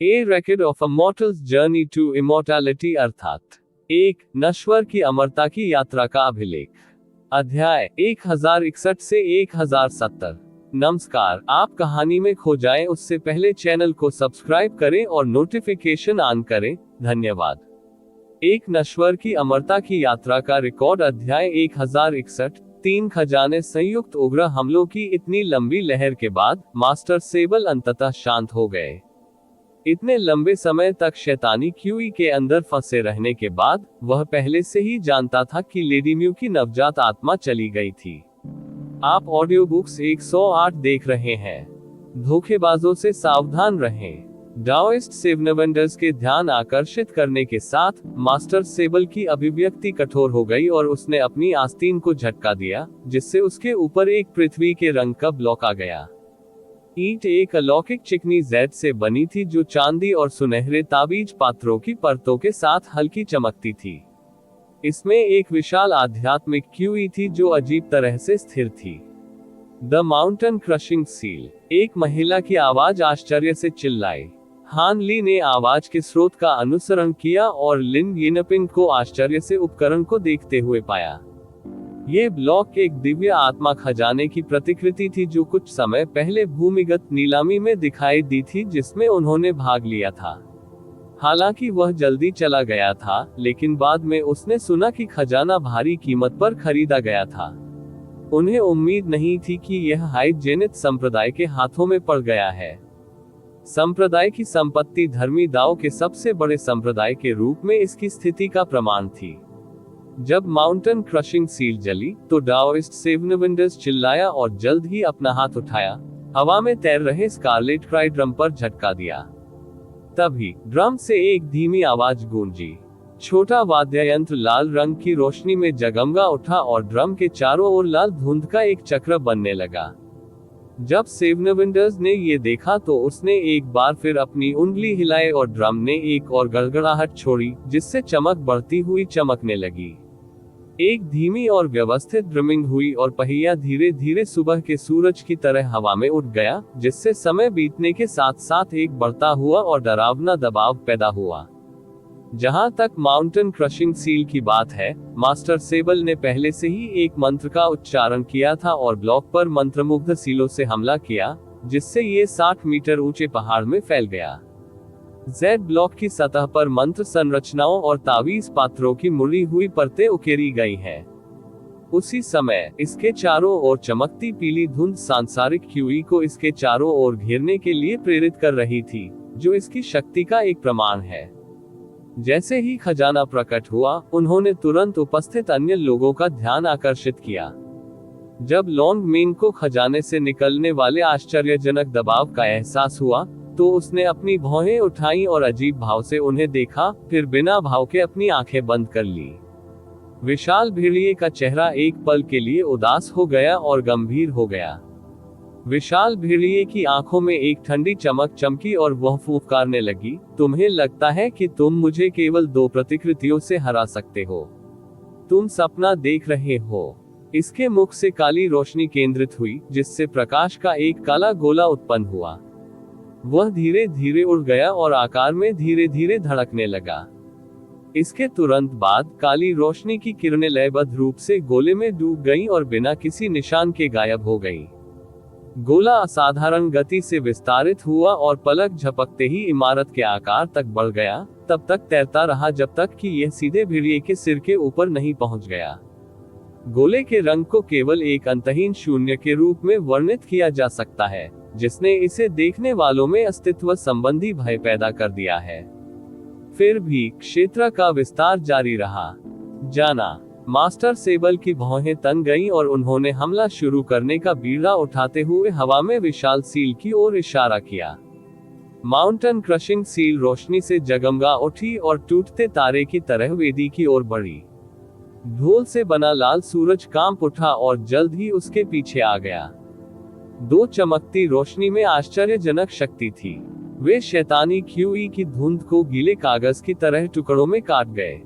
A record of a mortal's journey to immortality अर्थात एक नश्वर की अमरता की यात्रा का अभिलेख। अध्याय 1061 से 1070। नमस्कार, आप कहानी में खो जाएं उससे पहले चैनल को सब्सक्राइब करें और नोटिफिकेशन ऑन करें। धन्यवाद। एक नश्वर की अमरता की यात्रा का रिकॉर्ड। अध्याय 1061। 3 खजाने। संयुक्त उग्र हमलों की इतनी लंबी लहर के बाद मास्टर सेबल अंततः शांत हो गए। इतने लंबे समय तक शैतानी क्यूई के अंदर फंसे रहने के बाद वह पहले से ही जानता था कि लेडी म्यू की नवजात आत्मा चली गई थी। आप ऑडियो बुक्स 108 देख रहे हैं। धोखेबाजों से सावधान रहें। डाओइस्ट सेवनवेंडर्स के ध्यान आकर्षित करने के साथ मास्टर सेबल की अभिव्यक्ति कठोर हो गई और उसने अपनी आस्तीन को झटका दिया, जिससे उसके ऊपर एक पृथ्वी के रंग का ब्लॉक आ गया। ईंट एक अलौकिक चिकनी जेड से बनी थी जो चांदी और सुनहरे ताबीज पात्रों की परतों के साथ हल्की चमकती थी। इसमें एक विशाल आध्यात्मिक क्यूई थी जो अजीब तरह से स्थिर थी। The mountain crushing seal. एक महिला की आवाज आश्चर्य से चिल्लाई। हान ली ने आवाज के स्रोत का अनुसरण किया और लिन यिनपिंग को आश्चर्य से उपकरण को देखते हुए पाया। ये ब्लॉक एक दिव्य आत्मा खजाने की प्रतिकृति थी जो कुछ समय पहले भूमिगत नीलामी में दिखाई दी थी जिसमें उन्होंने भाग लिया था। हालांकि वह जल्दी चला गया था, लेकिन बाद में उसने सुना कि खजाना भारी कीमत पर खरीदा गया था। उन्हें उम्मीद नहीं थी कि यह हाइजेनित संप्रदाय के हाथों में पड़ गया है। संप्रदाय की संपत्ति धर्मी दाओ के सबसे बड़े संप्रदाय के रूप में इसकी स्थिति का प्रमाण थी। जब माउंटेन क्रशिंग सील जली तो डाओइस्ट सेवनवेंडर्स चिल्लाया और जल्द ही अपना हाथ उठाया, हवा में तैर रहे स्कारलेट क्राई ड्रम पर झटका दिया। तभी ड्रम से एक धीमी आवाज गूंजी। छोटा वाद्य यंत्र लाल रंग की रोशनी में जगमगा उठा और ड्रम के चारों ओर लाल धुंध का एक चक्र बनने लगा। जब सेवनवेंडर्स ने ये देखा तो उसने एक बार फिर अपनी उंगली हिलाई और ड्रम ने एक और गड़गड़ाहट छोड़ी, जिससे चमक बढ़ती हुई चमकने लगी। एक धीमी और व्यवस्थित ड्रमिंग हुई और पहिया धीरे धीरे सुबह के सूरज की तरह हवा में उठ गया, जिससे समय बीतने के साथ साथ एक बढ़ता हुआ और डरावना दबाव पैदा हुआ। जहां तक माउंटेन क्रशिंग सील की बात है, मास्टर सेबल ने पहले से ही एक मंत्र का उच्चारण किया था और ब्लॉक पर मंत्रमुग्ध सीलों से हमला किया, जिससे ये 60 मीटर ऊंचे पहाड़ में फैल गया। जेड ब्लॉक की सतह पर मंत्र संरचनाओं और तावीज पात्रों की मुड़ी हुई परतें उकेरी गई हैं। उसी समय इसके चारों ओर चमकती पीली धुंध सांसारिक क्यूई को इसके चारों ओर घेरने के लिए प्रेरित कर रही थी, जो इसकी शक्ति का एक प्रमाण है। जैसे ही खजाना प्रकट हुआ, उन्होंने तुरंत उपस्थित अन्य लोगों का ध्यान आकर्षित किया। जब लॉन्ग मेन को खजाने से निकलने वाले आश्चर्यजनक दबाव का एहसास हुआ, तो उसने अपनी भौहें उठाई और अजीब भाव से उन्हें देखा, फिर बिना भाव के अपनी आंखें बंद कर ली। विशाल भेड़िए का चेहरा एक पल के लिए उदास हो गया और गंभीर हो गया। विशाल भेड़िए की आंखों में एक ठंडी चमक चमकी और वह फुफकारने लगी, तुम्हें लगता है कि तुम मुझे केवल 2 प्रतिकृतियों से हरा सकते हो? तुम सपना देख रहे हो। इसके मुख से काली रोशनी केंद्रित हुई, जिससे प्रकाश का एक काला गोला उत्पन्न हुआ। वह धीरे धीरे उड़ गया और आकार में धीरे धीरे धड़कने लगा। इसके तुरंत बाद काली रोशनी की किरणें लयबद्ध रूप से गोले में डूब गईं और बिना किसी निशान के गायब हो गईं। गोला असाधारण गति से विस्तारित हुआ और पलक झपकते ही इमारत के आकार तक बढ़ गया, तब तक तैरता रहा जब तक कि यह सीधे भेड़िए के सिर के ऊपर नहीं पहुंच गया। गोले के रंग को केवल एक अंतहीन शून्य के रूप में वर्णित किया जा सकता है, जिसने इसे देखने वालों में अस्तित्व संबंधी भय पैदा कर दिया है। फिर भी क्षेत्र का विस्तार जारी रहा। जाना। मास्टर सेबल की भौहें तन गईं और उन्होंने हमला शुरू करने का बीड़ा उठाते हुए हवा में विशाल सील की ओर इशारा किया। माउंटेन क्रशिंग सील रोशनी से जगमगा उठी और टूटते तारे की तरह वेदी की ओर बढ़ी। ढोल से बना लाल सूरज कांप उठा और जल्द ही उसके पीछे आ गया। 2 चमकती रोशनी में आश्चर्यजनक शक्ति थी। वे शैतानी क्यूई की धुंध को गीले कागज की तरह टुकड़ों में काट गए।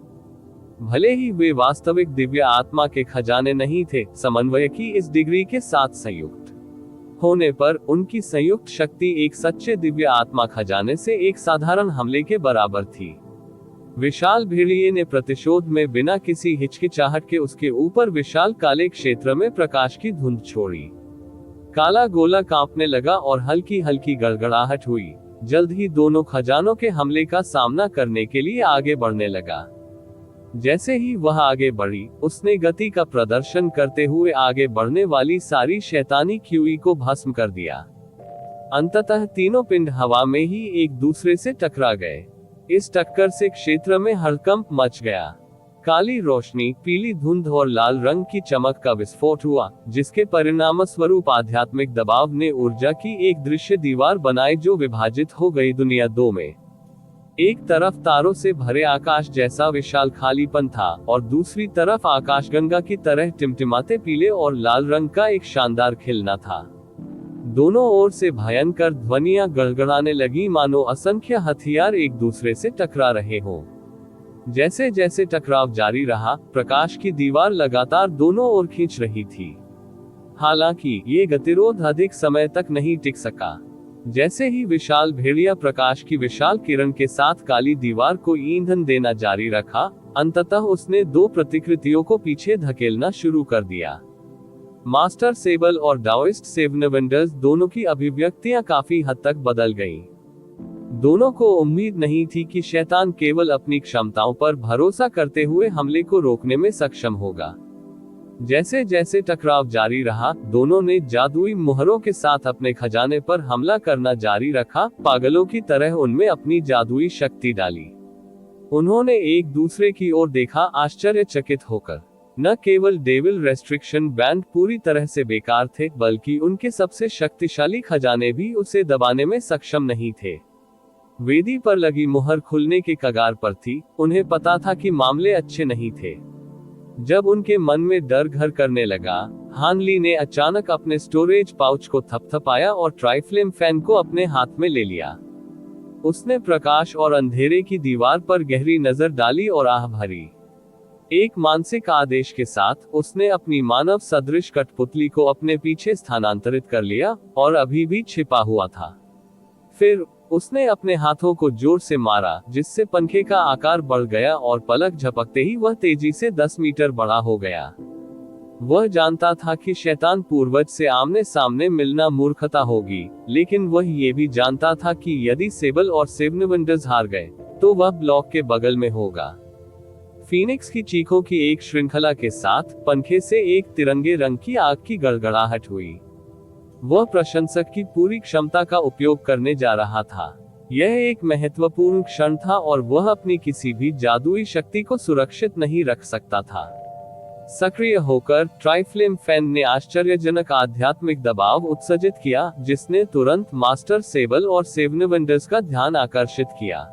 भले ही वे वास्तविक दिव्य आत्मा के खजाने नहीं थे, समन्वय की इस डिग्री के साथ संयुक्त होने पर उनकी संयुक्त शक्ति एक सच्चे दिव्य आत्मा खजाने से एक साधारण हमले के बराबर थी। विशाल भेड़िए ने प्रतिशोध में बिना किसी हिचकिचाहट के उसके ऊपर विशाल काले क्षेत्र में प्रकाश की धुंध छोड़ी। काला गोला कांपने लगा और हल्की हल्की गड़गड़ाहट हुई। जल्द ही दोनों खजानों के हमले का सामना करने के लिए आगे बढ़ने लगा। जैसे ही वह आगे बढ़ी, उसने गति का प्रदर्शन करते हुए आगे बढ़ने वाली सारी शैतानी क्यूई को भस्म कर दिया। अंततः तीनों पिंड हवा में ही एक दूसरे से टकरा गए। इस टक्कर से क्षेत्र में हड़कंप मच गया। काली रोशनी, पीली धुंध और लाल रंग की चमक का विस्फोट हुआ, जिसके परिणामस्वरूप आध्यात्मिक दबाव ने ऊर्जा की एक दृश्य दीवार बनाई जो विभाजित हो गई दुनिया दो में। एक तरफ तारों से भरे आकाश जैसा विशाल खालीपन था और दूसरी तरफ आकाशगंगा की तरह टिमटिमाते पीले और लाल रंग का एक शानदार खिलना था। दोनों ओर से भयंकर ध्वनियां गड़गड़ाने लगी, मानो असंख्य हथियार एक दूसरे से टकरा रहे हों। जैसे जैसे टकराव जारी रहा, प्रकाश की दीवार लगातार दोनों ओर खींच रही थी। हालांकि ये गतिरोध अधिक समय तक नहीं टिक सका। जैसे ही विशाल भेड़िया प्रकाश की विशाल किरण के साथ काली दीवार को ईंधन देना जारी रखा, अंततः उसने दो प्रतिकृतियों को पीछे धकेलना शुरू कर दिया। मास्टर सेबल और डाओइस्ट सेवनवेंडर्स दोनों की अभिव्यक्तियां काफी हद तक बदल गईं। दोनों को उम्मीद नहीं थी कि शैतान केवल अपनी क्षमताओं पर भरोसा करते हुए हमले को रोकने में सक्षम होगा। जैसे जैसे टकराव जारी रहा, दोनों ने जादुई मुहरों के साथ अपने खजाने पर हमला करना जारी रखा, पागलों की तरह उनमें अपनी जादुई शक्ति डाली। उन्होंने एक दूसरे की ओर देखा, आश्चर्यचकित होकर। न केवल डेविल रेस्ट्रिक्शन बैंड पूरी तरह से बेकार थे, बल्कि उनके सबसे शक्तिशाली खजाने भी उसे दबाने में सक्षम नहीं थे। वेदी पर लगी मुहर खुलने के कगार पर थी। उन्हें पता था कि मामले अच्छे नहीं थे। जब उनके मन में डर घर करने लगा, हान ली ने अचानक अपने स्टोरेज पाउच को थपथपाया और ट्राइफ्लेम फैन को अपने हाथ में ले लिया। उसने प्रकाश और अंधेरे की दीवार पर गहरी नजर डाली और आह भरी। एक मानसिक आदेश के साथ उसने अपनी मानव सदृश कठपुतली को अपने पीछे स्थानांतरित कर लिया और अभी भी छिपा हुआ था। फिर उसने अपने हाथों को जोर से मारा, जिससे पंखे का आकार बढ़ गया और पलक झपकते ही वह तेजी से 10 मीटर बड़ा हो गया। वह जानता था कि शैतान पूर्वज से आमने सामने मिलना मूर्खता होगी, लेकिन वह ये भी जानता था कि यदि सेबल और सेवनवेंडर्स हार गए, तो वह ब्लॉक के बगल में होगा। फीनिक्स की चीखों की एक श्रृंखला के साथ पंखे से एक तिरंगे रंग की आग की गड़गड़ाहट हुई। वह प्रशंसक की पूरी क्षमता का उपयोग करने जा रहा था। यह एक महत्वपूर्ण क्षण था और वह अपनी किसी भी जादुई शक्ति को सुरक्षित नहीं रख सकता था। सक्रिय होकर ट्राइफ्लेम फैन ने आश्चर्यजनक आध्यात्मिक दबाव उत्सर्जित किया, जिसने तुरंत मास्टर सेबल और सेवनवेंडर्स का ध्यान आकर्षित किया।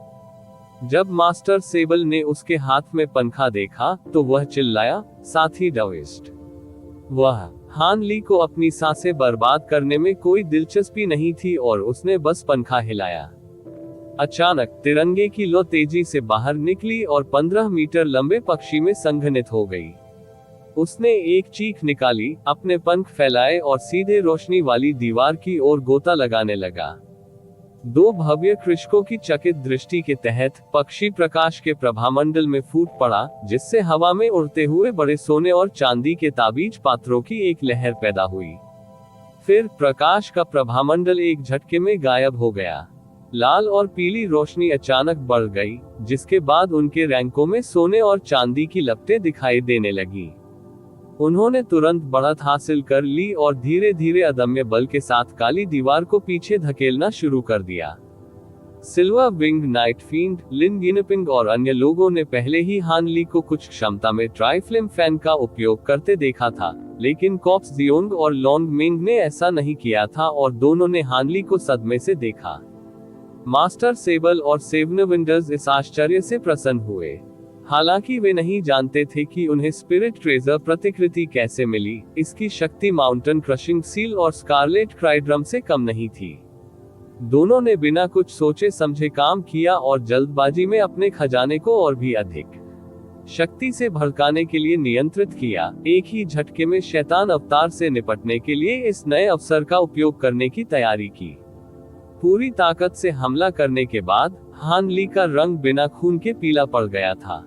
जब मास्टर सेबल ने उसके हाथ में पंखा देखा, तो वह चिल्लाया, साथ ही डाओइस्ट। वह हान ली को अपनी सांसें बर्बाद करने में कोई दिलचस्पी नहीं थी और उसने बस पंखा हिलाया। अचानक तिरंगे की लौ तेजी से बाहर निकली और 15 मीटर लंबे पक्षी में संघनित हो गई। उसने एक चीख निकाली, अपने पंख फैलाए और सीधे रोशनी वाली दीवार की ओर गोता लगाने लगा। दो भव्य कृषकों की चकित दृष्टि के तहत पक्षी प्रकाश के प्रभामंडल में फूट पड़ा, जिससे हवा में उड़ते हुए बड़े सोने और चांदी के ताबीज पात्रों की एक लहर पैदा हुई। फिर प्रकाश का प्रभामंडल एक झटके में गायब हो गया। लाल और पीली रोशनी अचानक बढ़ गई, जिसके बाद उनके रैंकों में सोने और चांदी की लपटें दिखाई देने लगी। उन्होंने तुरंत बढ़त हासिल कर ली और धीरे धीरे अदम्य बल के साथ काली दीवार को पीछे धकेलना शुरू कर दिया। सिल्वर विंग नाइट फील्ड, लिन गिनपिंग और अन्य लोगों ने पहले ही हान ली को कुछ क्षमता में ट्राइफ्लेम फैन का उपयोग करते देखा था, लेकिन कॉप्स जियोंग और लॉन्ग मिंग ने ऐसा नहीं किया था और दोनों ने हान ली को सदमे से देखा। मास्टर सेबल और सेवनवेंडर्स इस आश्चर्य से प्रसन्न हुए। हालांकि वे नहीं जानते थे कि उन्हें स्पिरिट ट्रेजर प्रतिकृति कैसे मिली। इसकी शक्ति माउंटेन क्रशिंग सील और स्कारलेट क्राइड्रम से कम नहीं थी। दोनों ने बिना कुछ सोचे समझे काम किया और जल्दबाजी में अपने खजाने को और भी अधिक शक्ति से भड़काने के लिए नियंत्रित किया। एक ही झटके में शैतान अवतार से निपटने के लिए इस नए अवसर का उपयोग करने की तैयारी की। पूरी ताकत से हमला करने के बाद हान ली का रंग बिना खून के पीला पड़ गया था।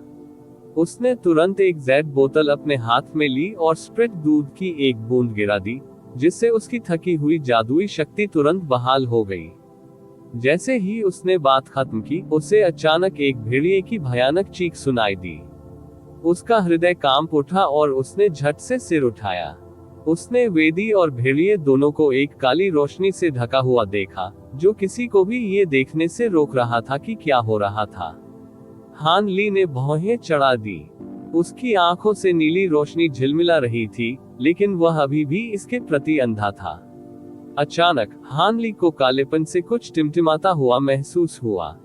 उसने तुरंत एक जेड बोतल अपने हाथ में ली और स्प्रिट दूध की एक बूंद गिरा दी, जिससे उसकी थकी हुई जादुई शक्ति तुरंत बहाल हो गई। जैसे ही उसने बात खत्म की, उसे अचानक एक भेड़िए की भयानक चीख सुनाई दी। उसका हृदय कांप उठा और उसने झट से सिर उठाया। उसने वेदी और भेड़िए दोनों को एक काली रोशनी से ढका हुआ देखा, जो किसी को भी ये देखने से रोक रहा था कि क्या हो रहा था। हान ली ने भौहें चढ़ा दी। उसकी आंखों से नीली रोशनी झिलमिला रही थी, लेकिन वह अभी भी इसके प्रति अंधा था। अचानक हान ली को कालेपन से कुछ टिमटिमाता हुआ महसूस हुआ।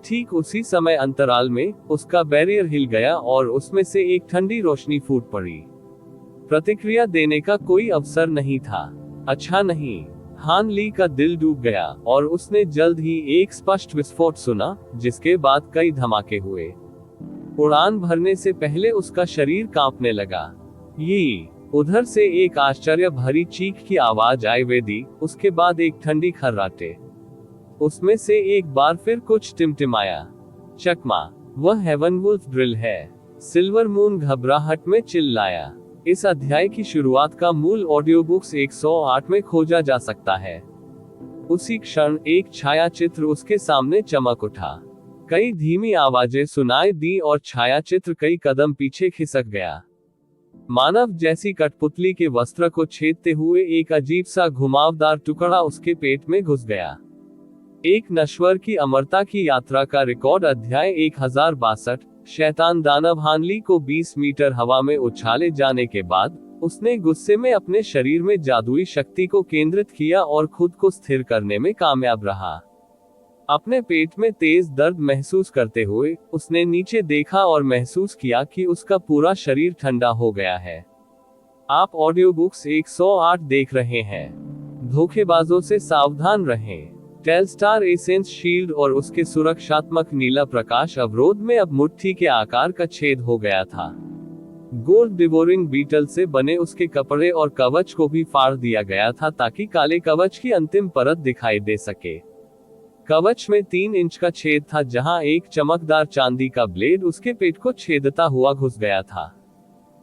ठीक उसी समय अंतराल में उसका बैरियर हिल गया और उसमें से एक ठंडी रोशनी फूट पड़ी। प्रतिक्रिया देने का कोई अवसर नहीं था। अच्छा नहीं। हान ली का दिल डूब गया और उसने जल्द ही एक स्पष्ट विस्फोट सुना, जिसके बाद कई धमाके हुए। उड़ान भरने से पहले उसका शरीर कांपने लगा। ये उधर से एक आश्चर्य भरी चीख की आवाज आई वेदी, उसके बाद एक ठंडी खर्राटे। उसमें से एक बार फिर कुछ टिमटिमाया। चकमा, वह हेवन वुल्फ ड्रिल है। सिल्वर मून घबराहट में चिल्लाया। इस अध्याय की शुरुआत का मूल ऑडियो बुक्स 108 में खोजा जा सकता है। उसी क्षण एक छायाचित्र उसके सामने चमक उठा। कई धीमी आवाजें सुनाई दी और छायाचित्र कई कदम पीछे खिसक गया। मानव जैसी कठपुतली के वस्त्र को छेदते हुए एक अजीब सा घुमावदार टुकड़ा उसके पेट में घुस गया। एक नश्वर की अमरता की यात्रा का रिकॉर्ड। अध्याय 1062। शैतान दानव। हान ली को 20 मीटर हवा में उछाले जाने के बाद उसने गुस्से में अपने शरीर में जादुई शक्ति को केंद्रित किया और खुद को स्थिर करने में कामयाब रहा। अपने पेट में तेज दर्द महसूस करते हुए उसने नीचे देखा और महसूस किया कि उसका पूरा शरीर ठंडा हो गया है। आप ऑडियो बुक्स 108 देख रहे हैं। धोखेबाजों से सावधान रहें। टेलस्टार एसेंस शील्ड और उसके सुरक्षात्मक नीला प्रकाश अवरोध में अब मुट्ठी के आकार का छेद हो गया था। गोल्ड डिवोरिंग बीटल से बने उसके कपड़े और कवच को भी फाड़ दिया गया था ताकि काले कवच की अंतिम परत दिखाई दे सके। कवच में 3 इंच का छेद था, जहां एक चमकदार चांदी का ब्लेड उसके पेट को छेदता हुआ घुस गया था।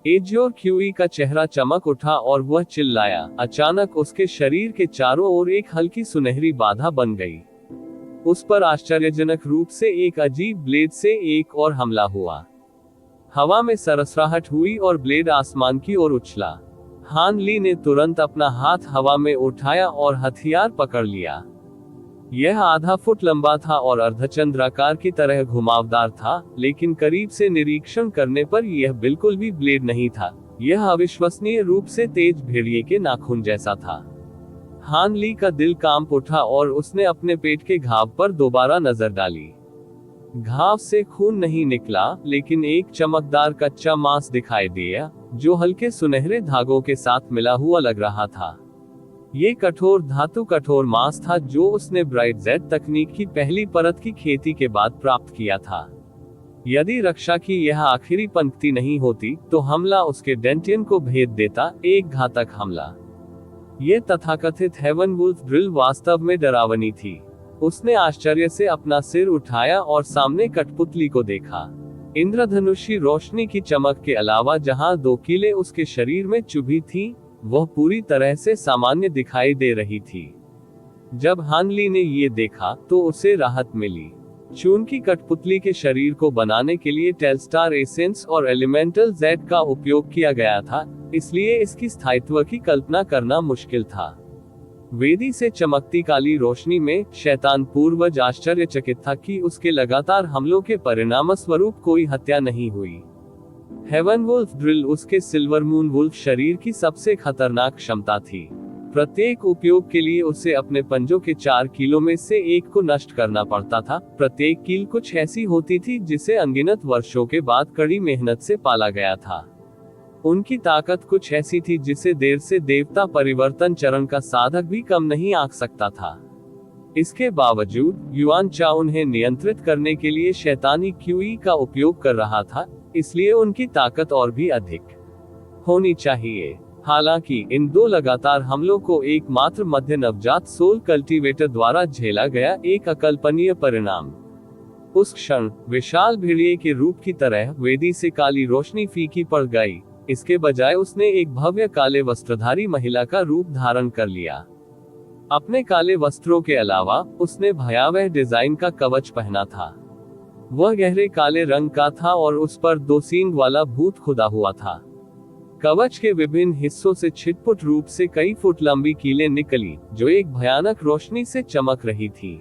एजियोर क्यूई का चेहरा चमक उठा और वह चिल्लाया। अचानक उसके शरीर के चारों ओर एक हल्की सुनहरी बाधा बन गई। उस पर आश्चर्यजनक रूप से एक अजीब ब्लेड से एक और हमला हुआ। हवा में सरसराहट हुई और ब्लेड आसमान की ओर उछला। हान ली ने तुरंत अपना हाथ हवा में उठाया और हथियार पकड़ लिया। यह आधा फुट लंबा था और अर्धचंद्राकार की तरह घुमावदार था, लेकिन करीब से निरीक्षण करने पर यह बिल्कुल भी ब्लेड नहीं था। यह अविश्वसनीय रूप से तेज भेड़िए के नाखून जैसा था। हान ली का दिल कांप उठा और उसने अपने पेट के घाव पर दोबारा नजर डाली। घाव से खून नहीं निकला, लेकिन एक चमकदार कच्चा मांस दिखाई दिया, जो हल्के सुनहरे धागों के साथ मिला हुआ लग रहा था। ये कठोर धातु कठोर मांस था जो उसने ब्राइट जेड तकनीक की पहली परत की खेती के बाद प्राप्त किया था। यदि रक्षा की यह आखिरी पंक्ति नहीं होती, तो हमला उसके डेंटियन को भेद देता, एक घातक हमला। ये तथाकथित हेवन वुल्फ ड्रिल वास्तव में डरावनी थी। उसने आश्चर्य से अपना सिर उठाया और सामने कठपुतली को देखा। इंद्रधनुषी रोशनी की चमक के अलावा जहां 2 कीलें उसके शरीर में चुभी थीं, वह पूरी तरह से सामान्य दिखाई दे रही थी। जब हान ली ने ये देखा तो उसे राहत मिली। चून की कठपुतली के शरीर को बनाने के लिए टेलस्टार एसेंस और एलिमेंटल जेड का उपयोग किया गया था, इसलिए इसकी स्थायित्व की कल्पना करना मुश्किल था। वेदी से चमकती काली रोशनी में शैतान पूर्वज आश्चर्यचकित था कि उसके लगातार हमलों के परिणामस्वरूप कोई हत्या नहीं हुई। हेवन वुल्फ ड्रिल उसके सिल्वर मून वुल्फ शरीर की सबसे खतरनाक क्षमता थी। प्रत्येक उपयोग के लिए उसे अपने पंजों के 4 कीलों में से एक को नष्ट करना पड़ता था। प्रत्येक कील कुछ ऐसी होती थी जिसे अनगिनत वर्षों के बाद कड़ी मेहनत से पाला गया था। उनकी ताकत कुछ ऐसी थी जिसे देर से देवता परिवर्तन चरण का साधक भी कम नहीं आंक सकता था। इसके बावजूद युआन चा उन्हें नियंत्रित करने के लिए शैतानी क्यूई का उपयोग कर रहा था, इसलिए उनकी ताकत और भी अधिक होनी चाहिए। हालांकि इन दो लगातार हमलों को एकमात्र मध्य नवजात सोल कल्टीवेटर द्वारा झेला गया एक अकल्पनीय परिणाम। उस क्षण विशाल भेड़िए के रूप की तरह वेदी से काली रोशनी फीकी पड़ गई। इसके बजाय उसने एक भव्य काले वस्त्रधारी महिला का रूप धारण कर लिया। अपने काले वस्त्रों के अलावा उसने भयावह डिजाइन का कवच पहना था। वह गहरे काले रंग का था और उस पर 2 सींग वाला भूत खुदा हुआ था। कवच के विभिन्न हिस्सों से छिटपुट रूप से कई फुट लंबी कीलें निकली, जो एक भयानक रोशनी से चमक रही थी।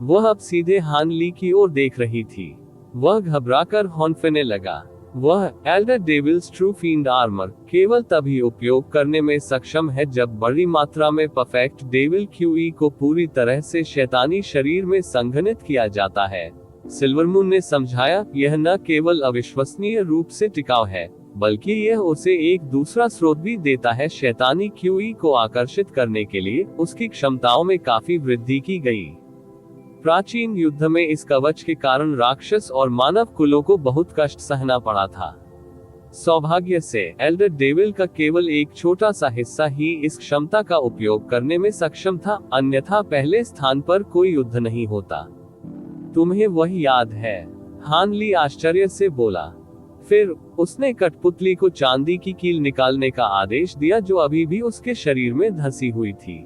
वह अब सीधे हान ली की ओर देख रही थी। वह घबराकर हौंफने लगा। वह elder devil's true field armour केवल तभी उपयोग करने में सक्षम है जब बड़ी मात्रा में परफेक्ट डेविल क्यूई को पूरी तरह से शैतानी शरीर में संघनित किया जाता है। सिल्वरमून ने समझाया, यह न केवल अविश्वसनीय रूप से टिकाऊ है, बल्कि यह उसे एक दूसरा स्रोत भी देता है। शैतानी क्यूई को आकर्षित करने के लिए उसकी क्षमताओं में काफी वृद्धि की गई। प्राचीन युद्ध में इस कवच के कारण राक्षस और मानव कुलों को बहुत कष्ट सहना पड़ा था। सौभाग्य से एल्डर डेविल का केवल एक छोटा सा हिस्सा ही इस क्षमता का उपयोग करने में सक्षम था, अन्यथा पहले स्थान पर कोई युद्ध नहीं होता। तुम्हें वह याद है? हान ली आश्चर्य से बोला। फिर उसने कठपुतली को चांदी की कील निकालने का आदेश दिया जो अभी भी उसके शरीर में धंसी हुई थी।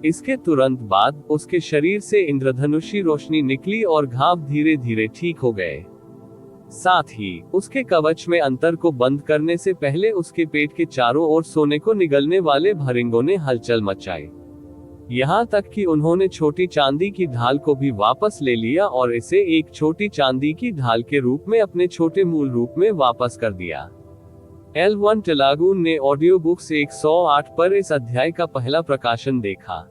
इसके तुरंत बाद उसके शरीर से इंद्रधनुषी रोशनी निकली और घाव धीरे धीरे ठीक हो गए। साथ ही उसके कवच में अंतर को बंद करने से पहले उसके पेट के चारों ओर सोने को निगलने वाले भरिंगों ने हलचल मचाई। यहाँ तक कि उन्होंने छोटी चांदी की ढाल को भी वापस ले लिया और इसे एक छोटी चांदी की ढाल के रूप में अपने छोटे मूल रूप में वापस कर दिया। L1 टेलागून ने ऑडियो बुक्स 108 पर इस अध्याय का पहला प्रकाशन देखा।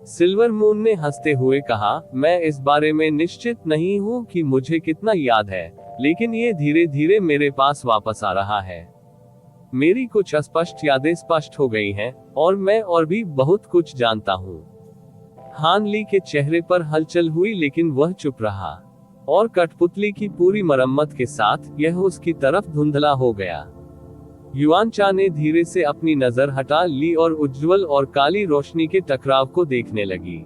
सिल्वरमून ने हंसते हुए कहा, मैं इस बारे में निश्चित नहीं हूँ कि मुझे कितना याद है, लेकिन ये धीरे धीरे मेरे पास वापस आ रहा है। मेरी कुछ अस्पष्ट यादें स्पष्ट हो गई हैं, और मैं और भी बहुत कुछ जानता हूँ। हान ली के चेहरे पर हलचल हुई, लेकिन वह चुप रहा, और कठपुतली की पूरी मरम्मत के साथ यह उसकी तरफ धुंधला हो गया। युआनचा ने धीरे से अपनी नजर हटा ली और उज्ज्वल और काली रोशनी के टकराव को देखने लगी।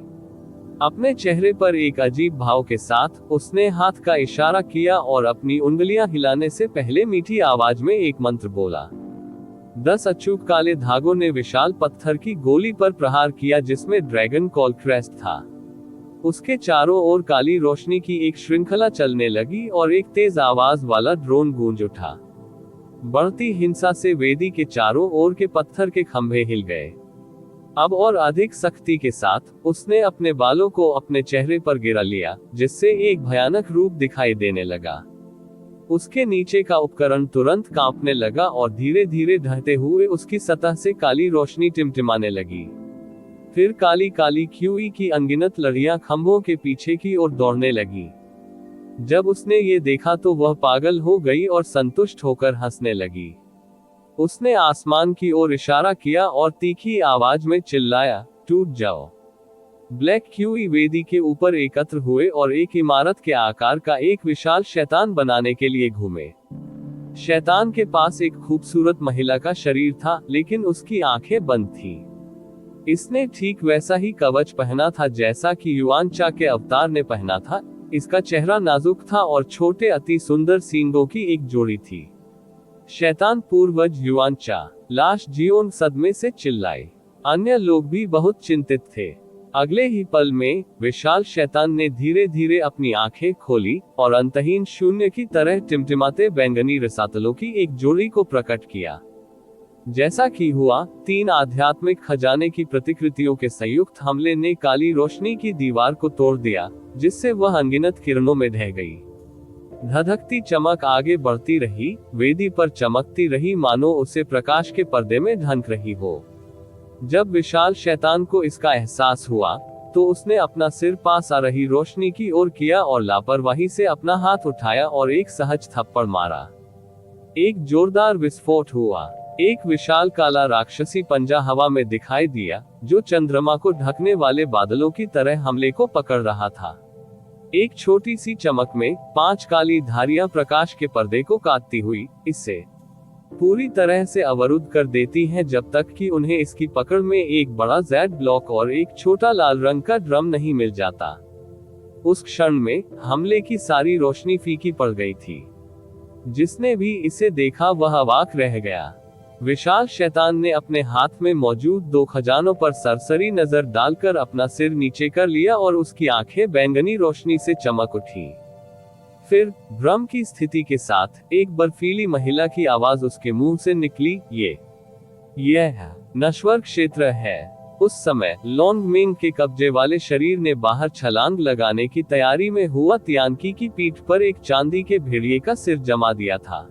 अपने चेहरे पर एक अजीब भाव के साथ उसने हाथ का इशारा किया और अपनी उंगलियां हिलाने से पहले मीठी आवाज में एक मंत्र बोला। 10 अचूक काले धागों ने विशाल पत्थर की गोली पर प्रहार किया जिसमें ड्रैगन कॉल क्रेस्ट था। उसके चारों ओर काली रोशनी की एक श्रृंखला चलने लगी और एक तेज आवाज वाला ड्रोन गूंज उठा। बढ़ती हिंसा से वेदी के चारों ओर के पत्थर के खंभे हिल गए। अब और अधिक सख्ती के साथ उसने अपने बालों को अपने चेहरे पर गिरा लिया, जिससे एक भयानक रूप दिखाई देने लगा। उसके नीचे का उपकरण तुरंत कांपने लगा और धीरे धीरे ढहते हुए उसकी सतह से काली रोशनी टिमटिमाने लगी। फिर काली काली क्यूई की अनगिनत लड़ियां खंभों के पीछे की ओर दौड़ने लगी। जब उसने ये देखा तो वह पागल हो गई और संतुष्ट होकर हंसने लगी। उसने आसमान की ओर इशारा किया और तीखी आवाज में चिल्लाया, टूट जाओ। ब्लैक क्यूई वेदी के ऊपर एकत्र हुए और एक इमारत के आकार का एक विशाल शैतान बनाने के लिए घूमे। शैतान के पास एक खूबसूरत महिला का शरीर था, लेकिन उसकी आंखें बंद थीं। इसने ठीक वैसा ही कवच पहना था जैसा कि युआनचा के अवतार ने पहना था। इसका चेहरा नाजुक था और छोटे अति सुंदर सींगों की एक जोड़ी थी। शैतान पूर्वज युआनचा लाश जियोन सदमे से चिल्लाए। अन्य लोग भी बहुत चिंतित थे। अगले ही पल में विशाल शैतान ने धीरे धीरे अपनी आंखें खोली और अंतहीन शून्य की तरह टिमटिमाते बैंगनी रसातलों की एक जोड़ी को प्रकट किया। जैसा कि हुआ, 3 आध्यात्मिक खजाने की प्रतिकृतियों के संयुक्त हमले ने काली रोशनी की दीवार को तोड़ दिया, जिससे वह अनगिनत किरणों में ढह गई। धधकती चमक आगे बढ़ती रही, वेदी पर चमकती रही मानो उसे प्रकाश के पर्दे में ढंक रही हो। जब विशाल शैतान को इसका एहसास हुआ, तो उसने अपना सिर पास आ रही रोशनी की ओर किया और लापरवाही से अपना हाथ उठाया और एक सहज थप्पड़ मारा। एक जोरदार विस्फोट हुआ। एक विशाल काला राक्षसी पंजा हवा में दिखाई दिया, जो चंद्रमा को ढकने वाले बादलों की तरह हमले को पकड़ रहा था। एक छोटी सी चमक में 5 काली धारियां प्रकाश के पर्दे को काटती हुई इसे पूरी तरह से अवरुद्ध कर देती हैं जब तक कि उन्हें इसकी पकड़ में एक बड़ा जेड ब्लॉक और एक छोटा लाल रंग का ड्रम नहीं मिल जाता। उस क्षण में हमले की सारी रोशनी फीकी पड़ गई थी। जिसने भी इसे देखा वह अवाक रह गया। विशाल शैतान ने अपने हाथ में मौजूद 2 खजानों पर सरसरी नजर डालकर अपना सिर नीचे कर लिया और उसकी आंखें बैंगनी रोशनी से चमक उठी। फिर भ्रम की स्थिति के साथ एक बर्फीली महिला की आवाज उसके मुंह से निकली, यह नश्वर क्षेत्र है। उस समय लोंगमिंग के कब्जे वाले शरीर ने बाहर छलांग लगाने की तैयारी में हुआ तियानकी की पीठ पर एक चांदी के भेड़िए का सिर जमा दिया था।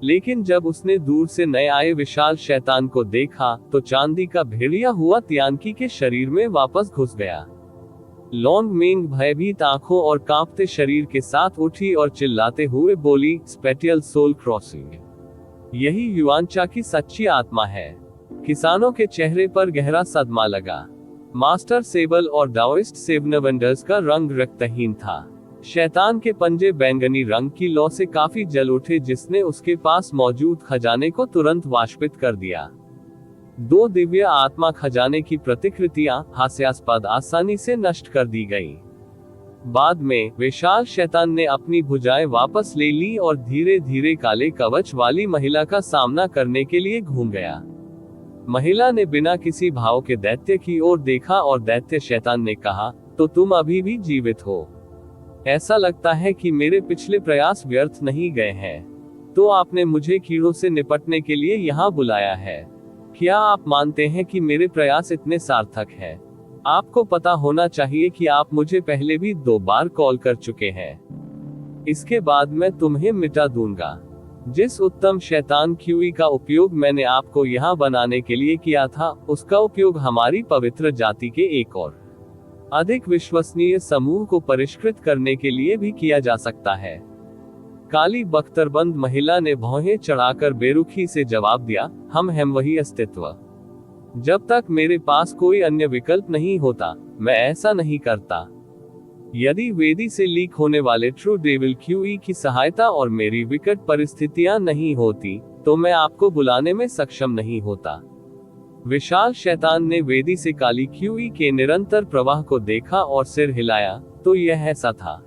लेकिन जब उसने दूर से नए आए विशाल शैतान को देखा तो चांदी का भेड़िया हुआ तियानकी के शरीर में वापस घुस गया। लोंगमिंग भयभीत आंखों और कांपते शरीर के साथ उठी और चिल्लाते हुए बोली, स्पेटियल सोल क्रॉसिंग। यही युआनचा की सच्ची आत्मा है। किसानों के चेहरे पर गहरा सदमा लगा। मास्टर सेबल और डाओइस्ट सेवनवेंडर्स का रंग रक्तहीन था। शैतान के पंजे बैंगनी रंग की लौ से काफी जल उठे जिसने उसके पास मौजूद खजाने को तुरंत वाष्पित कर दिया। 2 दिव्य आत्मा खजाने की प्रतिकृतियां हास्यास्पद आसानी से नष्ट कर दी गईं। बाद में विशाल शैतान ने अपनी भुजाएं वापस ले ली और धीरे धीरे काले कवच वाली महिला का सामना करने के लिए घूम गया। महिला ने बिना किसी भाव के दैत्य की ओर देखा और दैत्य शैतान ने कहा, तो तुम अभी भी जीवित हो। ऐसा लगता है कि मेरे पिछले प्रयास व्यर्थ नहीं गए हैं। तो आपने मुझे कीड़ों से निपटने के लिए यहाँ बुलाया है। क्या आप मानते हैं कि मेरे प्रयास इतने सार्थक हैं? आपको पता होना चाहिए कि आप मुझे पहले भी 2 बार कॉल कर चुके हैं। इसके बाद मैं तुम्हें मिटा दूंगा। जिस उत्तम शैतान क्यूई का उपयोग मैंने आपको यहाँ बनाने के लिए किया था, उसका उपयोग हमारी पवित्र जाति के एक और अधिक विश्वसनीय समूह को परिष्कृत करने के लिए भी किया जा सकता है। काली बख्तरबंद महिला ने भौहें चढ़ाकर बेरुखी से जवाब दिया, हम हैं वही अस्तित्व। जब तक मेरे पास कोई अन्य विकल्प नहीं होता, मैं ऐसा नहीं करता। यदि वेदी से लीक होने वाले ट्रू डेविल क्यूई की सहायता और मेरी विकट परिस्थितियां नहीं होती, तो मैं आपको बुलाने में सक्षम नहीं होता। विशाल शैतान ने वेदी से काली क्यूई के निरंतर प्रवाह को देखा और सिर हिलाया, तो यह ऐसा था।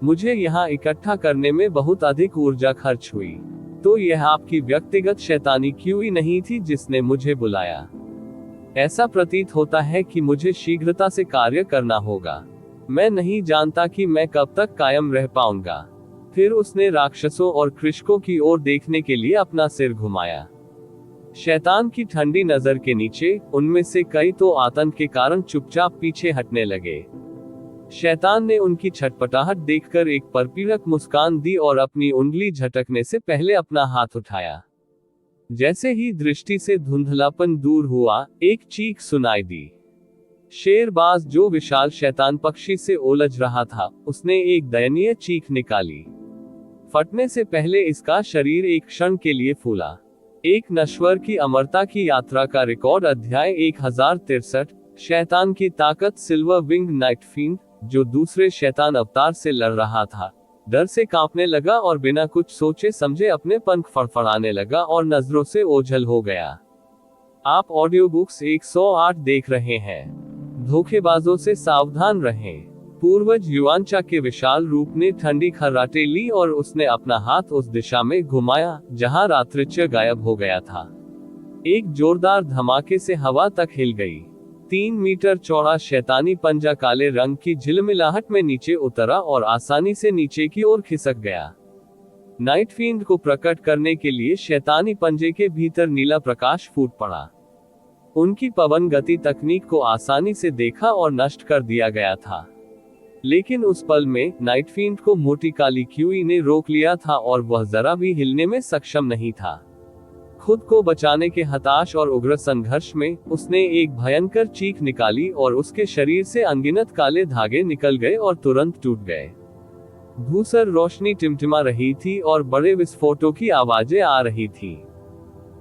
मुझे यहाँ इकट्ठा करने में बहुत अधिक ऊर्जा खर्च हुई। तो यह आपकी व्यक्तिगत शैतानी क्यूई नहीं थी जिसने मुझे बुलाया। ऐसा प्रतीत होता है कि मुझे शीघ्रता से कार्य करना होगा। मैं नहीं जानता कि मैं कब तक कायम रह पाऊंगा। फिर उसने राक्षसों और कृषकों की ओर देखने के लिए अपना सिर घुमाया। शैतान की ठंडी नजर के नीचे उनमें से कई तो आतंक के कारण चुपचाप पीछे हटने लगे। शैतान ने उनकी छटपटाहट देखकर एक परपीड़क मुस्कान दी और अपनी उंगली झटकने से पहले अपना हाथ उठाया। जैसे ही दृष्टि से धुंधलापन दूर हुआ, एक चीख सुनाई दी। शेरबाज जो विशाल शैतान पक्षी से उलझ रहा था, उसने एक दयनीय चीख निकाली। फटने से पहले इसका शरीर एक क्षण के लिए फूला। एक नश्वर की अमरता की यात्रा का रिकॉर्ड अध्याय 1063। शैतान की ताकत। सिल्वर विंग नाइटफील्ड, जो दूसरे शैतान अवतार से लड़ रहा था, डर से कांपने लगा और बिना कुछ सोचे समझे अपने पंख फड़फड़ाने लगा और नजरों से ओझल हो गया। आप ऑडियो बुक्स 108 देख रहे हैं। धोखेबाजों से सावधान रहें। पूर्वज युआनचा के विशाल रूप ने ठंडी खर्राटे ली और उसने अपना हाथ उस दिशा में घुमाया जहां रात्रिच्य गायब हो गया था। एक जोरदार धमाके से हवा तक हिल गई। 3 मीटर चौड़ा शैतानी पंजा काले रंग की झिलमिलाहट में नीचे उतरा और आसानी से नीचे की ओर खिसक गया। नाइटफील्ड को प्रकट करने के लिए शैतानी पंजे के भीतर नीला प्रकाश फूट पड़ा। उनकी पवन गति तकनीक को आसानी से देखा और नष्ट कर दिया गया था। लेकिन उस पल में नाइटफील्ड को मोटी काली क्यूई ने रोक लिया था और वह जरा भी हिलने में सक्षम नहीं था। खुद को बचाने के हताश और उग्र संघर्ष में उसने एक भयंकर चीख निकाली और उसके शरीर से अनगिनत काले धागे निकल गए और तुरंत टूट गए। धूसर रोशनी टिमटिमा रही थी और बड़े विस्फोटों की आवाजें आ रही थी।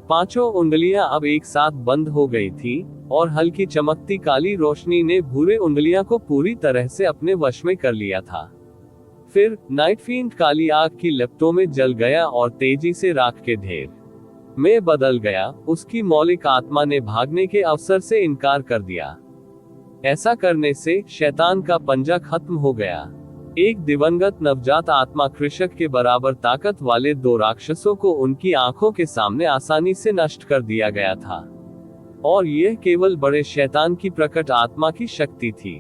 पांचों उंगलियां अब एक साथ बंद हो गई थी, और हल्की चमकती काली रोशनी ने भूरे उंगलियां को पूरी तरह से अपने वश में कर लिया था। फिर नाइटफील्ड काली आग की लपटों में जल गया और तेजी से राख के ढेर में बदल गया। उसकी मौलिक आत्मा ने भागने के अवसर से इनकार कर दिया। ऐसा करने से शैतान का पंजा खत्म हो गया। एक दिवंगत नवजात आत्मा कृषक के बराबर ताकत वाले दो राक्षसों को उनकी आंखों के सामने आसानी से नष्ट कर दिया गया था, और यह केवल बड़े शैतान की प्रकट आत्मा की शक्ति थी।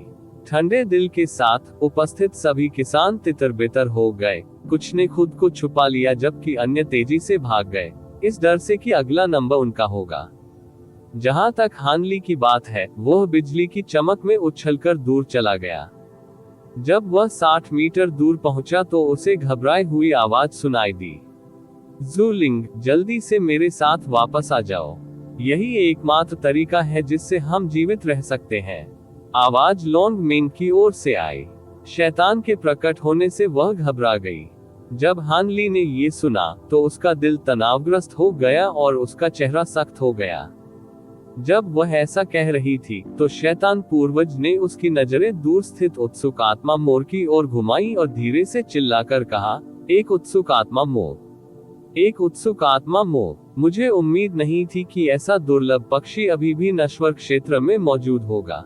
ठंडे दिल के साथ उपस्थित सभी किसान तितर बितर हो गए। कुछ ने खुद को छुपा लिया जबकि अन्य तेजी से भाग गए, इस डर से कि अगला नंबर उनका होगा। जहां तक हानली की बात है, वह बिजली की चमक में उछलकर दूर चला गया। जब वह 60 मीटर दूर पहुंचा तो उसे घबराई हुई आवाज सुनाई दी, ज़ूलिंग, जल्दी से मेरे साथ वापस आ जाओ। यही एकमात्र तरीका है जिससे हम जीवित रह सकते हैं। आवाज लॉन्ग मेन की ओर से आई। शैतान के प्रकट होने से वह घबरा गई। जब हानली ने ये सुना तो उसका दिल तनावग्रस्त हो गया और उसका चेहरा सख्त हो गया। जब वह ऐसा कह रही थी तो शैतान पूर्वज ने उसकी नजरें दूर स्थित उत्सुक आत्मा मोर की ओर घुमाई और धीरे से चिल्लाकर कहा, एक उत्सुक आत्मा मोर, एक उत्सुक आत्मा मोर। मुझे उम्मीद नहीं थी कि ऐसा दुर्लभ पक्षी अभी भी नश्वर क्षेत्र में मौजूद होगा।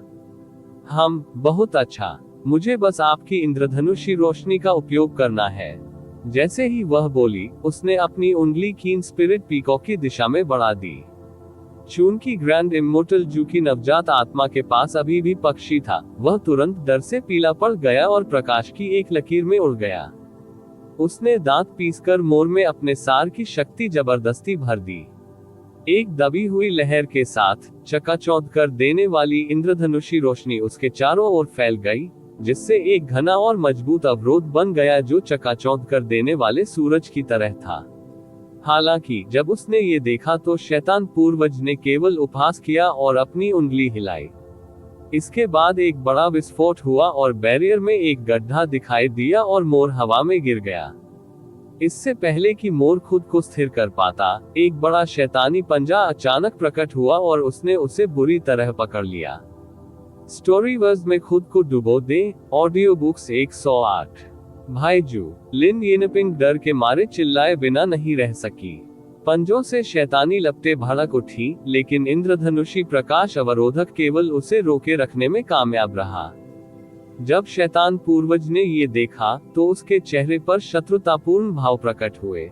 हम, बहुत अच्छा, मुझे बस आपकी इंद्रधनुषी रोशनी का उपयोग करना है। जैसे ही वह बोली, उसने अपनी उंगली कीन स्पिरिट पीकॉक की दिशा में बढ़ा दी। चूंकि ग्रैंड इमोर्टल जू की नवजात आत्मा के पास अभी भी पक्षी था, वह तुरंत डर से पीला पड़ गया और प्रकाश की एक लकीर में उड़ गया। उसने दांत पीसकर मोर में अपने सार की शक्ति जबरदस्ती भर दी। एक दबी हुई लहर के साथ चकाचौंध कर देने वाली इंद्रधनुषी रोशनी उसके चारों ओर फैल गई, जिससे एक घना और मजबूत अवरोध बन गया जो चकाचौंध कर देने वाले सूरज की तरह था। हालांकि जब उसने ये देखा तो शैतान पूर्वज ने केवल उपहास किया और अपनी उंगली हिलाई। इसके बाद एक बड़ा विस्फोट हुआ और बैरियर में एक गड्ढा दिखाई दिया और मोर हवा में गिर गया। इससे पहले कि मोर खुद को स्थिर कर पाता, एक बड़ा शैतानी पंजा अचानक प्रकट हुआ और उसने उसे बुरी तरह पकड़ लिया। स्टोरीवर्स में खुद को डुबो दें। Audio books 108। भाईजू लिन येनपिंग डर के मारे चिल्लाए बिना नहीं रह सकी। पंजों से शैतानी लपटें भड़क उठी, लेकिन इंद्रधनुषी प्रकाश अवरोधक केवल उसे रोके रखने में कामयाब रहा। जब शैतान पूर्वज ने ये देखा तो उसके चेहरे पर शत्रुतापूर्ण भाव प्रकट हुए।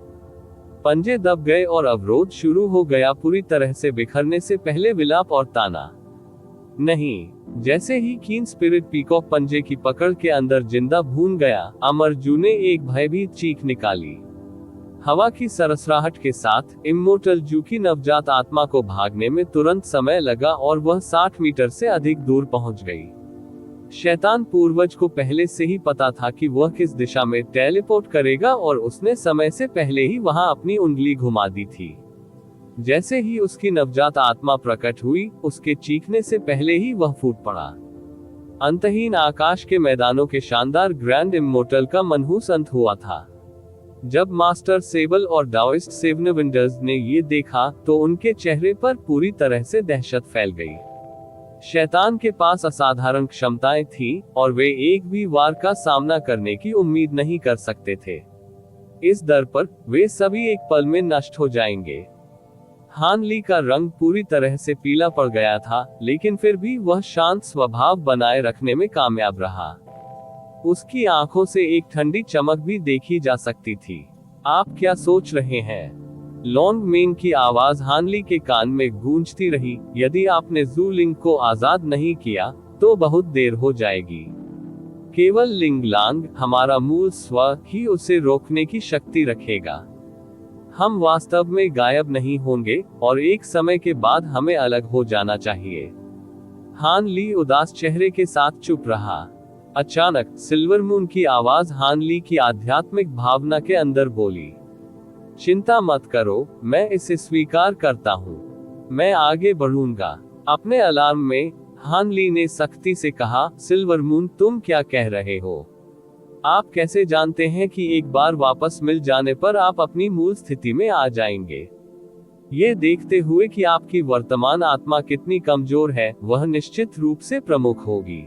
पंजे दब गए और अवरोध शुरू हो गया, पूरी तरह से बिखरने से पहले विलाप और ताना नहीं। जैसे ही कीन स्पिरिट पीकॉक पंजे की पकड़ के अंदर जिंदा भून गया, अमरजू ने एक भयभीत चीख निकाली। हवा की सरसराहट के साथ इमोर्टल जू की नवजात आत्मा को भागने में तुरंत समय लगा और वह 60 मीटर से अधिक दूर पहुंच गई। शैतान पूर्वज को पहले से ही पता था कि वह किस दिशा में टेलीपोर्ट करेगा और उसने समय से पहले ही वहां अपनी उंगली घुमा दी थी। जैसे ही उसकी नवजात आत्मा प्रकट हुई, उसके चीखने से पहले ही वह फूट पड़ा। अंतहीन आकाश के मैदानों के शानदार ग्रैंड इमोर्टल का मनहूस अंत हुआ था। जब मास्टर सेबल और डाओइस्ट सेवनविंडर्स ने ये देखा तो उनके चेहरे पर पूरी तरह से दहशत फैल गई। शैतान के पास असाधारण क्षमताएं थीं और वे एक भी वार का सामना करने की उम्मीद नहीं कर सकते थे। इस दर पर वे सभी एक पल में नष्ट हो जाएंगे। हानली का रंग पूरी तरह से पीला पड़ गया था, लेकिन फिर भी वह शांत स्वभाव बनाए रखने में कामयाब रहा। उसकी आंखों से एक ठंडी चमक भी देखी जा सकती थी। आप क्या सोच रहे हैं? लॉन्ग मेन की आवाज हानली के कान में गूंजती रही। यदि आपने ज़ूलिंग को आजाद नहीं किया तो बहुत देर हो जाएगी। केवल लिंगलांग, हमारा मूल स्व, ही उसे रोकने की शक्ति रखेगा। हम वास्तव में गायब नहीं होंगे और एक समय के बाद हमें अलग हो जाना चाहिए। हान ली उदास चेहरे के साथ चुप रहा। अचानक सिल्वर मून की आवाज हान ली की आध्यात्मिक भावना के अंदर बोली, चिंता मत करो, मैं इसे स्वीकार करता हूँ। मैं आगे बढ़ूंगा। अपने अलार्म में हान ली ने सख्ती से कहा, सिल्वर मून, तुम क्या कह रहे हो? आप कैसे जानते हैं कि एक बार वापस मिल जाने पर आप अपनी मूल स्थिति में आ जाएंगे? ये देखते हुए कि आपकी वर्तमान आत्मा कितनी कमजोर है, वह निश्चित रूप से प्रमुख होगी।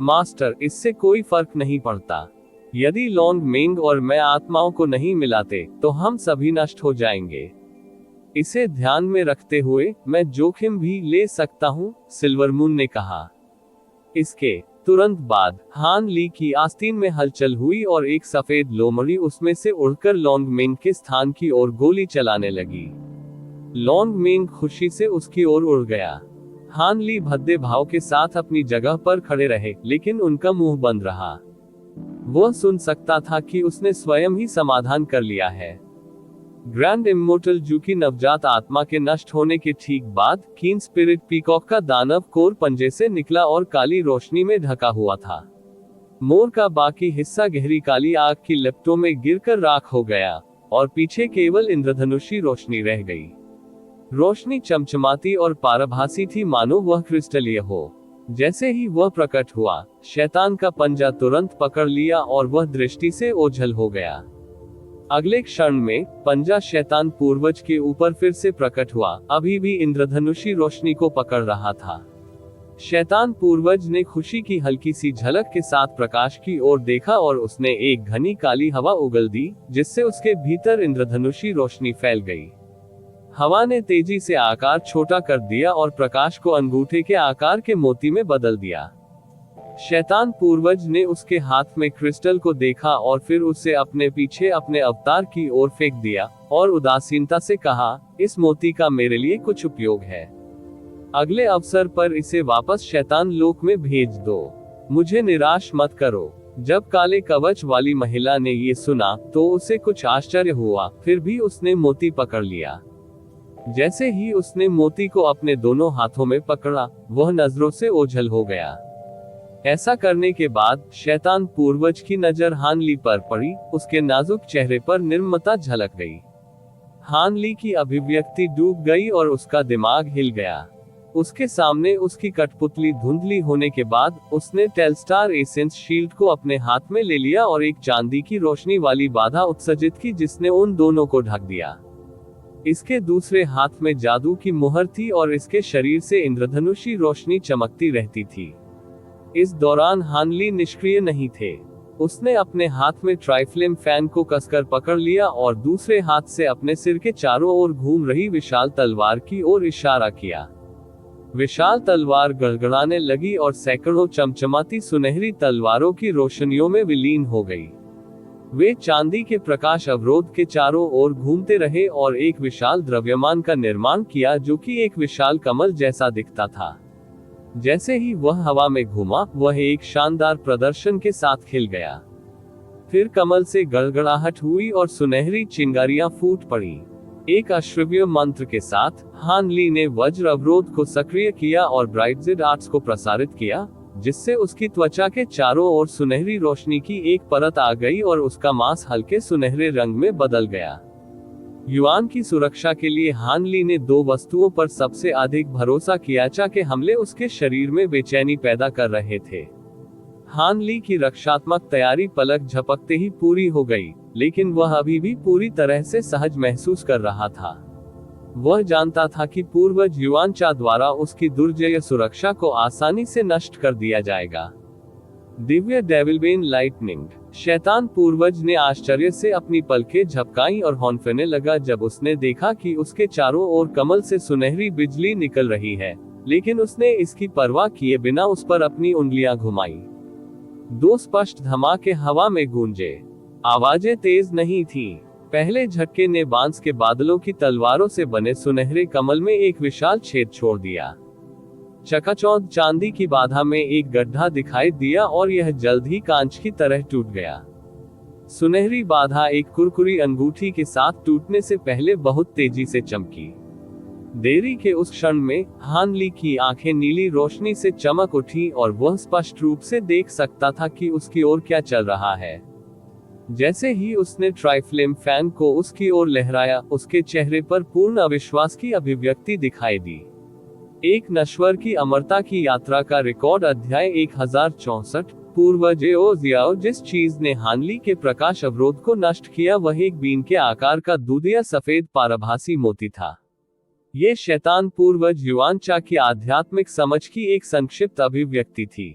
मास्टर, इससे कोई फर्क नहीं पड़ता। यदि लॉन्ग मेंग और मैं आत्माओं को नहीं मिलाते, तो हम सभी नष्ट हो जाएंगे। इसे ध्यान में रखते हुए मैं जोखिम भी ले सकता हूँ, सिल्वरमून ने कहा। इसके तुरंत बाद हान ली की आस्तीन में हलचल हुई और एक सफेद लोमड़ी उसमें से उड़कर लॉन्ग मेंग के स्थान की ओर गोली चलाने लगी। लॉन्ग मेंग खुशी से उसकी ओर उड़ गया। हान ली भद्दे भाव के साथ अपनी जगह पर खड़े रहे, लेकिन उनका मुंह बंद रहा। वह सुन सकता था कि उसने स्वयं ही समाधान कर लिया है। ग्रैंड इमोर्टल जू की नवजात आत्मा के नष्ट होने के ठीक बाद कीन स्पिरिट पीकॉक का दानव कोर पंजे से निकला और काली रोशनी में ढका हुआ था। मोर का बाकी हिस्सा गहरी काली आग की लपटों में गिरकर राख हो गया और पीछे केवल इंद्रधनुषी रोशनी रह गई। रोशनी चमचमाती और पारभासी थी, मानो वह क्रिस्टलीय हो। जैसे ही वह प्रकट हुआ, शैतान का पंजा तुरंत पकड़ लिया और वह दृष्टि से ओझल हो गया। अगले क्षण में पंजा शैतान पूर्वज के ऊपर फिर से प्रकट हुआ, अभी भी इंद्रधनुषी रोशनी को पकड़ रहा था। शैतान पूर्वज ने खुशी की हल्की सी झलक के साथ प्रकाश की ओर देखा और उसने एक घनी काली हवा उगल दी, जिससे उसके भीतर इंद्रधनुषी रोशनी फैल गई। हवा ने तेजी से आकार छोटा कर दिया और प्रकाश को अंगूठे के आकार के मोती में बदल दिया। शैतान पूर्वज ने उसके हाथ में क्रिस्टल को देखा और फिर उसे अपने पीछे अपने अवतार की ओर फेंक दिया और उदासीनता से कहा, इस मोती का मेरे लिए कुछ उपयोग है। अगले अवसर पर इसे वापस शैतान लोक में भेज दो। मुझे निराश मत करो। जब काले कवच वाली महिला ने ये सुना, तो उसे कुछ आश्चर्य हुआ, फिर भी उसने मोती पकड़ लिया। जैसे ही उसने मोती को अपने दोनों हाथों में पकड़ा, वह नजरों से ओझल हो गया। ऐसा करने के बाद शैतान पूर्वज की नजर हान ली पर पड़ी। उसके नाजुक चेहरे पर निर्ममता झलक गई। हान ली की अभिव्यक्ति डूब गई और उसका दिमाग हिल गया। उसके सामने उसकी कठपुतली धुंधली होने के बाद उसने टेलस्टार एसेंस शील्ड को अपने हाथ में ले लिया और एक चांदी की रोशनी वाली बाधा उत्सर्जित की, जिसने उन दोनों को ढक दिया। इसके दूसरे हाथ में जादू की मुहर थी और इसके शरीर से इंद्रधनुषी रोशनी चमकती रहती थी। इस दौरान हान ली निष्क्रिय नहीं थे। उसने अपने हाथ में ट्राइफ्लेम फैन को कसकर पकड़ लिया और दूसरे हाथ से अपने सिर के चारों ओर घूम रही विशाल तलवार की ओर इशारा किया। विशाल तलवार गड़गड़ाने लगी और सैकड़ों चमचमाती सुनहरी तलवारों की रोशनियों में विलीन हो गई। वे चांदी के प्रकाश अवरोध के चारों ओर घूमते रहे और एक विशाल द्रव्यमान का निर्माण किया, जो कि एक विशाल कमल जैसा दिखता था। जैसे ही वह हवा में घूमा, वह एक शानदार प्रदर्शन के साथ खिल गया। फिर कमल से गड़गड़ाहट हुई और सुनहरी चिंगारियां फूट पड़ी। एक अश्रव्य मंत्र के साथ हान ली ने वज्र अवरोध को सक्रिय किया और ब्राइटजेड आर्ट्स को प्रसारित किया, जिससे उसकी त्वचा के चारों ओर सुनहरी रोशनी की एक परत आ गई और उसका मांस हल्के सुनहरे रंग में बदल गया। युआन की सुरक्षा के लिए हान ली ने दो वस्तुओं पर सबसे अधिक भरोसा किया, चाहे हमले उसके शरीर में बेचैनी पैदा कर रहे थे। हान ली की रक्षात्मक तैयारी पलक झपकते ही पूरी हो गई, लेकिन वह अभी भी पूरी तरह से सहज महसूस कर रहा था। वह जानता था कि पूर्वज युआन चा द्वारा उसकी दुर्जय सुरक्षा को आसानी से नष्ट कर दिया जाएगा। दिव्य डेविलबेन लाइटनिंग। शैतान पूर्वज ने आश्चर्य से अपनी पलकें झपकाई और हौंफने लगा जब उसने देखा कि उसके चारों ओर कमल से सुनहरी बिजली निकल रही है, लेकिन उसने इसकी परवाह किए बिना उस पर अपनी उंगलियां घुमाई। दो स्पष्ट धमाके हवा में गूंजे। आवाजें तेज नहीं थीं। पहले झटके ने बांस के बादलों की तलवारों से बने सुनहरे कमल में एक विशाल छेद छोड़ दिया। चकाचौंध चांदी की बाधा में एक गड्ढा दिखाई दिया और यह जल्द ही कांच की तरह टूट गया। सुनहरी बाधा एक कुरकुरी अंगूठी के साथ टूटने से पहले बहुत तेजी से चमकी। देरी के उस क्षण में हान ली की आंखें नीली रोशनी से चमक उठी और वह स्पष्ट रूप से देख सकता था कि उसकी ओर क्या चल रहा है। जैसे ही उसने ट्राइफ्लेम फैन को उसकी ओर लहराया, उसके चेहरे पर पूर्ण अविश्वास की अभिव्यक्ति दिखाई दी। एक नश्वर की अमरता की यात्रा का रिकॉर्ड। अध्याय 1064। पूर्वज ओ जियाओ। जिस चीज ने हान ली के प्रकाश अवरोध को नष्ट किया वह एक बीन के आकार का दूधिया सफेद पारभासी मोती था। ये शैतान पूर्वज युआनचा की आध्यात्मिक समझ की एक संक्षिप्त अभिव्यक्ति थी।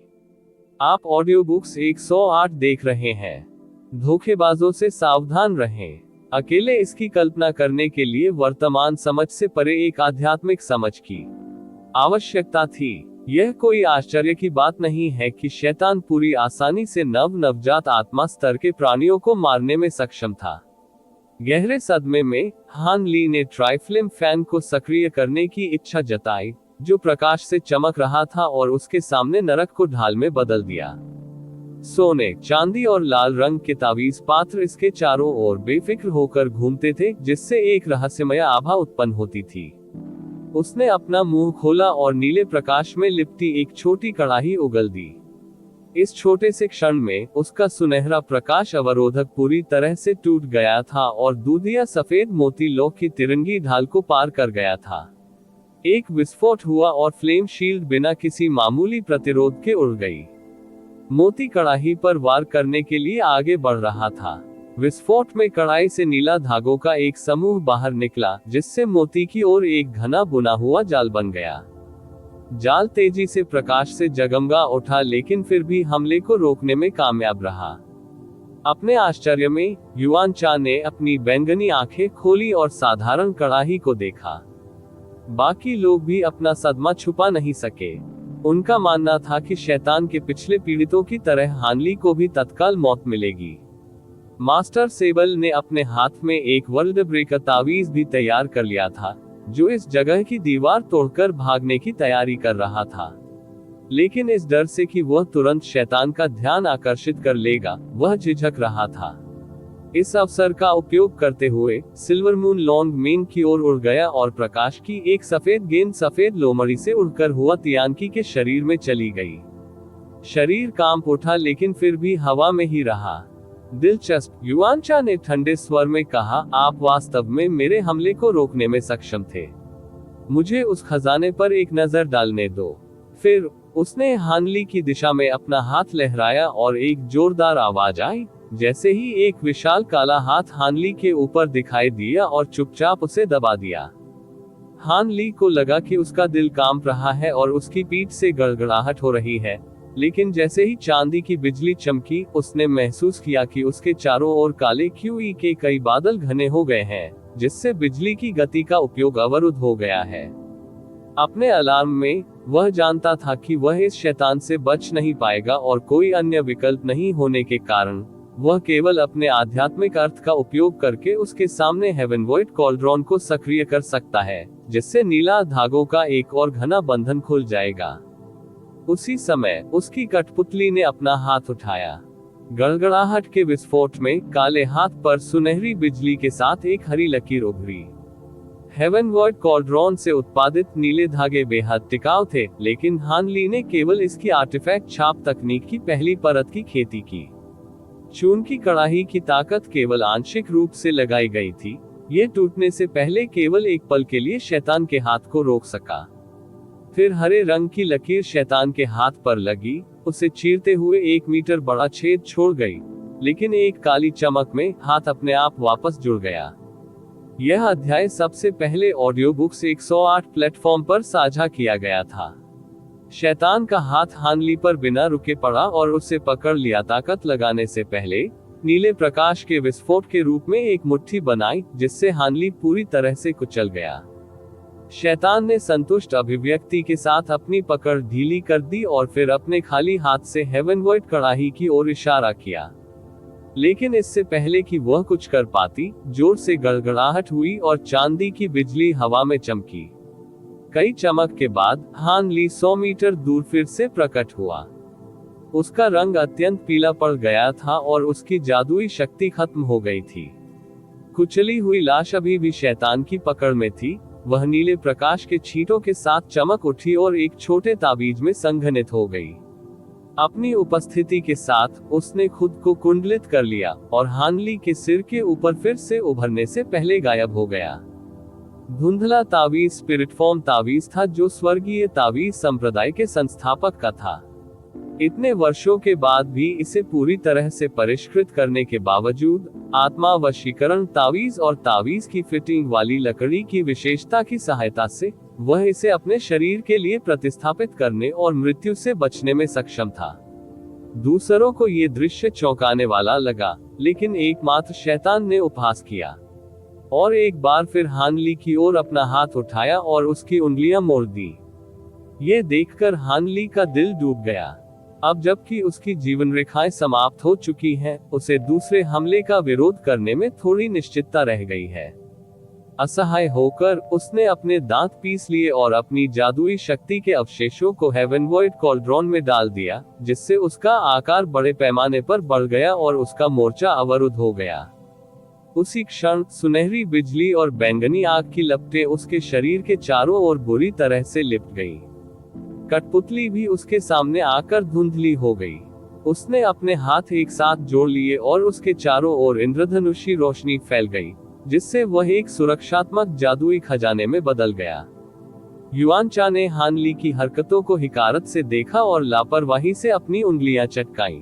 आप ऑडियो बुक्स 108 देख रहे हैं। धोखेबाजों से सावधान रहें। अकेले इसकी कल्पना करने के लिए वर्तमान समझ से परे एक आध्यात्मिक समझ की आवश्यकता थी। यह कोई आश्चर्य की बात नहीं है कि शैतान पूरी आसानी से नवजात आत्मा स्तर के प्राणियों को मारने में सक्षम था। गहरे सदमे में हान ली ने ट्राइफ्लेम फैन को सक्रिय करने की इच्छा जताई, जो प्रकाश से चमक रहा था, और उसके सामने नरक को ढाल में बदल दिया। सोने, चांदी और लाल रंग के तावीज पात्र इसके चारों ओर बेफिक्र होकर घूमते थे, जिससे एक रहस्यमय आभा उत्पन्न होती थी। उसने अपना मुंह खोला और नीले प्रकाश में लिपटी एक छोटी कड़ाही उगल दी। इस छोटे से क्षण में उसका सुनहरा प्रकाश अवरोधक पूरी तरह से टूट गया था और दूधिया सफेद मोती लौह की तिरंगी ढाल को पार कर गया था। एक विस्फोट हुआ और फ्लेम शील्ड बिना किसी मामूली प्रतिरोध के उड़ गई। मोती कड़ाही पर वार करने के लिए आगे बढ़ रहा था। विस्फोट में कड़ाही से नीला धागों का एक समूह बाहर निकला, जिससे मोती की ओर एक घना बुना हुआ जाल बन गया। जाल तेजी से प्रकाश से जगमगा उठा, लेकिन फिर भी हमले को रोकने में कामयाब रहा। अपने आश्चर्य में युआनचा ने अपनी बैंगनी आंखें खोली और साधारण कड़ाही को देखा। बाकी लोग भी अपना सदमा छुपा नहीं सके। उनका मानना था कि शैतान के पिछले पीड़ितों की तरह हानली को भी तत्काल मौत मिलेगी। मास्टर सेबल ने अपने हाथ में एक वर्ल्ड ब्रेकर तावीज भी तैयार कर लिया था, जो इस जगह की दीवार तोड़कर भागने की तैयारी कर रहा था। लेकिन इस डर से कि वह तुरंत शैतान का ध्यान आकर्षित कर लेगा, वह झिझक रहा था। इस अवसर का उपयोग करते हुए सिल्वर मून लॉन्ग मेन की ओर उड़ गया और प्रकाश की एक सफेद गेंद सफेद लोमड़ी से उड़कर हुआ तियानकी के शरीर में चली गई। शरीर कांप उठा, लेकिन फिर भी हवा में ही रहा। दिलचस्प, युआनचा ने ठंडे स्वर में कहा, आप वास्तव में मेरे हमले को रोकने में सक्षम थे। मुझे उस खजाने पर एक नजर डालने दो। फिर उसने हानली की दिशा में अपना हाथ लहराया और एक जोरदार आवाज आई। जैसे ही एक विशाल काला हाथ हानली के ऊपर दिखाई दिया और चुपचाप उसे दबा दिया। हानली को लगा कि उसका दिल कांप रहा है और उसकी पीठ से गड़गड़ाहट हो रही है, लेकिन जैसे ही चांदी की बिजली चमकी, उसने महसूस किया कि उसके चारों ओर काले क्यूई के कई बादल घने हो गए हैं, जिससे बिजली की गति का उपयोग अवरुद्ध हो गया है। अपने अलार्म में वह जानता था कि वह इस शैतान से बच नहीं पाएगा और कोई अन्य विकल्प नहीं होने के कारण वह केवल अपने आध्यात्मिक अर्थ का उपयोग करके उसके सामने हेवनवॉइड कॉल्ड्रॉन को सक्रिय कर सकता है, जिससे नीला धागों का एक और घना बंधन खुल जाएगा। उसी समय उसकी कठपुतली ने अपना हाथ उठाया। गड़गड़ाहट के विस्फोट में काले हाथ पर सुनहरी बिजली के साथ एक हरी लकीर उभरी। हेवनवॉइड कॉल्ड्रॉन से उत्पादित नीले धागे बेहद टिकाऊ थे, लेकिन हानली ने केवल इसकी आर्टिफैक्ट छाप तकनीक की पहली परत की खेती की। चून की कड़ाही की ताकत केवल आंशिक रूप से लगाई गई थी। ये टूटने से पहले केवल एक पल के लिए शैतान के हाथ को रोक सका। फिर हरे रंग की लकीर शैतान के हाथ पर लगी, उसे चीरते हुए 1 मीटर बड़ा छेद छोड़ गई, लेकिन एक काली चमक में हाथ अपने आप वापस जुड़ गया। यह अध्याय सबसे पहले ऑडियो बुक्स 108 प्लेटफॉर्म पर साझा किया गया था। शैतान का हाथ हानली पर बिना रुके पड़ा और उसे पकड़ लिया। ताकत लगाने से पहले नीले प्रकाश के विस्फोट के रूप में एक मुट्ठी बनाई, जिससे हानली पूरी तरह से कुचल गया। शैतान ने संतुष्ट अभिव्यक्ति के साथ अपनी पकड़ ढीली कर दी और फिर अपने खाली हाथ से हेवनवॉइड कड़ाही की ओर इशारा किया। लेकिन इससे पहले कि वह कुछ कर पाती, जोर से गड़गड़ाहट हुई और चांदी की बिजली हवा में चमकी। कई चमक के बाद हानली 100 मीटर दूर फिर से प्रकट हुआ। उसका रंग अत्यंत पीला पड़ गया था और उसकी जादुई शक्ति खत्म हो गई थी। कुचली हुई लाश अभी भी शैतान की पकड़ में थी। वह नीले प्रकाश के छींटों के साथ चमक उठी और एक छोटे ताबीज में संघनित हो गई। अपनी उपस्थिति के साथ उसने खुद को कुंडलित कर लिया और हानली के सिर के ऊपर फिर से उभरने से पहले गायब हो गया। धुंधला तावीज स्पिरिट फॉर्म तावीज था, जो स्वर्गीय तावीज संप्रदाय के संस्थापक का था। इतने वर्षों के बाद भी इसे पूरी तरह से परिष्कृत करने के बावजूद, आत्मा वशीकरण तावीज और तावीज की फिटिंग वाली लकड़ी की विशेषता की सहायता से वह इसे अपने शरीर के लिए प्रतिस्थापित करने और मृत्यु से बचने में सक्षम था। दूसरों को ये दृश्य चौंकाने वाला लगा, लेकिन एकमात्र शैतान ने उपहास किया और एक बार फिर हानली की ओर अपना हाथ उठाया और उसकी उंगलियां मोड़ दी। ये देखकर हानली का दिल डूब गया। अब जबकि उसकी जीवन रेखाएं समाप्त हो चुकी हैं, उसे दूसरे हमले का विरोध करने में थोड़ी निश्चितता रह गई है। असहाय होकर उसने अपने दांत पीस लिए और अपनी जादुई शक्ति के अवशेषों को हेवनवॉइड कॉल्ड्रॉन में डाल दिया, जिससे उसका आकार बड़े पैमाने पर बढ़ गया और उसका मोर्चा अवरुद्ध हो गया। उसी क्षण सुनहरी बिजली और बैंगनी आग की लपटें उसके शरीर के चारों ओर बुरी तरह से लिपट गईं। कठपुतली भी उसके सामने आकर धुंधली हो गई। उसने अपने हाथ एक साथ जोड़ लिए और उसके चारों ओर इंद्रधनुषी रोशनी फैल गई, जिससे वह एक सुरक्षात्मक जादुई खजाने में बदल गया। युआनचा ने हानली की हरकतों को हिकारत से देखा और लापरवाही से अपनी उंगलियां चटकाईं।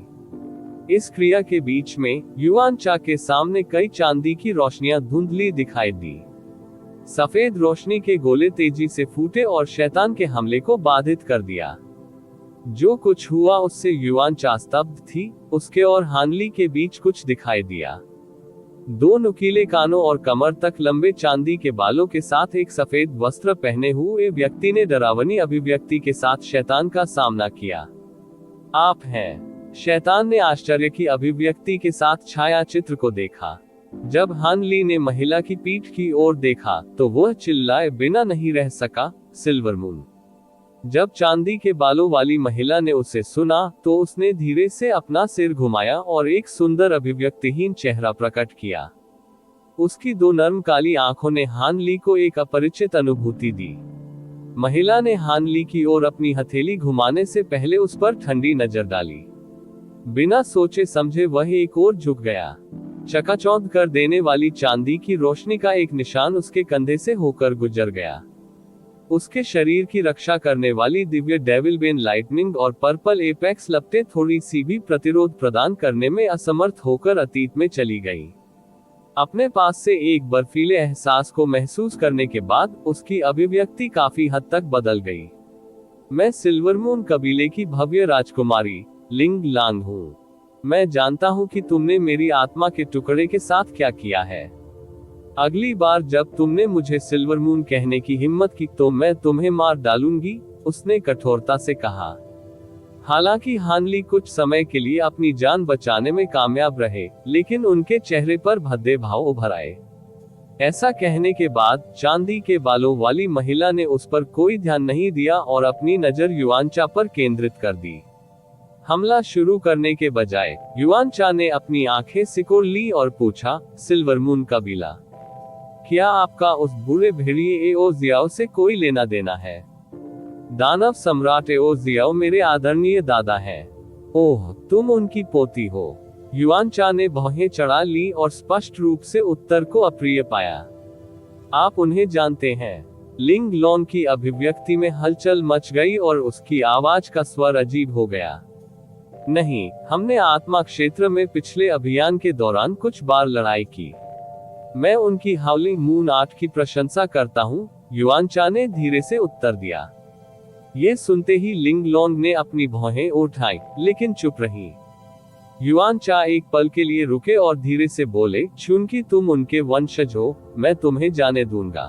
इस क्रिया के बीच में युआनचा के सामने कई चांदी की रोशनियां धुंधली दिखाई दी। सफेद रोशनी के गोले तेजी से फूटे और शैतान के हमले को बाधित कर दिया। जो कुछ हुआ उससे युआनचा स्तब्ध थी। उसके और हानली के बीच कुछ दिखाई दिया। दो नुकीले कानों और कमर तक लंबे चांदी के बालों के साथ एक सफेद वस्त्र पहने हुए व्यक्ति ने डरावनी अभिव्यक्ति के साथ शैतान का सामना किया। आप हैं? शैतान ने आश्चर्य की अभिव्यक्ति के साथ छाया चित्र को देखा। जब हानली ने महिला की पीठ की ओर देखा तो वह चिल्लाए बिना नहीं रह सका, सिल्वर मून। जब चांदी के बालों वाली महिला ने उसे सुना तो उसने धीरे से अपना सिर घुमाया और एक सुंदर अभिव्यक्तिहीन चेहरा प्रकट किया। उसकी दो नर्म काली आंखों ने हानली को एक अपरिचित अनुभूति दी। महिला ने हानली की ओर अपनी हथेली घुमाने से पहले उस पर ठंडी नजर डाली। बिना सोचे समझे वह एक ओर झुक गया। चकाचौंध कर देने वाली चांदी की रोशनी का एक निशान उसके कंधे से होकर गुजर गया। उसके शरीर की रक्षा करने वाली दिव्य डेविल बेन लाइटनिंग और पर्पल एपेक्स लपटें थोड़ी सी भी प्रतिरोध प्रदान करने में असमर्थ होकर अतीत में चली गईं। अपने पास से एक बर्फीले एहसास को महसूस करने के बाद उसकी अभिव्यक्ति काफी हद तक बदल गई। मैं सिल्वरमून कबीले की भव्य राजकुमारी लिंग लांग हूँ। मैं जानता हूँ कि तुमने मेरी आत्मा के टुकड़े के साथ क्या किया है। अगली बार जब तुमने मुझे सिल्वरमून कहने की हिम्मत की तो मैं तुम्हें मार डालूंगी, उसने कठोरता से कहा। हालांकि हानली कुछ समय के लिए अपनी जान बचाने में कामयाब रहे, लेकिन उनके चेहरे पर भद्दे भाव उभर आए। ऐसा कहने के बाद चांदी के बालों वाली महिला ने उस पर कोई ध्यान नहीं दिया और अपनी नजर युआनचा पर केंद्रित कर दी। हमला शुरू करने के बजाय युआनचा ने अपनी आंखें सिकोड़ ली और पूछा, सिल्वरमून कबीला, क्या आपका उस बुरे भेड़िए एओ जियाओ से कोई लेना देना है? दानव सम्राट एओ जियाओ मेरे आदरणीय दादा हैं। ओह, तुम उनकी पोती हो। युआनचा ने भौहें चढ़ा ली और स्पष्ट रूप से उत्तर को अप्रिय पाया। आप उन्हें जानते हैं? लिंग लॉन्ग की अभिव्यक्ति में हलचल मच गई और उसकी आवाज का स्वर अजीब हो गया। नहीं, हमने आत्मा क्षेत्र में पिछले अभियान के दौरान कुछ बार लड़ाई की। मैं उनकी हाउलिंग मून आर्ट की प्रशंसा करता हूँ, युआनचा ने धीरे से उत्तर दिया। ये सुनते ही लिंग लॉन्ग ने अपनी भौहें उठाई, लेकिन चुप रही। युआनचा एक पल के लिए रुके और धीरे से बोले, चूंकि तुम उनके वंशज हो, मैं तुम्हें जाने दूंगा।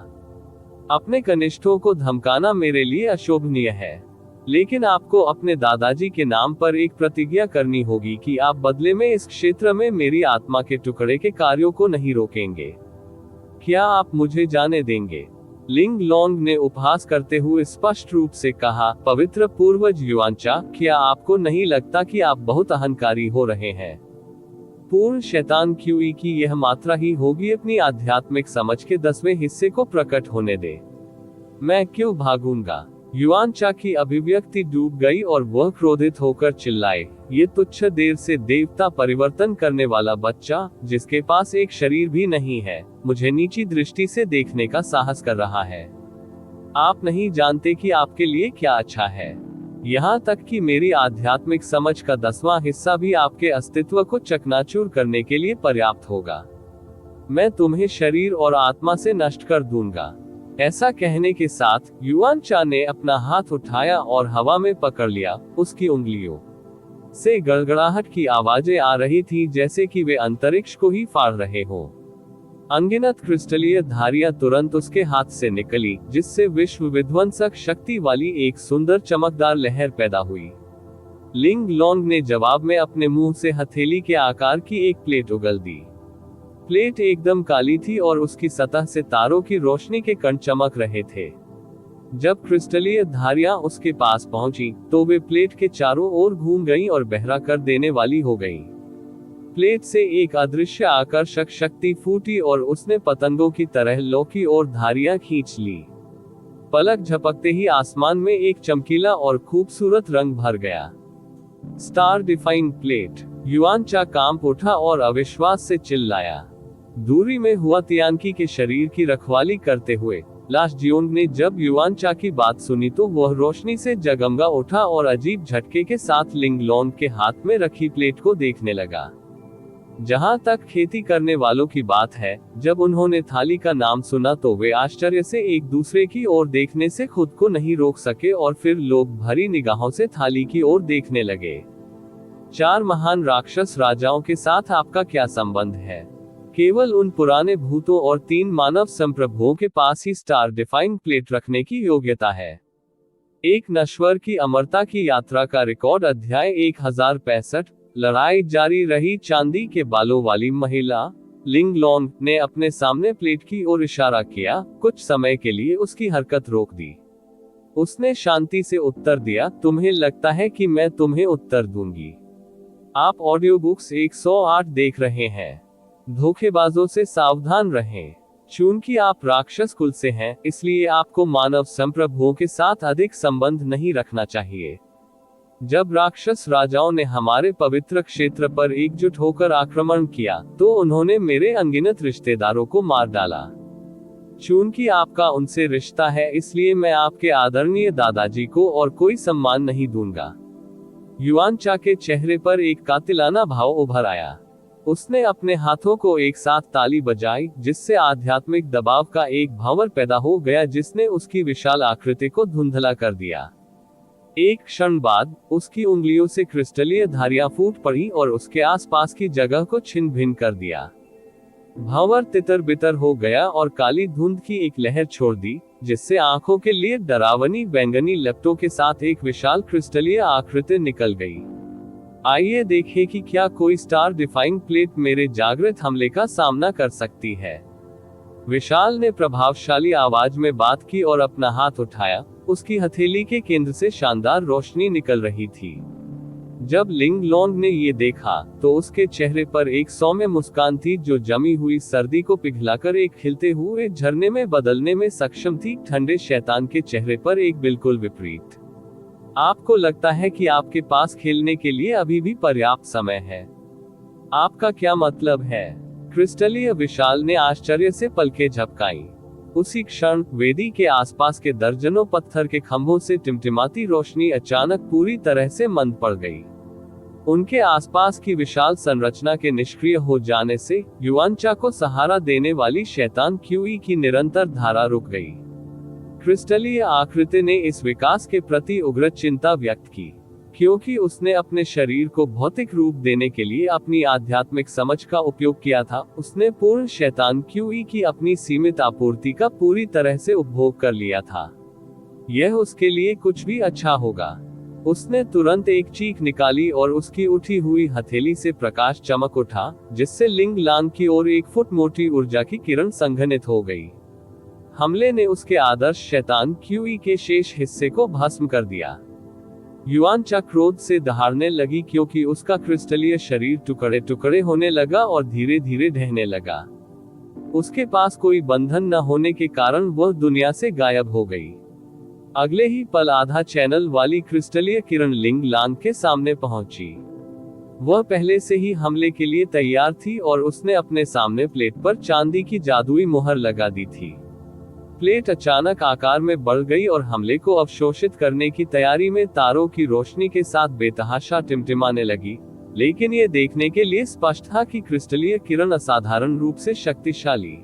अपने कनिष्ठों को धमकाना मेरे लिए अशोभनीय है, लेकिन आपको अपने दादाजी के नाम पर एक प्रतिज्ञा करनी होगी कि आप बदले में इस क्षेत्र में मेरी आत्मा के टुकड़े के कार्यों को नहीं रोकेंगे। क्या आप मुझे जाने देंगे? लिंग लॉन्ग ने उपहास करते हुए स्पष्ट रूप से कहा, पवित्र पूर्वज युआनचा, क्या आपको नहीं लगता कि आप बहुत अहंकारी हो रहे हैं? पूर्ण शैतान क्यूई की यह मात्रा ही होगी अपनी आध्यात्मिक समझ के 10वें हिस्से को प्रकट होने दे। मैं क्यों भागूंगा? युआनचा की अभिव्यक्ति डूब गई और वह क्रोधित होकर चिल्लाए, ये तुच्छ देर से देवता परिवर्तन करने वाला बच्चा, जिसके पास एक शरीर भी नहीं है, मुझे नीची दृष्टि से देखने का साहस कर रहा है। आप नहीं जानते कि आपके लिए क्या अच्छा है। यहाँ तक कि मेरी आध्यात्मिक समझ का 10वां हिस्सा भी आपके अस्तित्व को चकनाचूर करने के लिए पर्याप्त होगा। मैं तुम्हें शरीर और आत्मा से नष्ट कर दूंगा। ऐसा कहने के साथ युआन चा ने अपना हाथ उठाया और हवा में पकड़ लिया। उसकी उंगलियों से गड़गड़ाहट की आवाजें आ रही थी, जैसे कि वे अंतरिक्ष को ही फाड़ रहे हो। अनगिनत क्रिस्टलीय धारियां तुरंत उसके हाथ से निकली, जिससे विश्व विध्वंसक शक्ति वाली एक सुंदर चमकदार लहर पैदा हुई। लिंग लोंग ने जवाब में अपने मुंह से हथेली के आकार की एक प्लेट उगल दी। प्लेट एकदम काली थी और उसकी सतह से तारों की रोशनी के कण चमक रहे थे। जब क्रिस्टलीय धारियां उसके पास पहुंची, तो वे प्लेट के चारों ओर घूम गईं और बहरा कर देने वाली हो गईं। प्लेट से एक अदृश्य आकर्षक शक्ति फूटी और उसने पतंगों की तरह लौ की ओर धारियां खींच ली। पलक झपकते ही आसमान में एक चमकीला और खूबसूरत रंग भर गया। Star defined plate. युआन चा कांप उठा और अविश्वास से चिल्लाया। दूरी में हुआ तियानकी के शरीर की रखवाली करते हुए लाश जियोंग ने जब युआन चा की बात सुनी तो वह रोशनी से जगमगा उठा और अजीब झटके के साथ लिंग लोंग के हाथ में रखी प्लेट को देखने लगा। जहां तक खेती करने वालों की बात है, जब उन्होंने थाली का नाम सुना तो वे आश्चर्य से एक दूसरे की ओर देखने से खुद को नहीं रोक सके और फिर लोग भरी निगाहों से थाली की ओर देखने लगे। 4 महान राक्षस राजाओं के साथ आपका क्या संबंध है? केवल उन पुराने भूतों और 3 मानव संप्रभुओं के पास ही स्टार डिफाइंड प्लेट रखने की योग्यता है। एक नश्वर की अमरता की यात्रा का रिकॉर्ड। अध्याय 1065। लड़ाई जारी रही। चांदी के बालों वाली महिला लिंग लोंग ने अपने सामने प्लेट की ओर इशारा किया। कुछ समय के लिए उसकी हरकत रोक दी। उसने शांति से उत्तर दिया, तुम्हें लगता है कि मैं तुम्हें उत्तर दूंगी? आप ऑडियो बुक्स 108 देख रहे हैं। धोखेबाजों से सावधान रहें। चूंकि आप राक्षस कुल से हैं, इसलिए आपको मानव संप्रभुओं के साथ अधिक संबंध नहीं रखना चाहिए। जब राक्षस राजाओं ने हमारे पवित्र क्षेत्र पर एकजुट होकर आक्रमण किया, तो उन्होंने मेरे अनगिनत रिश्तेदारों को मार डाला। चूंकि आपका उनसे रिश्ता है, इसलिए मैं आपके आदरणीय दादाजी को और कोई सम्मान नहीं दूंगा। युआन चा के चेहरे पर एक कातिलाना भाव उभर आया। उसने अपने हाथों को एक साथ ताली बजाई, जिससे आध्यात्मिक दबाव का एक भावर पैदा हो गया जिसने उसकी विशाल आकृति को धुंधला कर दिया। एक क्षण बाद उसकी उंगलियों से क्रिस्टलीय धारियां फूट पड़ी और उसके आसपास की जगह को छिन्न भिन्न कर दिया। भावर तितर बितर हो गया और काली धुंध की एक लहर छोड़ दी, जिससे आंखों के लिए डरावनी बैंगनी लपटों के साथ एक विशाल क्रिस्टलीय आकृति निकल गई। आइए देखें कि क्या कोई स्टार डिफाइंग प्लेट मेरे जागृत हमले का सामना कर सकती है। विशाल ने प्रभावशाली आवाज में बात की और अपना हाथ उठाया। उसकी हथेली के केंद्र से शानदार रोशनी निकल रही थी। जब लिंग लोंग ने ये देखा, तो उसके चेहरे पर एक सौम्य मुस्कान थी जो जमी हुई सर्दी को पिघलाकर एक खिलते हुए झरने में बदलने में सक्षम थी। ठंडे शैतान के चेहरे पर एक बिल्कुल विपरीत। आपको लगता है कि आपके पास खेलने के लिए अभी भी पर्याप्त समय है? आपका क्या मतलब है? क्रिस्टलीय विशाल ने आश्चर्य से पलकें झपकाईं। उसी क्षण वेदी के आसपास के दर्जनों पत्थर के खंभों से टिमटिमाती रोशनी अचानक पूरी तरह से मंद पड़ गई। उनके आसपास की विशाल संरचना के निष्क्रिय हो जाने से युआन चा को सहारा देने वाली शैतान क्यूई की निरंतर धारा रुक गई। क्रिस्टलीय आकृति ने इस विकास के प्रति उग्र चिंता व्यक्त की, क्योंकि उसने अपने शरीर को भौतिक रूप देने के लिए अपनी आध्यात्मिक समझ का उपयोग किया था। उसने पूर्ण शैतान क्यूई की अपनी सीमित आपूर्ति का पूरी तरह से उपभोग कर लिया था। यह उसके लिए कुछ भी अच्छा होगा। उसने तुरंत एक चीख निकाली और उसकी उठी हुई हथेली से प्रकाश चमक उठा, जिससे लिंग लांग की ओर 1 फुट मोटी ऊर्जा की किरण संघनित हो गई। हमले ने उसके आदर्श शैतान क्यूई के शेष हिस्से को भस्म कर दिया। युआन चा क्रोध से दहाड़ने लगी, क्योंकि उसका क्रिस्टलीय शरीर टुकड़े टुकड़े होने लगा और धीरे धीरे ढहने लगा। उसके पास कोई बंधन न होने के कारण वह दुनिया से गायब हो गई। अगले ही पल आधा चैनल वाली क्रिस्टलीय किरण लिंग लांग के सामने पहुंची। वह पहले से ही हमले के लिए तैयार थी और उसने अपने सामने प्लेट पर चांदी की जादुई मुहर लगा दी थी। प्लेट अचानक आकार में बढ़ गई और हमले को अवशोषित करने की तैयारी में तारों की रोशनी के साथ बेतहाशा टिमटिमाने लगी, लेकिन ये देखने के लिए स्पष्ट था कि क्रिस्टलीय किरण असाधारण रूप से शक्तिशाली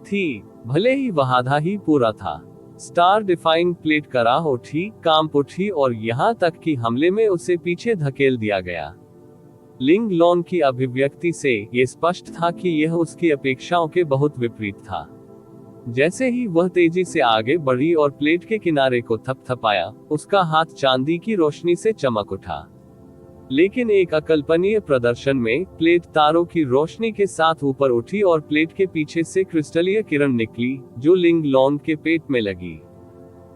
थी, भले ही वह आधा ही पूरा था। स्टार डिफाइंग प्लेट कराह उठी, कांप उठी और यहाँ तक कि हमले में उसे पीछे धकेल दिया गया। लिंग लॉन की अभिव्यक्ति से ये स्पष्ट था कि यह उसकी अपेक्षाओं के बहुत विपरीत था। जैसे ही वह तेजी से आगे बढ़ी और प्लेट के किनारे को थपथपाया, उसका हाथ चांदी की रोशनी से चमक उठा। लेकिन एक अकल्पनीय प्रदर्शन में, प्लेट तारों की रोशनी के साथ ऊपर उठी और प्लेट के पीछे से क्रिस्टलीय किरण निकली, जो लिंग लॉन के पेट में लगी।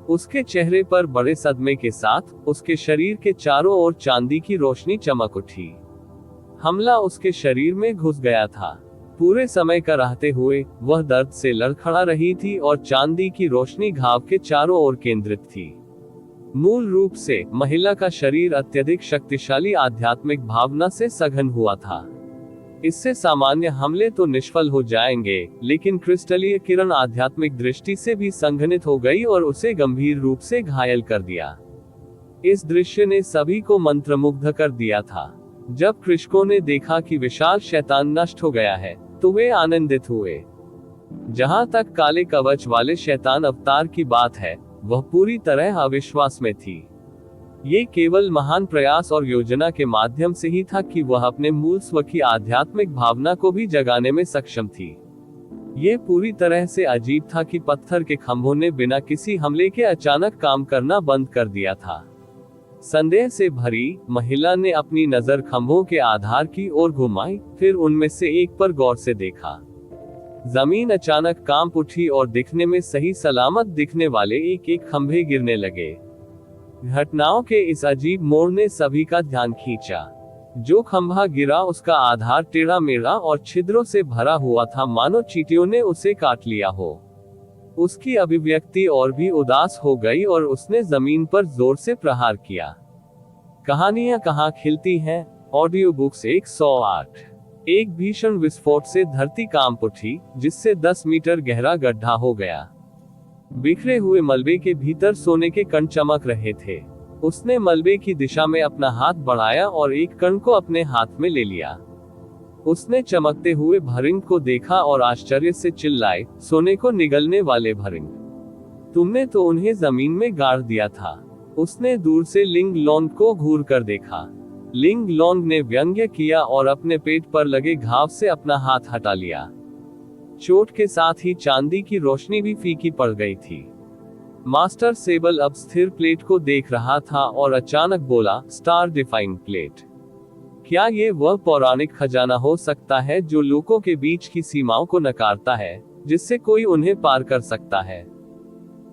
उसके चेहरे पर बड़े सदमे के साथ, उसके शरीर के चारों ओर चांदी की रोशनी चमक उठी। हमला उसके शरीर में घुस गया था। पूरे समय का रहते हुए, वह दर्द से लड़खड़ा रही थी और चांदी की रोशनी घाव के चारों ओर केंद्रित थी। मूल रूप से, महिला का शरीर अत्यधिक शक्तिशाली आध्यात्मिक भावना से सघन हुआ था। इससे सामान्य हमले तो निष्फल हो जाएंगे, लेकिन क्रिस्टलीय किरण आध्यात्मिक दृष्टि से भी संघनित हो गई और उसे गंभीर रूप से घायल कर दिया। इस दृश्य ने सभी को मंत्रमुग्ध कर दिया था। जब कृषकों ने देखा कि विशाल शैतान नष्ट हो गया है, तो वे आनंदित हुए। जहां तक काले कवच वाले शैतान अवतार की बात है, वह पूरी तरह अविश्वास में थी। ये केवल महान प्रयास और योजना के माध्यम से ही था कि वह अपने मूल स्व की आध्यात्मिक भावना को भी जगाने में सक्षम थी। ये पूरी तरह से अजीब था कि पत्थर के खंभों ने बिना किसी हमले के अचानक काम करना बंद कर दिया था। संदेह से भरी, महिला ने अपनी नजर खंभों के आधार की ओर घुमाई, फिर उनमें से एक पर गौर से देखा। जमीन अचानक कांप उठी और दिखने में सही सलामत दिखने वाले एक एक खंभे गिरने लगे। घटनाओं के इस अजीब मोड़ ने सभी का ध्यान खींचा। जो खंभा गिरा उसका आधार टेढ़ा मेढ़ा और छिद्रों से भरा हुआ था, मानो चींटियों ने उसे काट लिया हो। उसकी अभिव्यक्ति और भी उदास हो गई और उसने जमीन पर जोर से प्रहार किया। कहानियां कहाँ खिलती हैं? Audio books 108। एक भीषण विस्फोट से धरती कांप उठी, जिससे 10 मीटर गहरा गड्ढा हो गया। बिखरे हुए मलबे के भीतर सोने के कण चमक रहे थे। उसने मलबे की दिशा में अपना हाथ बढ़ाया और एक कण को अपने हाथ में ले लिया। उसने चमकते हुए भरिंग को देखा और आश्चर्य से चिल्लाए, सोने को निगलने वाले भरिंग, तुमने तो उन्हें जमीन में गाड़ दिया था। उसने दूर से लिंग लॉन्ग को घूर कर देखा। लिंग लॉन्ग ने व्यंग्य किया और अपने पेट पर लगे घाव से अपना हाथ हटा लिया। चोट के साथ ही चांदी की रोशनी भी फीकी पड़ गई थी। मास्टर सेबल अब स्थिर प्लेट को देख रहा था और अचानक बोला, स्टार डिफाइंग प्लेट, क्या ये वह पौराणिक खजाना हो सकता है जो लोगों के बीच की सीमाओं को नकारता है, जिससे कोई उन्हें पार कर सकता है?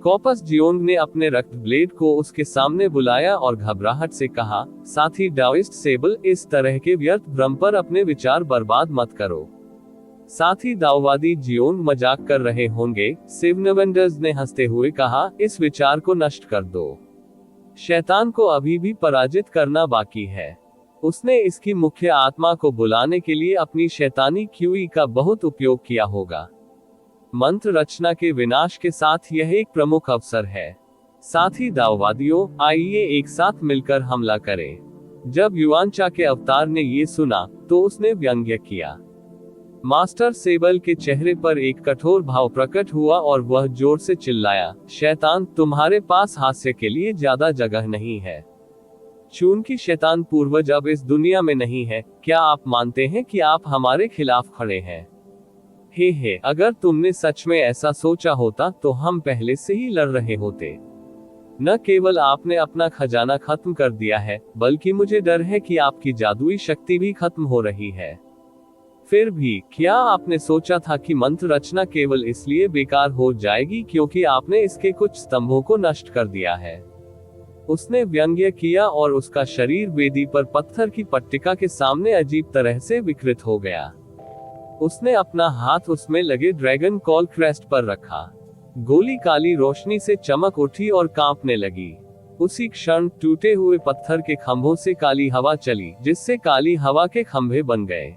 कॉपस जियोंग ने अपने रक्त ब्लेड को उसके सामने बुलाया और घबराहट से कहा, साथी डाओइस्ट सेबल, इस तरह के व्यर्थ भ्रम पर अपने विचार बर्बाद मत करो। साथी दाववादी जियोंग मजाक कर रहे होंगे, सिवनवेंडर्स ने हंसते हुए कहा, इस विचार को नष्ट कर दो। शैतान को अभी भी पराजित करना बाकी है। उसने इसकी मुख्य आत्मा को बुलाने के लिए अपनी शैतानी क्यूई का बहुत उपयोग किया होगा। मंत्र रचना के विनाश के साथ यह एक प्रमुख अवसर है। साथी दाववादियों, आइए एक साथ मिलकर हमला करें। जब युआनचा के अवतार ने ये सुना, तो उसने व्यंग्य किया। मास्टर सेबल के चेहरे पर एक कठोर भाव प्रकट हुआ और वह जोर से चिल्लाया, शैतान, तुम्हारे पास हास्य के लिए ज्यादा जगह नहीं है। चूंकि शैतान पूर्वज अब इस दुनिया में नहीं है, क्या आप मानते हैं कि आप हमारे खिलाफ खड़े हैं? हे, अगर तुमने सच में ऐसा सोचा होता तो हम पहले से ही लड़ रहे होते। न केवल आपने अपना खजाना खत्म कर दिया है, बल्कि मुझे डर है कि आपकी जादुई शक्ति भी खत्म हो रही है। फिर भी, क्या आपने सोचा था कि मंत्र रचना केवल इसलिए बेकार हो जाएगी क्योंकि आपने इसके कुछ स्तंभों को नष्ट कर दिया है? उसने व्यंग्य किया और उसका शरीर वेदी पर पत्थर की पट्टिका के सामने अजीब तरह से विकृत हो गया। उसने अपना हाथ उसमें लगे ड्रैगन कॉल क्रेस्ट पर रखा। गोली काली रोशनी से चमक उठी और कांपने लगी। उसी क्षण टूटे हुए पत्थर के खंभों से काली हवा चली, जिससे काली हवा के खंभे बन गए।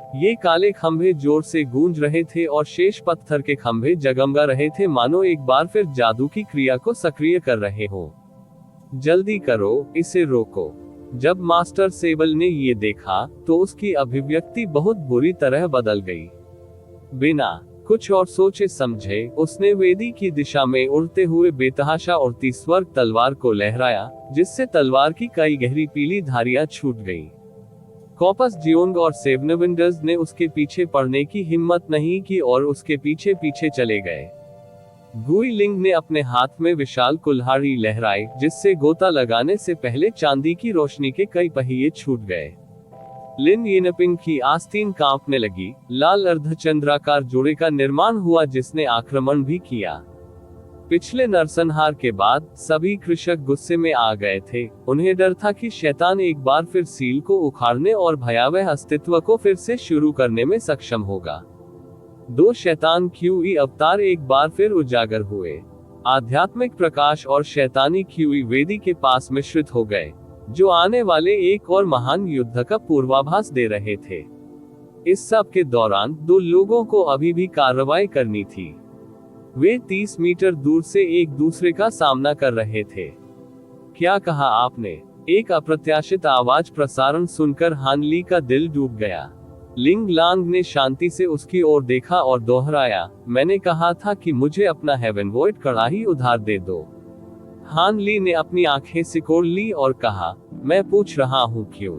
ये काले खंभे जोर से गूंज रहे थे और शेष पत्थर के खंभे जगमगा रहे थे, मानो एक बार फिर जादू की क्रिया को सक्रिय कर रहे हो। जल्दी करो, इसे रोको। जब मास्टर सेबल ने ये देखा तो उसकी अभिव्यक्ति बहुत बुरी तरह बदल गई। बिना कुछ और सोचे समझे उसने वेदी की दिशा में उड़ते हुए बेतहाशा उड़ती स्वर्ग तलवार को लहराया, जिससे तलवार की कई गहरी पीली धारियां छूट गईं। कॉपस जियोंग और सेवनविंडर्स ने उसके पीछे पड़ने की हिम्मत नहीं की और उसके पीछे पीछे चले गए। गुई लिंग ने अपने हाथ में विशाल कुल्हाड़ी लहराई, जिससे गोता लगाने से पहले चांदी की रोशनी के कई पहिए छूट गए। लिन यिनपिंग की आस्तीन कांपने लगी। लाल अर्धचंद्राकार जोड़े का निर्माण हुआ जिसने आक्रमण भी किया। पिछले नरसंहार के बाद सभी कृषक गुस्से में आ गए थे। उन्हें डर था कि शैतान एक बार फिर सील को उखाड़ने और भयावह अस्तित्व को फिर से शुरू करने में सक्षम होगा। 2 शैतान क्यूई अवतार एक बार फिर उजागर हुए। आध्यात्मिक प्रकाश और शैतानी क्यूई वेदी के पास मिश्रित हो गए, जो आने वाले एक और महान युद्ध का पूर्वाभास दे रहे थे। इस सब के दौरान 2 लोगों को अभी भी कार्रवाई करनी थी। वे 30 मीटर दूर से एक दूसरे का सामना कर रहे थे। क्या कहा आपने? एक अप्रत्याशित आवाज प्रसारण सुनकर हान ली का दिल डूब गया। लिंग लांग ने शांति से उसकी ओर देखा और दोहराया, मैंने कहा था कि मुझे अपना हेवनवॉइड कड़ाही उधार दे दो। हान ली ने अपनी आंखें सिकोड़ ली और कहा, मैं पूछ रहा हूं क्यों?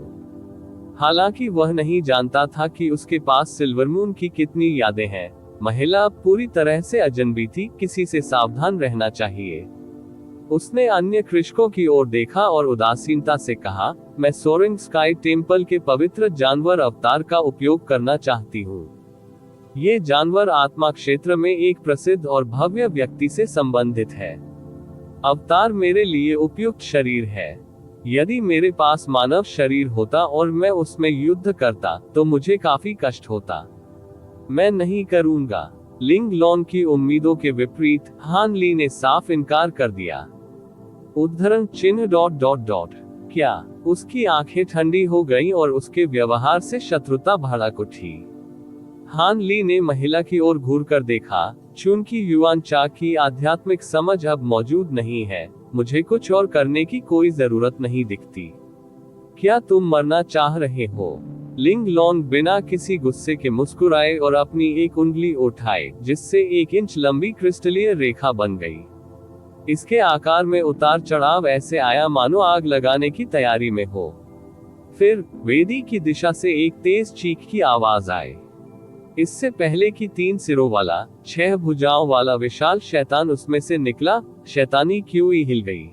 हालांकि वह नहीं जानता था कि उसके पास सिल्वरमून की कितनी यादें हैं। महिला अब पूरी तरह से अजनबी थी, किसी से सावधान रहना चाहिए। उसने अन्य कृषकों की ओर देखा और उदासीनता से कहा, मैं सोरेंग स्काई टेम्पल के पवित्र जानवर अवतार का उपयोग करना चाहती हूँ। ये जानवर आत्मा क्षेत्र में एक प्रसिद्ध और भव्य व्यक्ति से संबंधित है। अवतार मेरे लिए उपयुक्त शरीर है। यदि मेरे पास मानव शरीर होता और मैं उसमें युद्ध करता तो मुझे काफी कष्ट होता। मैं नहीं करूंगा। लिंग लॉन की उम्मीदों के विपरीत हान ली ने साफ इनकार कर दिया। उद्धरण चिन्ह ... क्या? उसकी आंखें ठंडी हो गईं और उसके व्यवहार से शत्रुता भड़क उठी। हान ली ने महिला की ओर घूरकर देखा। चूंकि युआन चा की आध्यात्मिक समझ अब मौजूद नहीं है, मुझे कुछ और करने की कोई जरूरत नहीं दिखती। क्या तुम मरना चाह रहे हो? लिंग लॉन्ग बिना किसी गुस्से के मुस्कुराए और अपनी एक उंगली उठाए, जिससे 1 इंच लंबी क्रिस्टलीय रेखा बन गई। इसके आकार में उतार चढ़ाव ऐसे आया मानो आग लगाने की तैयारी में हो। फिर वेदी की दिशा से एक तेज चीख की आवाज आई। इससे पहले कि 3 सिरों वाला, 6 भुजाओं वाला विशाल शैतान उसमें से निकला, शैतानी क्यूई हिल गई।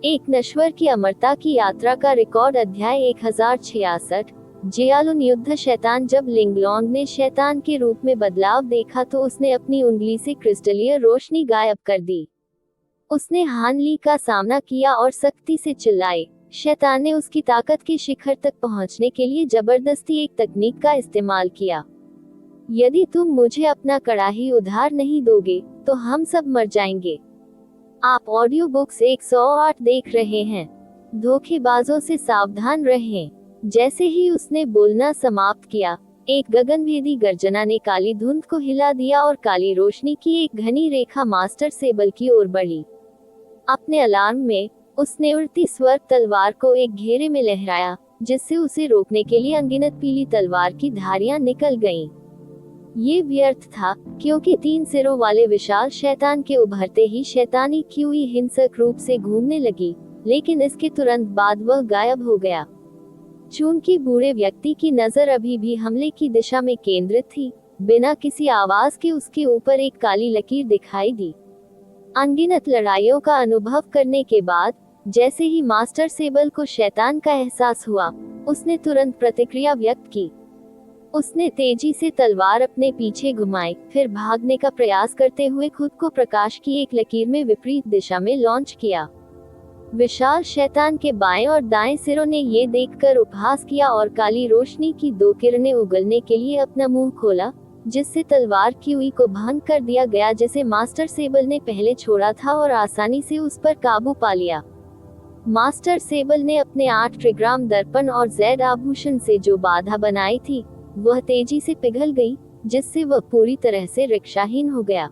एक नश्वर की अमरता की यात्रा का रिकॉर्ड अध्याय 1066। जियालुन युद्ध शैतान। जब लिंगलॉन्ग ने शैतान के रूप में बदलाव देखा तो उसने अपनी उंगली से क्रिस्टलीय रोशनी गायब कर दी। उसने हान ली का सामना किया और सख्ती से चिल्लाए। शैतान ने उसकी ताकत के शिखर तक पहुंचने के लिए जबरदस्ती एक तकनीक का इस्तेमाल किया। यदि तुम मुझे अपना कड़ाही उधार नहीं दोगे तो हम सब मर जाएंगे। आप ऑडियो बुक्स 108 देख रहे हैं। धोखेबाजों से सावधान रहें। जैसे ही उसने बोलना समाप्त किया, एक गगनभेदी गर्जना ने काली धुंध को हिला दिया और काली रोशनी की एक घनी रेखा मास्टर सेबल की ओर बढ़ी। अपने अलार्म में उसने उड़ती स्वर्ग तलवार को एक घेरे में लहराया, जिससे उसे रोकने के लिए अनगिनत पीली तलवार की धारियां निकल गईं। ये व्यर्थ था, क्योंकि 3 सिरों वाले विशाल शैतान के उभरते ही शैतानी क्यूई हिंसक रूप से घूमने लगी, लेकिन इसके तुरंत बाद वह गायब हो गया। चूंकि बूढ़े व्यक्ति की नजर अभी भी हमले की दिशा में केंद्रित थी, बिना किसी आवाज के उसके ऊपर एक काली लकीर दिखाई दी। अनगिनत लड़ाइयों का अनुभव करने के बाद, जैसे ही मास्टर सेबल को शैतान का एहसास हुआ, उसने तुरंत प्रतिक्रिया व्यक्त की। उसने तेजी से तलवार अपने पीछे घुमाई, फिर भागने का प्रयास करते हुए खुद को प्रकाश की एक लकीर में विपरीत दिशा में लॉन्च किया। विशाल शैतान के बाएं और दाएं सिरों ने ये देखकर उपहास किया और काली रोशनी की 2 किरणें उगलने के लिए अपना मुंह खोला, जिससे तलवार क्यूई को भंग कर दिया गया, जिसे मास्टर सेबल ने पहले छोड़ा था और आसानी से उस पर काबू पा लिया। मास्टर सेबल ने अपने 8 ट्रिग्राम दर्पण और जैड आभूषण से जो बाधा बनाई थी वह तेजी से पिघल गई, जिससे वह पूरी तरह से रक्षाहीन हो गया।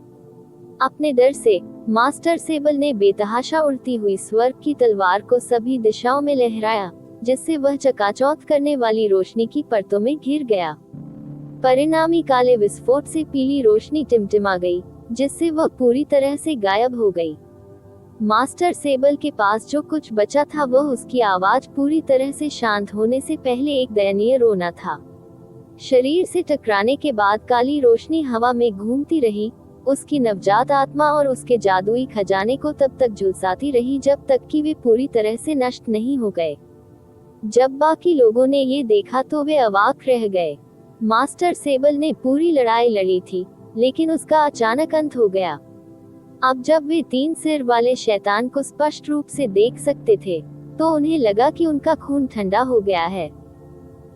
अपने डर से मास्टर सेबल ने बेतहाशा उड़ती हुई स्वर्ग की तलवार को सभी दिशाओं में लहराया, जिससे वह चकाचौंध करने वाली रोशनी की परतों में घिर गया। परिणामी काले विस्फोट से पीली रोशनी टिमटिमा गई, जिससे वह पूरी तरह से गायब हो गई। मास्टर सेबल के पास जो कुछ बचा था वह उसकी आवाज पूरी तरह से शांत होने से पहले एक दयनीय रोना था। शरीर से टकराने के बाद काली रोशनी हवा में घूमती रही, उसकी नवजात आत्मा और उसके जादुई खजाने को तब तक झुलसाती रही जब तक कि वे पूरी तरह से नष्ट नहीं हो गए। जब बाकी लोगों ने ये देखा तो वे अवाक रह गए। मास्टर सेबल ने पूरी लड़ाई लड़ी थी, लेकिन उसका अचानक अंत हो गया। अब जब वे 3 सिर वाले शैतान को स्पष्ट रूप से देख सकते थे, तो उन्हें लगा कि उनका खून ठंडा हो गया है।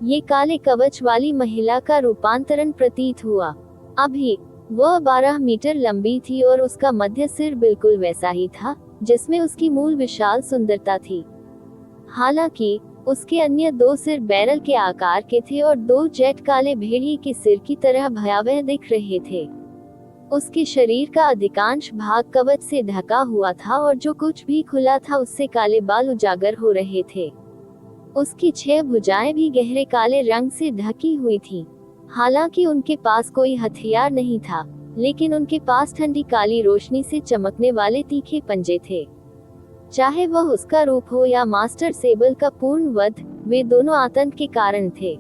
ये काले कवच वाली महिला का रूपांतरण प्रतीत हुआ। अभी वह 12 मीटर लंबी थी और उसका मध्य सिर बिल्कुल वैसा ही था जिसमें उसकी मूल विशाल सुंदरता थी। हालांकि उसके अन्य 2 सिर बैरल के आकार के थे और 2 जेट काले भेड़िए के सिर की तरह भयावह दिख रहे थे। उसके शरीर का अधिकांश भाग कवच से ढका हुआ था और जो कुछ भी खुला था उससे काले बाल उजागर हो रहे थे। उसकी 6 भुजाएं भी गहरे काले रंग से ढकी हुई थीं। हालांकि उनके पास कोई हथियार नहीं था, लेकिन उनके पास ठंडी काली रोशनी से चमकने वाले तीखे पंजे थे। चाहे वह उसका रूप हो या मास्टर सेबल का पूर्ण वध, वे दोनों आतंक के कारण थे।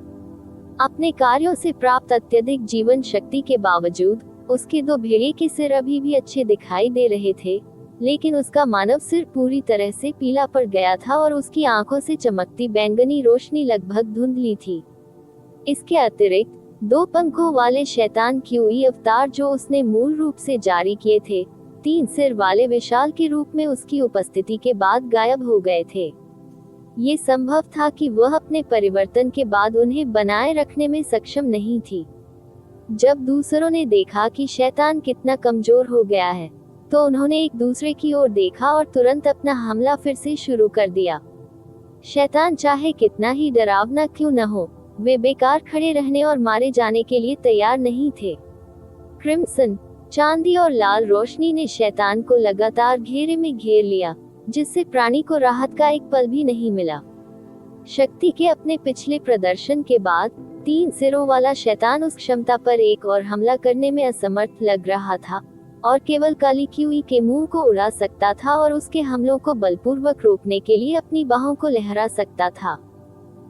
अपने कार्यों से प्राप्त अत्यधिक जीवन शक्ति के बावजूद उसके 2 भेड़िए के सिर अभी भी अच्छे दिखाई दे रहे थे, लेकिन उसका मानव सिर पूरी तरह से पीला पड़ गया था और उसकी आंखों से चमकती बैंगनी रोशनी लगभग धुंधली थी। इसके अतिरिक्त 2 पंखों वाले शैतान क्यूई अवतार जो उसने मूल रूप से जारी किए थे, 3 सिर वाले विशाल के रूप में उसकी उपस्थिति के बाद गायब हो गए थे। ये संभव था कि वह अपने परिवर्तन के बाद उन्हें बनाए रखने में सक्षम नहीं थी। जब दूसरों ने देखा कि शैतान कितना कमजोर हो गया है, तो उन्होंने एक दूसरे की ओर देखा और तुरंत अपना हमला फिर से शुरू कर दिया। शैतान चाहे कितना ही डरावना क्यों न हो, वे बेकार खड़े रहने और मारे जाने के लिए तैयार नहीं थे। क्रिम्सन, चांदी और लाल रोशनी ने शैतान को लगातार घेरे में घेर लिया, जिससे प्राणी को राहत का एक पल भी नहीं मिला। शक्ति के अपने पिछले प्रदर्शन के बाद 3 सिरों वाला शैतान उस क्षमता पर एक और हमला करने में असमर्थ लग रहा था और केवल काली क्यूई के मुंह को उड़ा सकता था और उसके हमलों को बलपूर्वक रोकने के लिए अपनी बाहों को लहरा सकता था।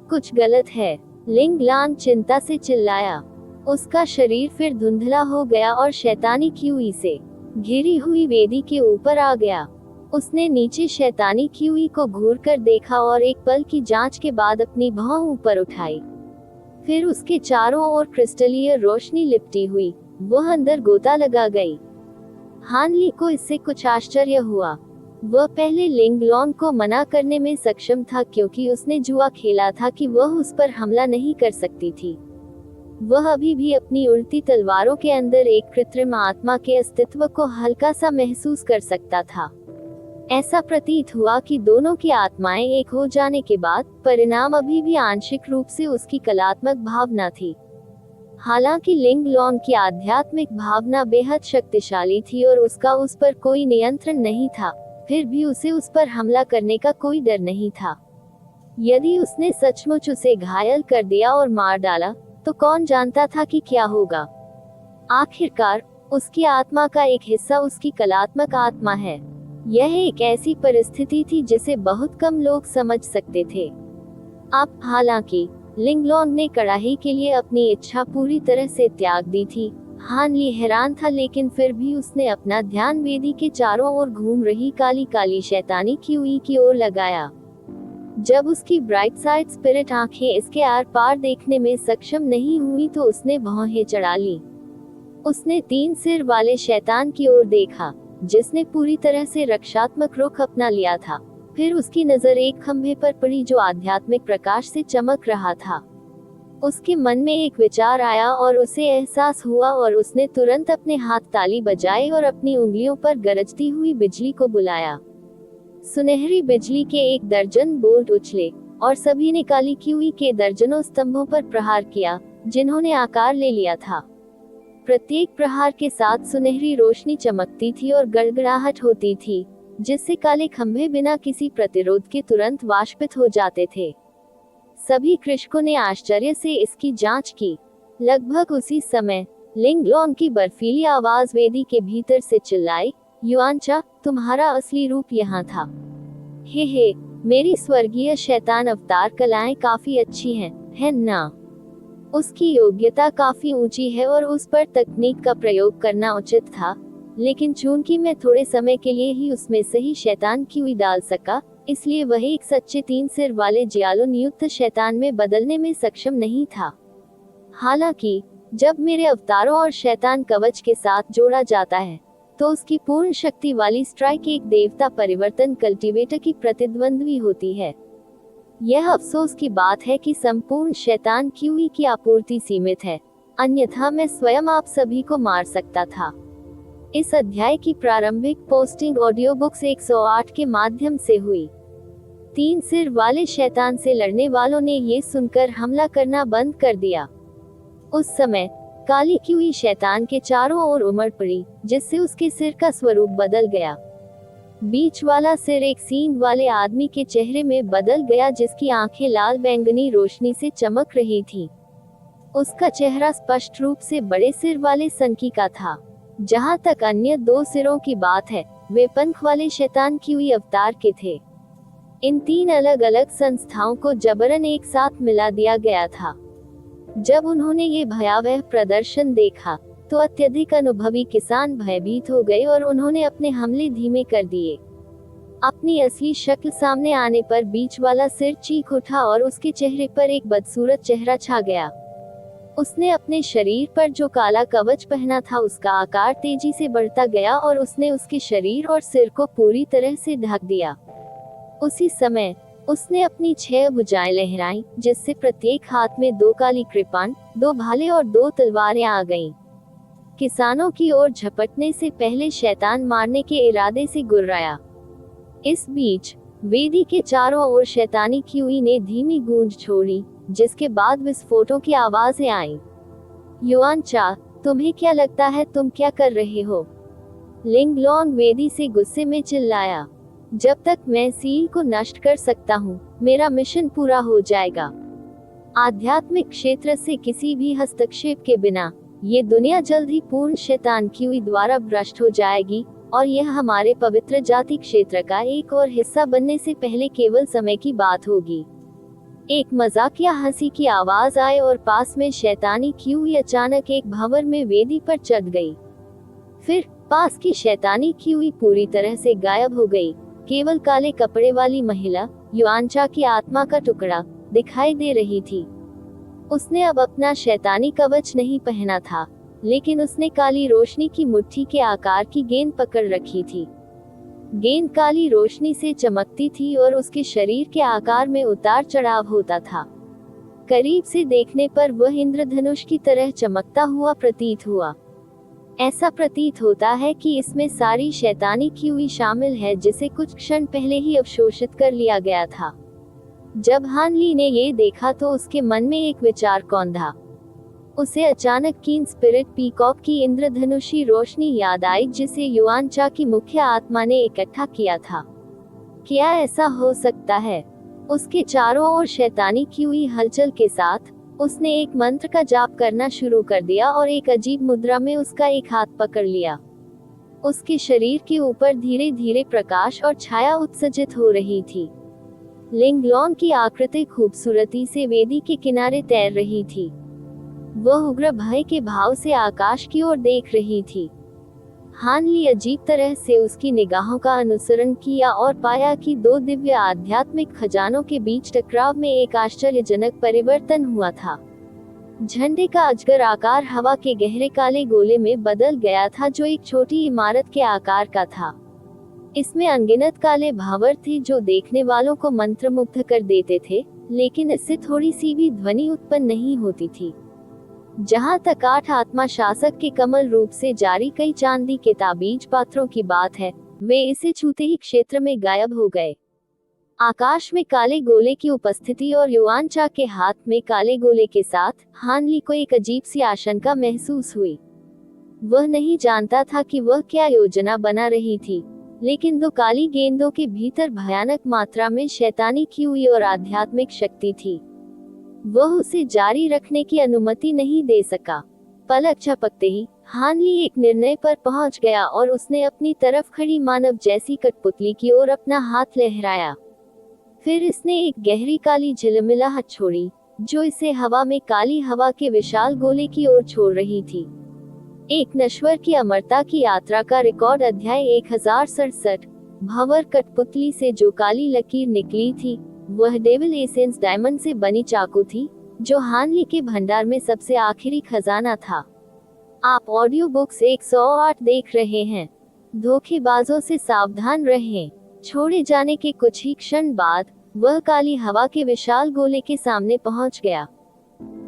कुछ गलत है, लिंग लांग चिंता से चिल्लाया। उसका शरीर फिर धुंधला हो गया और शैतानी क्यूई से घिरी हुई वेदी के ऊपर आ गया। उसने नीचे शैतानी क्यूई को घूरकर देखा और एक पल की जांच के बाद अपनी भौं ऊपर उठाई। फिर उसके चारों ओर क्रिस्टलीय रोशनी लिपटी हुई, वह अंदर गोता लगा गई। हानली को इससे कुछ आश्चर्य हुआ। वह पहले लिंग लॉन्ग को मना करने में सक्षम था क्योंकि उसने जुआ खेला था कि वह उस पर हमला नहीं कर सकती थी। वह अभी भी अपनी उड़ती तलवारों के अंदर एक कृत्रिम आत्मा के अस्तित्व को हल्का सा महसूस कर सकता था। ऐसा प्रतीत हुआ कि दोनों की आत्माएं एक हो जाने के बाद परिणाम अभी भी आंशिक रूप से उसकी कलात्मक भावना थी। हालांकि लिंग लॉन्ग की आध्यात्मिक भावना बेहद शक्तिशाली थी और उसका उस पर कोई नियंत्रण नहीं था, फिर भी उसे उस पर हमला करने का कोई डर नहीं था। यदि उसने सचमुच उसे घायल कर दिया और मार डाला, तो कौन जानता था कि क्या होगा। आखिरकार उसकी आत्मा का एक हिस्सा उसकी कलात्मक आत्मा है। यह एक ऐसी परिस्थिति थी जिसे बहुत कम लोग समझ सकते थे। अब हालांकि लिंगलोंग ने कड़ाही के लिए अपनी इच्छा पूरी तरह से त्याग दी थी। हानली हैरान था, लेकिन फिर भी उसने अपना ध्यान वेदी के चारों ओर घूम रही काली काली शैतानी क्यूई की ओर लगाया। जब उसकी ब्राइट साइड स्पिरिट आंखें इसके आर पार देखने में सक्षम नहीं हुई तो उसने भौहें चढ़ा ली। उसने 3 सिर वाले शैतान की ओर देखा, जिसने पूरी तरह से रक्षात्मक रुख अपना लिया था। फिर उसकी नजर एक खंभे पर पड़ी जो आध्यात्मिक प्रकाश से चमक रहा था। उसके मन में एक विचार आया और उसे एहसास हुआ और उसने तुरंत अपने हाथ ताली बजाए और अपनी उंगलियों पर गरजती हुई बिजली को बुलाया। सुनहरी बिजली के 1 दर्जन बोल्ट उछले और सभी ने काली क्यूई के दर्जनों स्तंभों पर प्रहार किया, जिन्होंने आकार ले लिया था। प्रत्येक प्रहार के साथ सुनहरी रोशनी चमकती थी और गड़गड़ाहट होती थी, जिससे काले खंभे बिना किसी प्रतिरोध के तुरंत वाष्पित हो जाते थे। सभी कृषकों ने आश्चर्य से इसकी जांच की। लगभग उसी समय लिंगलोंग की बर्फीली आवाज वेदी के भीतर से चिल्लाई, युआनचा, तुम्हारा असली रूप यहाँ था। हे, मेरी स्वर्गीय शैतान अवतार कलाएं काफी अच्छी हैं, है ना? उसकी योग्यता काफी ऊंची है और उस पर तकनीक का प्रयोग करना उचित था, लेकिन चूंकि मैं थोड़े समय के लिए ही उसमें सही शैतान क्यूई डाल सका, इसलिए वह एक सच्चे 3 सिर वाले जियालो नियुक्त शैतान में बदलने में सक्षम नहीं था। हालांकि जब मेरे अवतारों और शैतान कवच के साथ जोड़ा जाता है, तो उसकी पूर्ण शक्ति वाली स्ट्राइक एक देवता परिवर्तन कल्टीवेटर की प्रतिद्वंद्वी होती है। यह अफसोस की बात है कि संपूर्ण शैतान क्यूई की आपूर्ति सीमित है, अन्यथा मैं स्वयं आप सभी को मार सकता था। इस अध्याय की प्रारंभिक पोस्टिंग ऑडियो बुक्स 108 के माध्यम से हुई। 3 सिर वाले शैतान से लड़ने वालों ने ये सुनकर हमला करना बंद कर दिया। उस समय काली क्यूई शैतान के चारों ओर उमड़ पड़ी, जिससे उसके सिर का स्वरूप बदल गया। बीच वाला सिर एक सींग वाले आदमी के चेहरे में बदल गया, जिसकी आंखें लाल बैंगनी रोशनी से चमक रही थी। उसका चेहरा स्पष्ट रूप से बड़े सिर वाले संकी का था। जहां तक अन्य 2 सिरों की बात है, वे पंख वाले शैतान क्यूई अवतार के थे। इन 3 अलग अलग संस्थाओं को जबरन एक साथ मिला दिया गया था। जब उन्होंने ये भयावह प्रदर्शन देखा, तो अत्यधिक अनुभवी किसान भयभीत हो गए और उन्होंने अपने हमले धीमे कर दिए। अपनी असली शक्ल सामने आने पर बीच वाला सिर चीख उठा और उसके चेहरे पर एक बदसूरत चेहरा छा गया। उसने अपने शरीर पर जो काला कवच पहना था, उसका आकार तेजी से बढ़ता गया और उसने उसके शरीर और सिर को पूरी तरह से ढक दिया। उसी समय उसने अपनी 6 भुजाएं लहराईं, जिससे प्रत्येक हाथ में 2 काली कृपाण, 2 भाले और 2 तलवारें आ गईं। किसानों की ओर झपटने से पहले शैतान मारने के इरादे से गुर्राया। इस बीच वेदी के चारों ओर शैतानी क्यूई ने धीमी गूंज छोड़ी, जिसके बाद विस्फोटों की आवाजें आईं। युआनचा, तुम्हें क्या लगता है तुम क्या कर रहे हो? लिंगलोंग वेदी से गुस्से में चिल्लाया। जब तक मैं सील को नष्ट कर सकता हूँ, मेरा मिशन पूरा हो जाएगा। आध्यात्मिक क्षेत्र से किसी भी हस्तक्षेप के बिना ये दुनिया जल्द ही पूर्ण शैतान क्यूई द्वारा भ्रष्ट हो जाएगी, और यह हमारे पवित्र जाति क्षेत्र का एक और हिस्सा बनने से पहले केवल समय की बात होगी। एक मजाकिया हंसी की आवाज आई और पास में शैतानी क्यूई अचानक एक भंवर में वेदी पर चढ़ गई। फिर पास की शैतानी क्यूई पूरी तरह से गायब हो गई। केवल काले कपड़े वाली महिला, युआनचा की आत्मा का टुकड़ा, दिखाई दे रही थी। उसने अब अपना शैतानी कवच नहीं पहना था, लेकिन उसने काली रोशनी की मुट्ठी के आकार की गेंद पकड़ रखी थी। गेंद काली रोशनी से चमकती थी और उसके शरीर के आकार में उतार चढ़ाव होता था। करीब से देखने पर वह इंद्रधनुष की तरह चमकता हुआ प्रतीत हुआ। ऐसा प्रतीत होता है कि इसमें सारी शैतानी क्यूई शामिल है, जिसे कुछ क्षण पहले ही अवशोषित कर लिया गया था। जब हान ली ने ये देखा तो उसके मन में एक विचार कौंधा। उसे अचानक कीन स्पिरिट पीकॉक की इंद्रधनुषी रोशनी याद आई, जिसे युआनचा की मुख्य आत्मा ने इकट्ठा किया था। क्या ऐसा हो सकता है? उसके चारों ओर शैतानी क्यूई हलचल के साथ उसने एक मंत्र का जाप करना शुरू कर दिया और एक अजीब मुद्रा में उसका एक हाथ पकड़ लिया। उसके शरीर के ऊपर धीरे धीरे प्रकाश और छाया उत्सर्जित हो रही थी। लिंगलोंग की आकृति खूबसूरती से वेदी के किनारे तैर रही थी। वह उग्र भय के भाव से आकाश की ओर देख रही थी। हान ली अजीब तरह से उसकी निगाहों का अनुसरण किया और पाया कि 2 दिव्य आध्यात्मिक खजानों के बीच टकराव में एक आश्चर्यजनक परिवर्तन हुआ था। झंडे का अजगर आकार हवा के गहरे काले गोले में बदल गया था, जो एक छोटी इमारत के आकार का था। इसमें अनगिनत काले भावर थे जो देखने वालों को मंत्रमुग्ध कर देते थे, लेकिन इससे थोड़ी सी भी ध्वनि उत्पन्न नहीं होती थी। जहां तक 8 आत्मा शासक के कमल रूप से जारी कई चांदी के ताबीज पात्रों की बात है, वे इसे छूते ही क्षेत्र में गायब हो गए। आकाश में काले गोले की उपस्थिति और युआन चा के हाथ में काले गोले के साथ हान ली को एक अजीब सी आशंका महसूस हुई। वह नहीं जानता था कि वह क्या योजना बना रही थी, लेकिन दो काली गेंदों के भीतर भयानक मात्रा में शैतानी की और आध्यात्मिक शक्ति थी। वह उसे जारी रखने की अनुमति नहीं दे सका। पलक झपकते ही हान ली एक निर्णय पर पहुंच गया और उसने अपनी तरफ खड़ी मानव जैसी कठपुतली की ओर अपना हाथ लहराया। फिर इसने एक गहरी काली झिलमिलाहट छोड़ी, जो इसे हवा में काली हवा के विशाल गोले की ओर छोड़ रही थी। एक नश्वर की अमरता की यात्रा का रिकॉर्ड अध्याय 1067। भंवर कठपुतली से जो काली लकीर निकली थी, वह डेविल एसेंस डायमंड से बनी चाकू थी, जो हान ली के भंडार में सबसे आखिरी खजाना था। आप ऑडियो बुक्स 108 देख रहे हैं। धोखेबाजों से सावधान रहें। छोड़े जाने के कुछ ही क्षण बाद वह काली हवा के विशाल गोले के सामने पहुंच गया।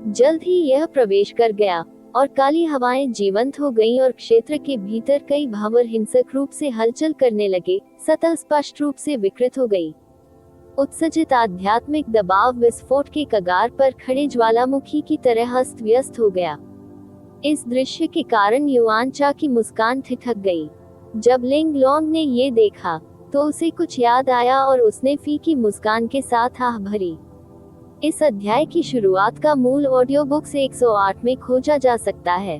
जल्द ही यह प्रवेश कर गया और काली हवाएं जीवंत हो गईं और क्षेत्र के भीतर कई भंवर हिंसक रूप से हलचल करने लगे। सतह स्पष्ट रूप से विकृत हो गई। उत्सर्जित आध्यात्मिक दबाव विस्फोट के कगार पर खड़े ज्वालामुखी की तरह अस्त व्यस्त हो गया। इस दृश्य के कारण युआन चा की मुस्कान ठिठक गई। जब लिंग लोंग ने ये देखा तो उसे कुछ याद आया और उसने फीकी मुस्कान के साथ आह भरी। इस अध्याय की शुरुआत का मूल ऑडियो बुक्स 108 में खोजा जा सकता है।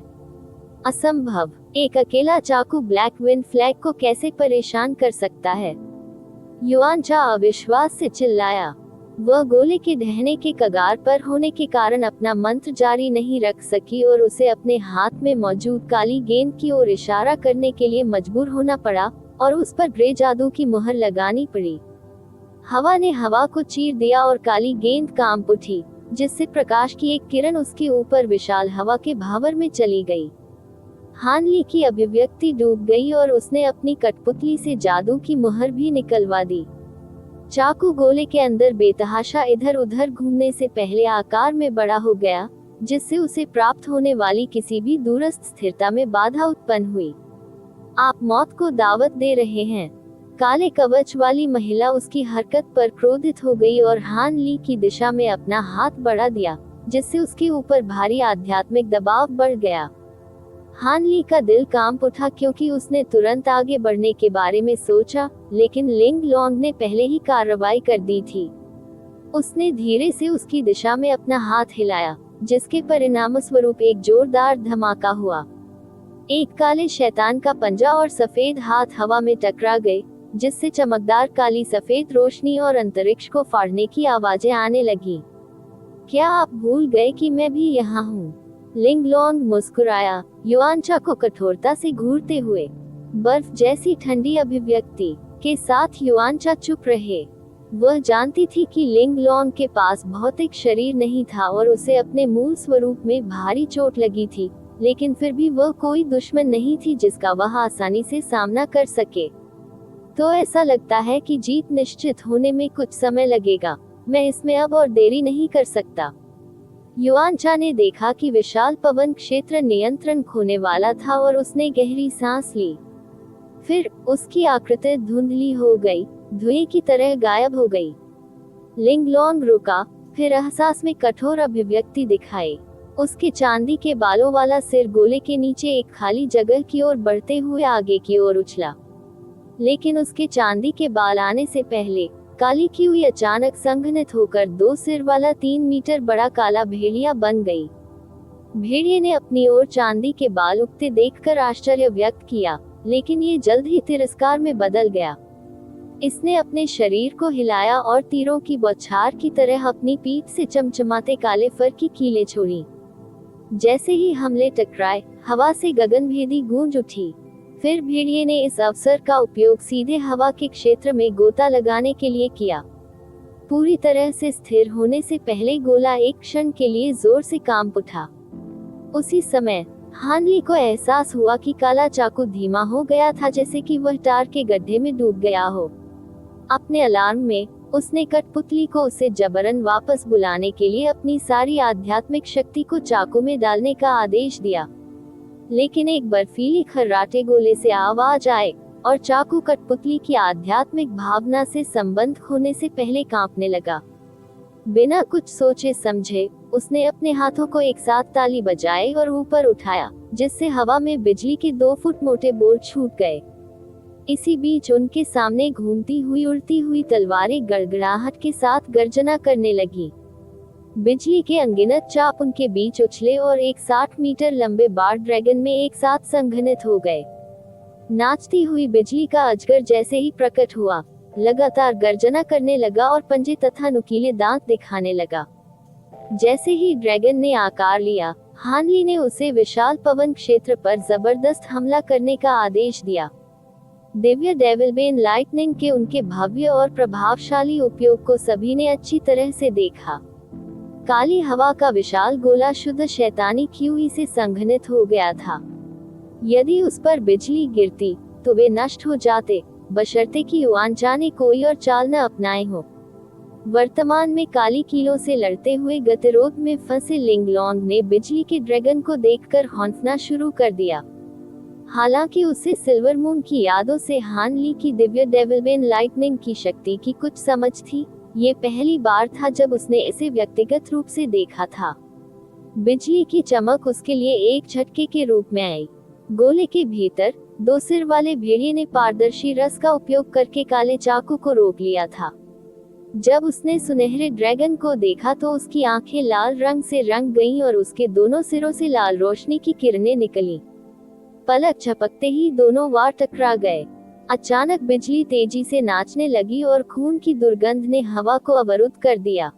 असंभव, एक अकेला चाकू ब्लैक विंड फ्लैग को कैसे परेशान कर सकता है? युआन चा अविश्वास से चिल्लाया। वह गोले के ढहने के कगार पर होने के कारण अपना मंत्र जारी नहीं रख सकी और उसे अपने हाथ में मौजूद काली गेंद की ओर इशारा करने के लिए मजबूर होना पड़ा और उस पर ग्रे जादू की मुहर लगानी पड़ी। हवा ने हवा को चीर दिया और काली गेंद कांप उठी, जिससे प्रकाश की एक किरण उसके ऊपर विशाल हवा के भावर में चली गई। हान ली की अभिव्यक्ति डूब गई और उसने अपनी कठपुतली से जादू की मुहर भी निकलवा दी। चाकू गोले के अंदर बेतहाशा इधर उधर घूमने से पहले आकार में बड़ा हो गया, जिससे उसे प्राप्त होने वाली किसी भी दूरस्थ स्थिरता में बाधा उत्पन्न हुई। आप मौत को दावत दे रहे हैं। काले कवच वाली महिला उसकी हरकत पर क्रोधित हो गई और हान ली की दिशा में अपना हाथ बढ़ा दिया, जिससे उसके ऊपर भारी आध्यात्मिक दबाव बढ़ गया। हान ली का दिल कांप उठा क्योंकि उसने तुरंत आगे बढ़ने के बारे में सोचा, लेकिन लिंग लोंग ने पहले ही कार्रवाई कर दी थी। उसने धीरे से उसकी दिशा में अपना हाथ हिलाया, जिसके परिणामस्वरूप एक जोरदार धमाका हुआ। एक काले शैतान का पंजा और सफेद हाथ हवा में टकरा गए, जिससे चमकदार काली सफेद रोशनी और अंतरिक्ष को फाड़ने की आवाजें आने लगी। क्या आप भूल गए कि मैं भी यहाँ हूँ? लिंग लोंग मुस्कुराया, युआन चा को कठोरता से घूरते हुए। बर्फ जैसी ठंडी अभिव्यक्ति के साथ युआन चा चुप रहे। वह जानती थी कि लिंग लोंग के पास भौतिक शरीर नहीं था और उसे अपने मूल स्वरूप में भारी चोट लगी थी, लेकिन फिर भी वह कोई दुश्मन नहीं थी जिसका वह आसानी से सामना कर सके। तो ऐसा लगता है कि जीत निश्चित होने में कुछ समय लगेगा। मैं इसमें अब और देरी नहीं कर सकता। युआन चा ने देखा कि विशाल पवन क्षेत्र नियंत्रण खोने वाला था और उसने गहरी सांस ली। फिर उसकी आकृति धुंधली हो गई, धुएं की तरह गायब हो गई। लिंग लोंग रुका, फिर एहसास में कठोर अभिव्यक्ति दिखाई। उसके चांदी के बालों वाला सिर गोले के नीचे एक खाली जगह की ओर बढ़ते हुए आगे की ओर उछला, लेकिन उसके चांदी के बाल आने से पहले काली की हुई अचानक संघनित होकर 2 सिर वाला 3 मीटर बड़ा काला भेड़िया बन गई। भेड़िए ने अपनी ओर चांदी के बाल उगते देखकर आश्चर्य व्यक्त किया, लेकिन ये जल्द ही तिरस्कार में बदल गया। इसने अपने शरीर को हिलाया और तीरों की बौछार की तरह अपनी पीठ से चमचमाते काले फर की कीलें छोड़ी। जैसे ही हमले टकराए, हवा से गगनभेदी गूंज उठी। फिर भेड़िए ने इस अवसर का उपयोग सीधे हवा के क्षेत्र में गोता लगाने के लिए किया। पूरी तरह से स्थिर होने से पहले गोला एक क्षण के लिए जोर से कांप उठा। उसी समय हान ली को एहसास हुआ कि काला चाकू धीमा हो गया था, जैसे कि वह टार के गड्ढे में डूब गया हो। अपने अलार्म में उसने कठपुतली को उसे जबरन वापस बुलाने के लिए अपनी सारी आध्यात्मिक शक्ति को चाकू में डालने का आदेश दिया, लेकिन एक बर्फीली खर्राटे गोले से आवाज आए, और चाकू कठपुतली की आध्यात्मिक भावना से संबंध खोने से पहले कांपने लगा। बिना कुछ सोचे समझे उसने अपने हाथों को एक साथ ताली बजाई और ऊपर उठाया, जिससे हवा में बिजली के 2 फुट मोटे बोल्ट छूट गए। इसी बीच उनके सामने घूमती हुई उड़ती हुई तलवारें गड़गड़ाहट के साथ गर्जना करने लगी। बिजली के अनगिनत चाप उनके बीच उछले और एक 60 मीटर लंबे बार ड्रैगन में एक साथ संघनित हो गए। नाचती हुई बिजली का अजगर जैसे ही प्रकट हुआ, लगातार गर्जना करने लगा और पंजे तथा नुकीले दांत दिखाने लगा। जैसे ही ड्रैगन ने आकार लिया, हान ली ने उसे विशाल पवन क्षेत्र पर जबरदस्त हमला करने का आदेश दिया। दिव्य डेविलबेन लाइटनिंग के उनके भव्य और प्रभावशाली उपयोग को सभी ने अच्छी तरह से देखा। काली हवा का विशाल गोला शुद्ध शैतानी क्यूई से संघनित हो गया था। यदि उस पर बिजली गिरती तो वे नष्ट हो जाते, बशर्ते कि युआनचा ने कोई और चाल न अपनाए हो। वर्तमान में काली कीलों से लड़ते हुए गतिरोध में फंसे लिंगलोंग ने बिजली के ड्रैगन को देखकर हौंफना शुरू कर दिया। हालांकि उसे सिल्वर मून की यादों से हान ली की दिव्य डेविलबेन लाइटनिंग की शक्ति की कुछ समझ थी। ये पहली बार था जब उसने इसे व्यक्तिगत रूप से देखा था। बिजली की चमक उसके लिए एक झटके के रूप में आई। गोले के भीतर 2 सिर वाले भेड़िए ने पारदर्शी रस का उपयोग करके काले चाकू को रोक लिया था। जब उसने सुनहरे ड्रैगन को देखा तो उसकी आंखें लाल रंग से रंग गईं और उसके दोनों सिरों से लाल रोशनी की किरणें निकलीं। पलक झपकते ही दोनों वार टकरा गए। अचानक बिजली तेजी से नाचने लगी और खून की दुर्गंध ने हवा को अवरुद्ध कर दिया।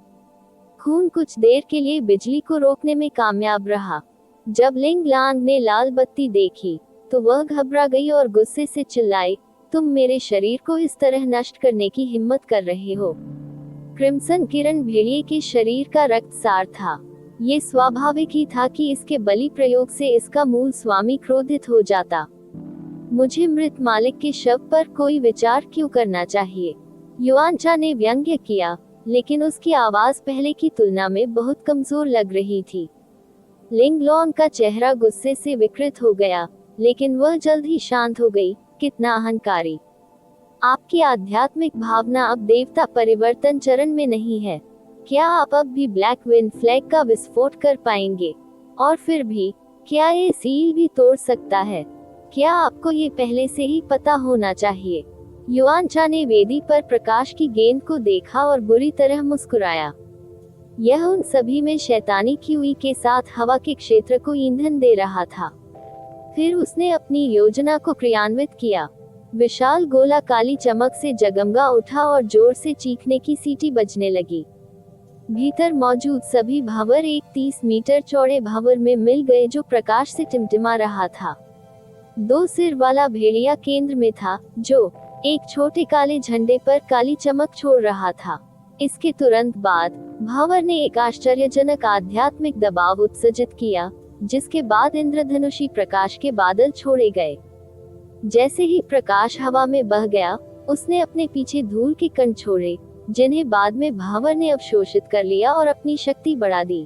खून कुछ देर के लिए बिजली को रोकने में कामयाब रहा। जब लिंग लांग ने लाल बत्ती देखी तो वह घबरा गई और गुस्से से चिल्लाई, तुम मेरे शरीर को इस तरह नष्ट करने की हिम्मत कर रहे हो। क्रिम्सन किरण भेड़िए के शरीर का रक्तसार था। ये स्वाभाविक ही था कि इसके बलि प्रयोग से इसका मूल स्वामी क्रोधित हो जाता। मुझे मृत मालिक के शव पर कोई विचार क्यों करना चाहिए? युआनचा ने व्यंग्य किया, लेकिन उसकी आवाज पहले की तुलना में बहुत कमजोर लग रही थी। लिंगलोंग का चेहरा गुस्से से विकृत हो गया, लेकिन वह जल्द ही शांत हो गई। कितना अहंकारी! आपकी आध्यात्मिक भावना अब देवता परिवर्तन चरण में नहीं है। क्या आप अब भी ब्लैक विंड फ्लैग का विस्फोट कर पाएंगे? और फिर भी, क्या ये सील भी तोड़ सकता है? क्या आपको ये पहले से ही पता होना चाहिए? युआनचा ने वेदी पर प्रकाश की गेंद को देखा और बुरी तरह मुस्कुराया। यह उन सभी में शैतानी क्यूई के साथ हवा के क्षेत्र को ईंधन दे रहा था। फिर उसने अपनी योजना को क्रियान्वित किया। विशाल गोला काली चमक से जगमगा उठा और जोर से चीखने की सीटी बजने लगी। भीतर मौजूद सभी भंवर एक 30 मीटर चौड़े भंवर में मिल गए जो प्रकाश से टिमटिमा रहा था। 2 सिर वाला भेड़िया केंद्र में था, जो एक छोटे काले झंडे पर काली चमक छोड़ रहा था। इसके तुरंत बाद भंवर ने एक आश्चर्यजनक आध्यात्मिक दबाव उत्सर्जित किया, जिसके बाद इंद्रधनुषी प्रकाश के बादल छोड़े गए। जैसे ही प्रकाश हवा में बह गया, उसने अपने पीछे धूल के कण छोड़े, जिन्हें बाद में भंवर ने अवशोषित कर लिया और अपनी शक्ति बढ़ा दी।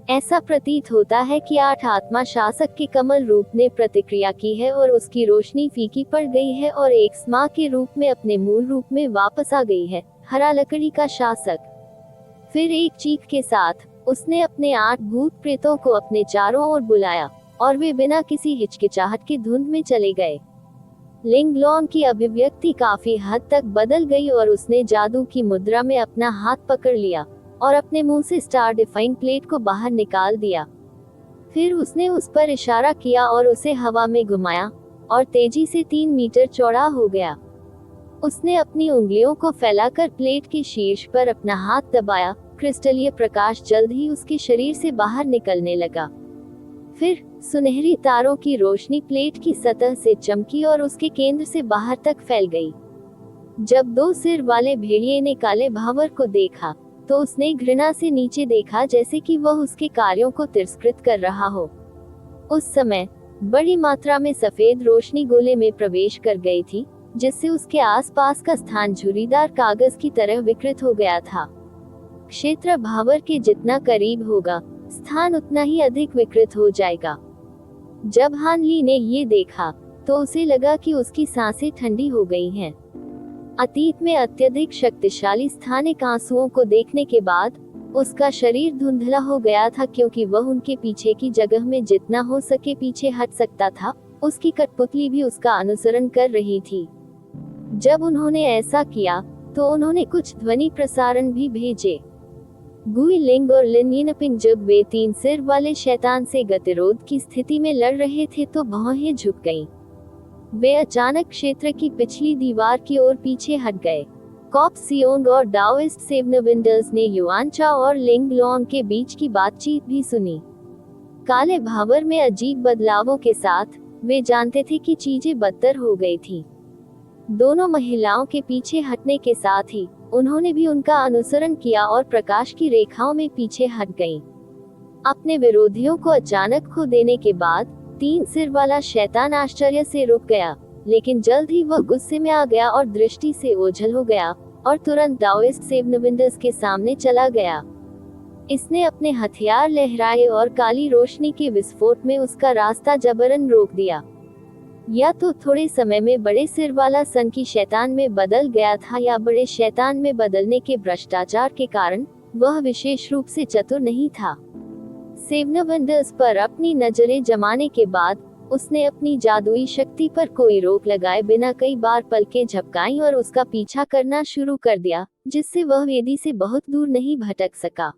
ऐसा प्रतीत होता है कि 8 आत्मा शासक के कमल रूप ने प्रतिक्रिया की है और उसकी रोशनी फीकी पड़ गई है और एक स्मा के रूप में अपने मूल रूप में वापस आ गई है, हरा लकड़ी का शासक। फिर एक चीख के साथ उसने अपने 8 भूत प्रेतों को अपने चारों ओर बुलाया और वे बिना किसी हिचकिचाहट के धुंध में चले गए। लिंगलोंग की अभिव्यक्ति काफी हद तक बदल गई और उसने जादू की मुद्रा में अपना हाथ पकड़ लिया और अपने मुंह से स्टार डिफाइंग प्लेट को बाहर निकाल दिया। फिर उसने उस पर इशारा किया और उसे हवा में घुमाया और तेजी से 3 मीटर चौड़ा हो गया। उसने अपनी उंगलियों को फैलाकर प्लेट के शीर्ष पर अपना हाथ दबाया। क्रिस्टलीय प्रकाश जल्द ही उसके शरीर से बाहर निकलने लगा। फिर सुनहरी तारों की रोशनी प्लेट की सतह से चमकी और उसके केंद्र से बाहर तक फैल गई। जब 2 सिर वाले भेड़िए ने काले भंवर को देखा तो उसने घृणा से नीचे देखा, जैसे कि वह उसके कार्यों को तिरस्कृत कर रहा हो। उस समय बड़ी मात्रा में सफेद रोशनी गोले में प्रवेश कर गई थी, जिससे उसके आसपास का स्थान झुर्रीदार कागज की तरह विकृत हो गया था। क्षेत्र भंवर के जितना करीब होगा, स्थान उतना ही अधिक विकृत हो जाएगा। जब हान ली ने ये देखा तो उसे लगा कि उसकी सांसें ठंडी हो गई हैं। अतीत में अत्यधिक शक्तिशाली स्थानिक आंसुओं को देखने के बाद उसका शरीर धुंधला हो गया था, क्योंकि वह उनके पीछे की जगह में जितना हो सके पीछे हट सकता था। उसकी कठपुतली भी उसका अनुसरण कर रही थी। जब उन्होंने ऐसा किया तो उन्होंने कुछ ध्वनि प्रसारण भी भेजे। गुई लिंग और लिन यिनपिंग जब वे 3 सिर वाले शैतान से गतिरोध की स्थिति में लड़ रहे थे तो भौहें झुक गईं। वे अचानक क्षेत्र की पिछली दीवार की ओर पीछे हट गए। कॉप सियोंग और डाओइस्ट सेवनविंडर्स ने युआन चाओ और लिंग लॉन्ग के बीच की बातचीत भी सुनी। काले भावर में अजीब बदलावों के साथ वे जानते थे कि चीजें बदतर हो गई थी। दोनों महिलाओं के पीछे हटने के साथ ही उन्होंने भी उनका अनुसरण किया और प्रकाश की रेखाओं में पीछे हट गईं। अपने विरोधियों को अचानक खो देने के बाद 3 सिर वाला शैतान आश्चर्य से रुक गया, लेकिन जल्द ही वह गुस्से में आ गया और दृष्टि से ओझल हो गया और तुरंत डाओइस्ट सेवनविंडर्स के सामने चला गया। इसने अपने हथियार लहराए और काली रोशनी के विस्फोट में उसका रास्ता जबरन रोक दिया। या तो थोड़े समय में बड़े सिर वाला सन की शैतान में बदल गया था, या बड़े शैतान में बदलने के भ्रष्टाचार के कारण वह विशेष रूप से चतुर नहीं था। सेवनविंडर्स पर अपनी नजरें जमाने के बाद उसने अपनी जादुई शक्ति पर कोई रोक लगाए बिना कई बार पलकें झपकाईं और उसका पीछा करना शुरू कर दिया, जिससे वह वेदी से बहुत दूर नहीं भटक सका।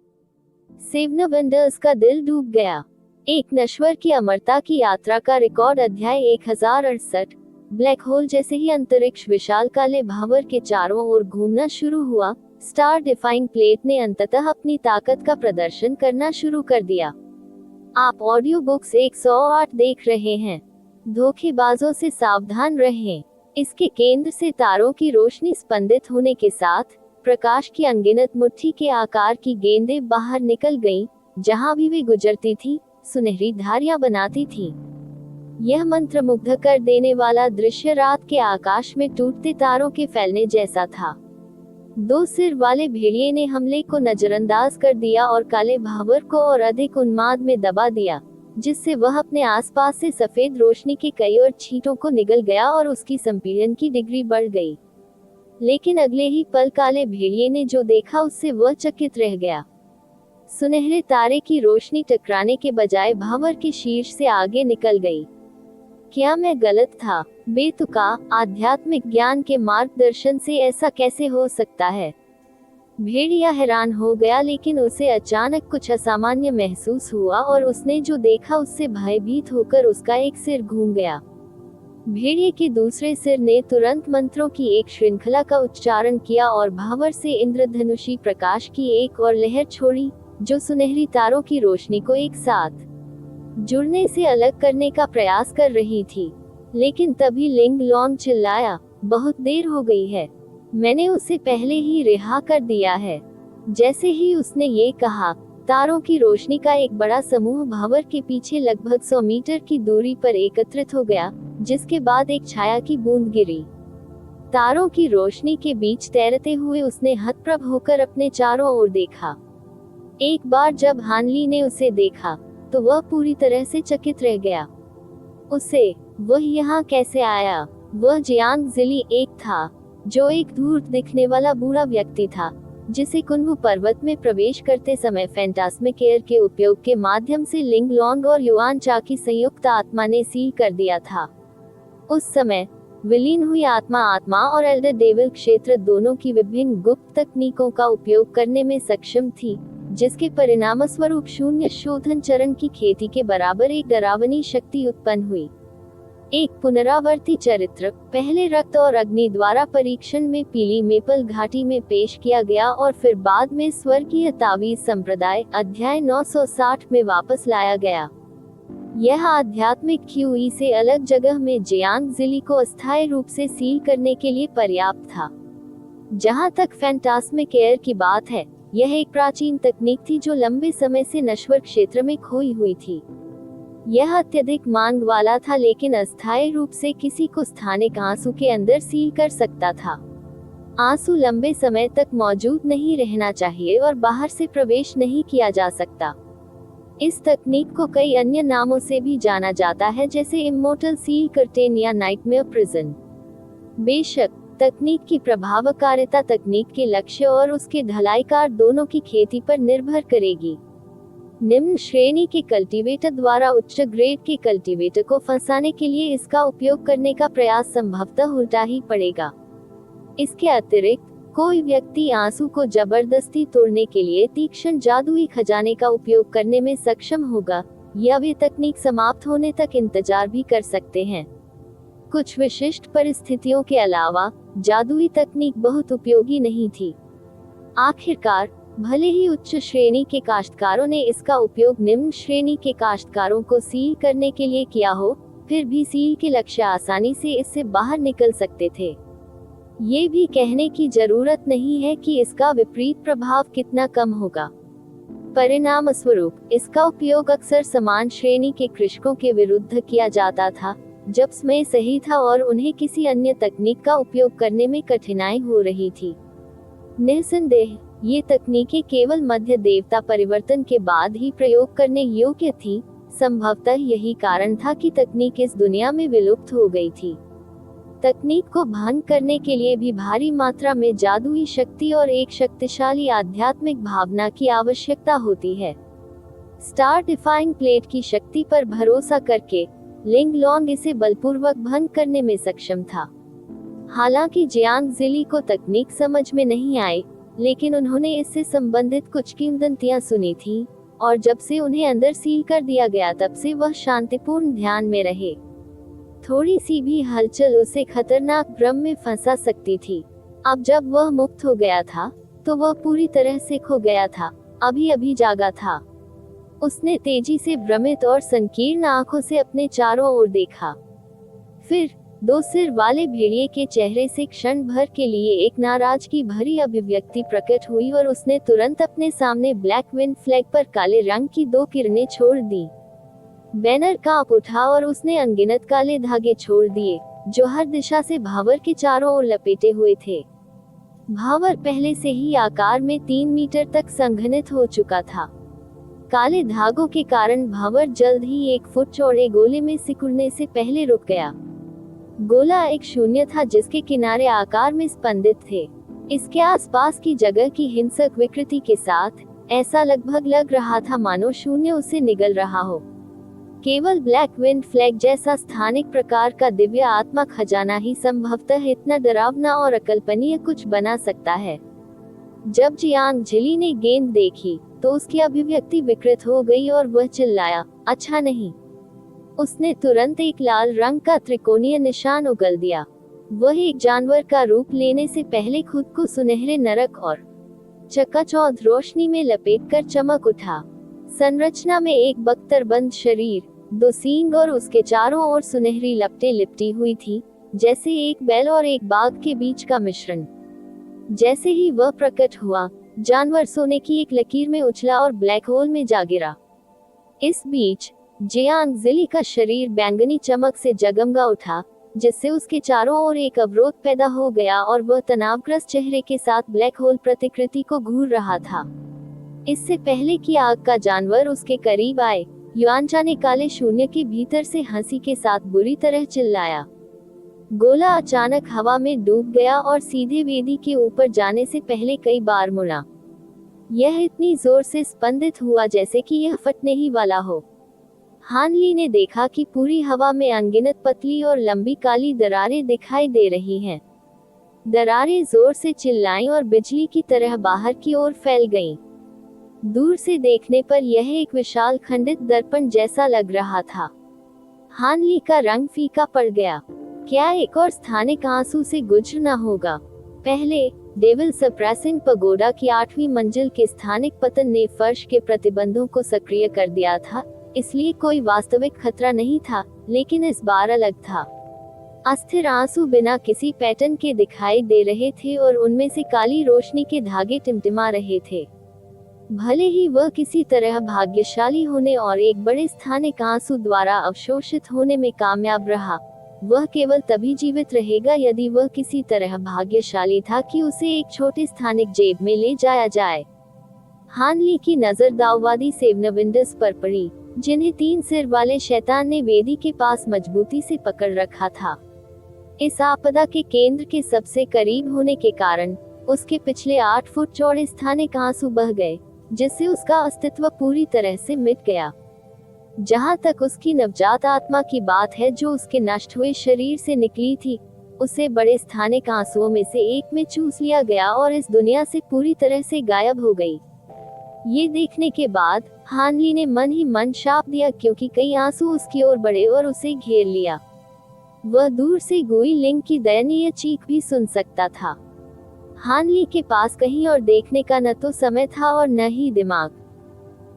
सेवनविंडर्स का दिल डूब गया। एक नश्वर की अमरता की यात्रा का रिकॉर्ड अध्याय 1068। ब्लैक होल जैसे ही अंतरिक्ष विशाल काले भावर के चारों ओर घूमना शुरू हुआ, स्टार डिफाइंग प्लेट ने अंततः अपनी ताकत का प्रदर्शन करना शुरू कर दिया। आप ऑडियो बुक्स 108 देख रहे हैं। धोखेबाजों से सावधान रहें। इसके केंद्र से तारों की रोशनी स्पंदित होने के साथ प्रकाश की अनगिनत मुट्ठी के आकार की गेंदें बाहर निकल गईं। जहां भी वे गुजरती थी, सुनहरी धारियां बनाती थी। यह मंत्रमुग्ध कर देने वाला दृश्य रात के आकाश में टूटते तारों के फैलने जैसा था। 2 सिर वाले भेड़िए ने हमले को नजरअंदाज कर दिया और काले भावर को और अधिक उन्माद में दबा दिया, जिससे वह अपने आसपास से सफेद रोशनी के कई और छींटों को निगल गया और उसकी संपीड़न की डिग्री बढ़ गई। लेकिन अगले ही पल काले भेड़िए ने जो देखा उससे वह चकित रह गया। सुनहरे तारे की रोशनी टकराने के बजाय भावर के शीर्ष से आगे निकल गई। क्या मैं गलत था? बेतुका आध्यात्मिक ज्ञान के मार्गदर्शन से ऐसा कैसे हो सकता है? भेड़िया हैरान हो गया, लेकिन उसे अचानक कुछ असामान्य महसूस हुआ और उसने जो देखा उससे भयभीत होकर उसका एक सिर घूम गया। भेड़िए के दूसरे सिर ने तुरंत मंत्रों की एक श्रृंखला का उच्चारण किया और भावर से इंद्रधनुषी प्रकाश की एक और लहर छोड़ी, जो सुनहरी तारों की रोशनी को एक साथ जुड़ने से अलग करने का प्रयास कर रही थी। लेकिन तभी लिंग लॉन्ग चिल्लाया, बहुत देर हो गई है, मैंने उसे पहले ही रिहा कर दिया है। जैसे ही उसने ये कहा, तारों की रोशनी का एक बड़ा समूह भावर के पीछे लगभग 100 मीटर की दूरी पर एकत्रित हो गया, जिसके बाद एक छाया की बूंद गिरी। तारों की रोशनी के बीच तैरते हुए उसने हतप्रभ होकर अपने चारों ओर देखा। एक बार जब हानली ने उसे देखा तो वह पूरी तरह से चकित रह गया। वह यहाँ कैसे आया? वह जियांग जिली एक था, जो एक धूर्त दिखने वाला बूढ़ा व्यक्ति था, जिसे कुनवु पर्वत में प्रवेश करते समय फैंटास्मिक एयर के उपयोग के माध्यम से लिंग लॉन्ग और युआन चा की संयुक्त आत्मा ने सील कर दिया था। उस समय विलीन हुई आत्मा और एल्डर डेविल क्षेत्र दोनों की विभिन्न गुप्त तकनीकों का उपयोग करने में सक्षम थी, जिसके परिणामस्वरूप शून्य शोधन चरण की खेती के बराबर एक डरावनी शक्ति उत्पन्न हुई। एक पुनरावर्ती चरित्र पहले रक्त और अग्नि द्वारा परीक्षण में पीली मेपल घाटी में पेश किया गया और फिर बाद में स्वर्गीय तावीज संप्रदाय अध्याय 960 में वापस लाया गया। यह आध्यात्मिक क्यूई से अलग जगह में जियांग जिली को अस्थायी रूप से सील करने के लिए पर्याप्त था। जहां तक फैंटास्मिक एयर की बात है, यह एक प्राचीन तकनीक थी जो लंबे समय से नश्वर क्षेत्र में खोई हुई थी। यह अत्यधिक मांग वाला था, लेकिन अस्थायी रूप से किसी को स्थानिक आंसू के अंदर सील कर सकता था। आंसू लंबे समय तक मौजूद नहीं रहना चाहिए और बाहर से प्रवेश नहीं किया जा सकता। इस तकनीक को कई अन्य नामों से भी जाना जाता है, जैसे इमोर्टल सील कर्टेन या नाइटमेयर प्रिजन। बेशक तकनीक की प्रभावकारिता तकनीक के लक्ष्य और उसके ढलाईकार दोनों की खेती पर निर्भर करेगी। निम्न श्रेणी के कल्टीवेटर द्वारा उच्च ग्रेड के कल्टीवेटर को फंसाने के लिए इसका उपयोग करने का प्रयास संभवतः उल्टा ही पड़ेगा। इसके अतिरिक्त कोई व्यक्ति आंसू को जबरदस्ती तोड़ने के लिए तीक्ष्ण जादुई खजाने का उपयोग करने में सक्षम होगा, या वे तकनीक समाप्त होने तक इंतजार भी कर सकते हैं। कुछ विशिष्ट परिस्थितियों के अलावा जादुई तकनीक बहुत उपयोगी नहीं थी। आखिरकार भले ही उच्च श्रेणी के काश्तकारों ने इसका उपयोग निम्न श्रेणी के काश्तकारों को सील करने के लिए किया हो, फिर भी सील के लक्ष्य आसानी से इससे बाहर निकल सकते थे। ये भी कहने की जरूरत नहीं है कि इसका विपरीत प्रभाव कितना कम होगा। परिणाम स्वरूप इसका उपयोग अक्सर समान श्रेणी के कृषकों के विरुद्ध किया जाता था, जब समय सही था और उन्हें किसी अन्य तकनीक का उपयोग करने में कठिनाई हो रही थी। निस्संदेह ये तकनीकें केवल मध्य देवता परिवर्तन के बाद ही प्रयोग करने योग्य थी। संभवतः यही कारण था कि तकनीक इस दुनिया में विलुप्त हो गई थी। तकनीक को भंग करने के लिए भी भारी मात्रा में जादुई शक्ति और एक शक्तिशाली आध्यात्मिक भावना की आवश्यकता होती है। स्टार डिफाइंग प्लेट की शक्ति पर भरोसा करके लिंग लॉन्ग इसे बलपूर्वक भंग करने में सक्षम था। हालांकि जियांग जिली को तकनीक समझ में नहीं आई, लेकिन उन्होंने इससे संबंधित कुछ किंवदंतियां सुनी थी, और जब से उन्हें अंदर सील कर दिया गया तब से वह शांतिपूर्ण ध्यान में रहे। थोड़ी सी भी हलचल उसे खतरनाक भ्रम में फंसा सकती थी। अब जब वह मुक्त हो गया था तो वह पूरी तरह से खो गया था, अभी अभी जागा था। उसने तेजी से भ्रमित और संकीर्ण आंखों से अपने चारों ओर देखा। फिर दो सिर वाले भेड़िए के चेहरे से क्षण भर के लिए एक नाराजगी भरी अभिव्यक्ति प्रकट हुई और उसने तुरंत अपने सामने ब्लैक विंड फ्लैग पर काले रंग की 2 किरणें छोड़ दी। बैनर कांप उठा और उसने अनगिनत काले धागे छोड़ दिए, जो हर दिशा से भावर के चारों ओर लपेटे हुए थे। भावर पहले से ही आकार में 3 मीटर तक संघनित हो चुका था। काले धागों के कारण भावर जल्द ही 1 फुट चौड़े गोले में सिकुड़ने से पहले रुक गया। गोला एक शून्य था जिसके किनारे आकार में स्पंदित थे। इसके आसपास की जगह की हिंसक विकृति के साथ ऐसा लगभग लग रहा था मानो शून्य उसे निगल रहा हो। केवल ब्लैक विंड फ्लैग जैसा स्थानिक प्रकार का दिव्य आत्मा खजाना ही संभवतः इतना डरावना और अकल्पनीय कुछ बना सकता है। जब जियांग झिली ने गेंद देखी तो उसकी अभिव्यक्ति विकृत हो गई और वह चिल्लाया, अच्छा नहीं। उसने तुरंत एक लाल रंग का त्रिकोणीय निशान उगल दिया। वह एक जानवर का रूप लेने से पहले खुद को सुनहरे नरक और चकाचौंध रोशनी में लपेटकर चमक उठा। संरचना में एक बख्तरबंद शरीर, 2 सींग और उसके चारों ओर सुनहरी लपटें लिपटी हुई थी, जैसे एक बैल और एक बाघ के बीच का मिश्रण। जैसे ही वह प्रकट हुआ, जानवर सोने की एक लकीर में उछला और ब्लैक होल में जा गिरा। इस बीच जियांग जिली का शरीर बैंगनी चमक से जगमगा उठा, जिससे उसके चारों ओर एक अवरोध पैदा हो गया और वह तनावग्रस्त चेहरे के साथ ब्लैक होल प्रतिकृति को घूर रहा था। इससे पहले कि आग का जानवर उसके करीब आए, युआनचा ने काले शून्य के भीतर से हंसी के साथ बुरी तरह चिल्लाया। गोला अचानक हवा में डूब गया और सीधे वेदी के ऊपर जाने से पहले कई बार मुड़ा। यह इतनी जोर से स्पंदित हुआ जैसे कि यह फटने ही वाला हो। हान ली ने देखा कि पूरी हवा में अनगिनत पतली और लंबी काली दरारें दिखाई दे रही हैं। दरारें जोर से चिल्लाईं और बिजली की तरह बाहर की ओर फैल गईं। दूर से देखने पर यह एक विशाल खंडित दर्पण जैसा लग रहा था। हान ली का रंग फीका पड़ गया। क्या एक और स्थानिक आंसू से गुजरना होगा? पहले डेविल सप्रेसिंग पगोडा की 8वीं मंजिल के स्थानिक पतन ने फर्श के प्रतिबंधों को सक्रिय कर दिया था, इसलिए कोई वास्तविक खतरा नहीं था, लेकिन इस बार अलग था। अस्थिर आंसू बिना किसी पैटर्न के दिखाई दे रहे थे और उनमें से काली रोशनी के धागे टिमटिमा रहे थे। भले ही वह किसी तरह भाग्यशाली होने और एक बड़े स्थानिक आंसू द्वारा अवशोषित होने में कामयाब रहा, वह केवल तभी जीवित रहेगा यदि वह किसी तरह भाग्यशाली था कि उसे एक छोटे स्थानिक जेब में ले जाया जाए। हान ली की नजर दाववादी सेवनविंडस पर पड़ी, जिन्हें 3 सिर वाले शैतान ने वेदी के पास मजबूती से पकड़ रखा था। इस आपदा के केंद्र के सबसे करीब होने के कारण उसके पिछले 8 फुट चौड़े स्थानिक आंसू बह गए, जिससे उसका अस्तित्व पूरी तरह से मिट गया। जहां तक उसकी नवजात आत्मा की बात है जो उसके नष्ट हुए शरीर से निकली थी, उसे बड़े स्थानिक आंसुओं में से एक में चूस लिया गया और इस दुनिया से पूरी तरह से गायब हो गई। ये देखने के बाद हान ली ने मन ही मन शाप दिया, क्योंकि कई आंसू उसकी ओर बढ़े और उसे घेर लिया। वह दूर से गुई लिंग की दयनीय चीख भी सुन सकता था। हान ली के पास कहीं और देखने का न तो समय था और न ही दिमाग।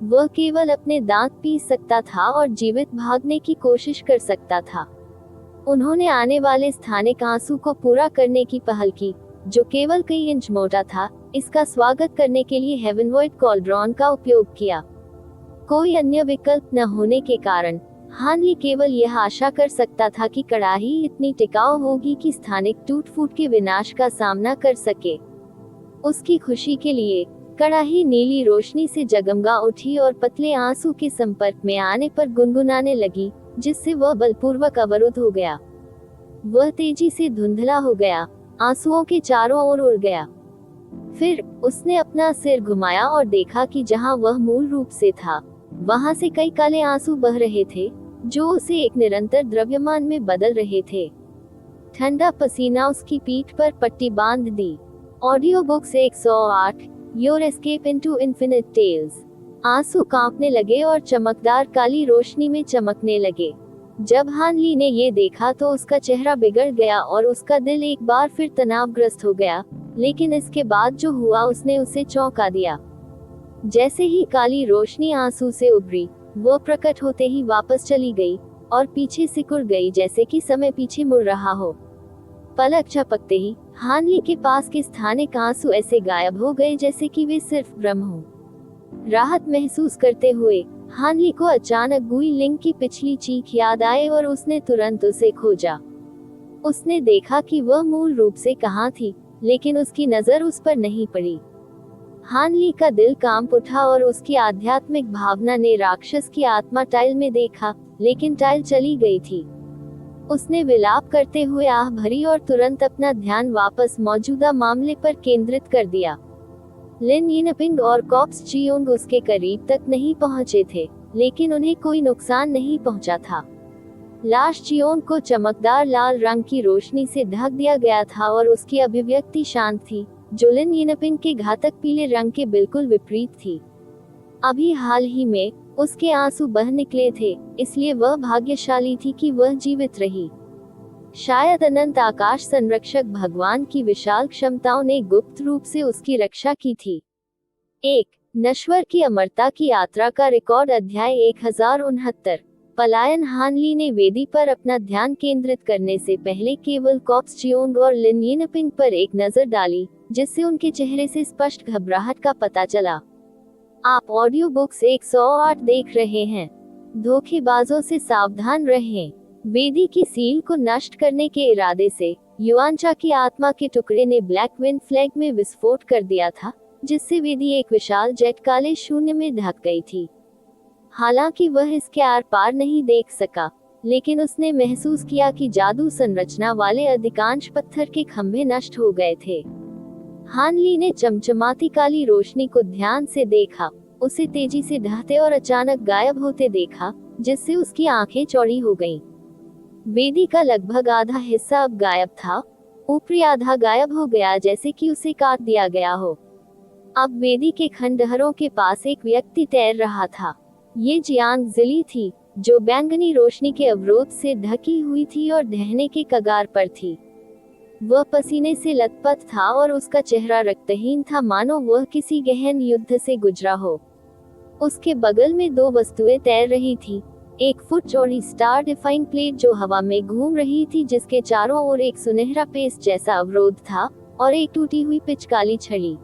वह केवल अपने दांत पीस सकता था और जीवित भागने की कोशिश कर सकता था। उन्होंने आने वाले स्थानिक आंसू को पूरा करने की पहल की, जो केवल कई इंच मोटा था। इसका स्वागत करने के लिए हेवनवॉइड कॉल्ड्रॉन का उपयोग किया। कोई अन्य विकल्प न होने के कारण हान ली केवल यह आशा कर सकता था कि कड़ाही इतनी टिकाऊ होगी कि स्थानिक टूट फूट के विनाश का सामना कर सके। उसकी खुशी के लिए कड़ाही नीली रोशनी से जगमगा उठी और पतले आंसू के संपर्क में आने पर गुनगुनाने लगी, जिससे वह बलपूर्वक अवरुद्ध हो गया। वह तेजी से धुंधला हो गया, आंसुओं के चारों ओर उड़ गया। फिर उसने अपना सिर घुमाया और देखा कि जहां वह मूल रूप से था, वहां से कई काले आंसू बह रहे थे, जो उसे एक निरंतर द्रव्यमान में बदल रहे थे। ठंडा पसीना उसकी पीठ पर पट्टी बांध दी। Audio books 108 your escape into infinite tales. आंसू कांपने लगे और चमकदार काली रोशनी में चमकने लगे। जब हान ली ने ये देखा तो उसका चेहरा बिगड़ गया और उसका दिल एक बार फिर तनावग्रस्त हो गया, लेकिन इसके बाद जो हुआ उसने उसे चौंका दिया। जैसे ही काली रोशनी आंसू से उभरी, वो प्रकट होते ही वापस चली गई और पीछे सिकुड़ गई, जैसे कि समय पीछे मुड़ रहा हो। पलक झपकते ही हान ली के पास के स्थानिक आंसू ऐसे गायब हो गए जैसे कि वे सिर्फ भ्रम हो। राहत महसूस करते हुए हान ली को अचानक गुई लिंग की पिछली चीख याद आए और उसने तुरंत उसे खोजा। उसने देखा कि वह मूल रूप से कहाँ थी, लेकिन उसकी नजर उस पर नहीं पड़ी। हान ली का दिल कांप उठा और उसकी आध्यात्मिक भावना ने राक्षस की आत्मा टाइल में देखा, लेकिन टाइल चली गई थी। उसने विलाप करते हुए आह भरी और तुरंत अपना ध्यान वापस मौजूदा मामले पर केंद्रित कर दिया। लिन यिनपिंग और कॉप्स जियोंग उसके करीब तक नहीं पहुंचे थे, लेकिन उन्हें कोई नुकसान नहीं पहुंचा था। लाश जियोंग को चमकदार लाल रंग की रोशनी से ढक दिया गया था और उसकी अभिव्यक्ति शांत थी, जो लिन यिनपिंग के घातक पीले रंग के बिल्कुल विपरीत थी। अभी हाल ही में उसके आंसू बह निकले थे, इसलिए वह भाग्यशाली थी कि वह जीवित रही। शायद अनंत आकाश संरक्षक भगवान की विशाल क्षमताओं ने गुप्त रूप से उसकी रक्षा की थी। 1. नश्वर की अमरता की यात्रा का रिकॉर्ड। अध्याय 1069। पलायन। हान ली ने वेदी पर अपना ध्यान केंद्रित करने से पहले केवल कॉप्स जियोंग और लिन यिनपिंग पर एक नजर डाली, जिससे उनके चेहरे से स्पष्ट घबराहट का पता चला। आप ऑडियो बुक्स 108 देख रहे हैं। धोखेबाजों से सावधान रहें। वेदी की सील को नष्ट करने के इरादे से युआनचा की आत्मा के टुकड़े ने ब्लैक विंड फ्लैग में विस्फोट कर दिया था, जिससे वेदी एक विशाल जेट काले शून्य में ढक गई थी। हालांकि वह इसके आर पार नहीं देख सका, लेकिन उसने महसूस किया कि जादू संरचना वाले अधिकांश पत्थर के खंभे नष्ट हो गए थे। हान ली ने चमचमाती काली रोशनी को ध्यान से देखा, उसे तेजी से ढहते और अचानक गायब होते देखा, जिससे उसकी आंखें चौड़ी हो गईं। वेदी का लगभग आधा हिस्सा अब गायब था, ऊपरी आधा गायब हो गया जैसे कि उसे काट दिया गया हो। अब वेदी के खंडहरों के पास एक व्यक्ति तैर रहा था। ये जियांग जिली थी, जो बैंगनी रोशनी के अवरोध से ढकी हुई थी और ढहने के कगार पर थी। वह पसीने से लथपथ था और उसका चेहरा रक्तहीन था, मानो वह किसी गहन युद्ध से गुजरा हो। उसके बगल में 2 वस्तुएं तैर रही थी, 1 फुट चौड़ी स्टार डिफाइंग प्लेट जो हवा में घूम रही थी, जिसके चारों ओर एक सुनहरा पेस्ट जैसा अवरोध था, और एक टूटी हुई पिचकाली छड़ी।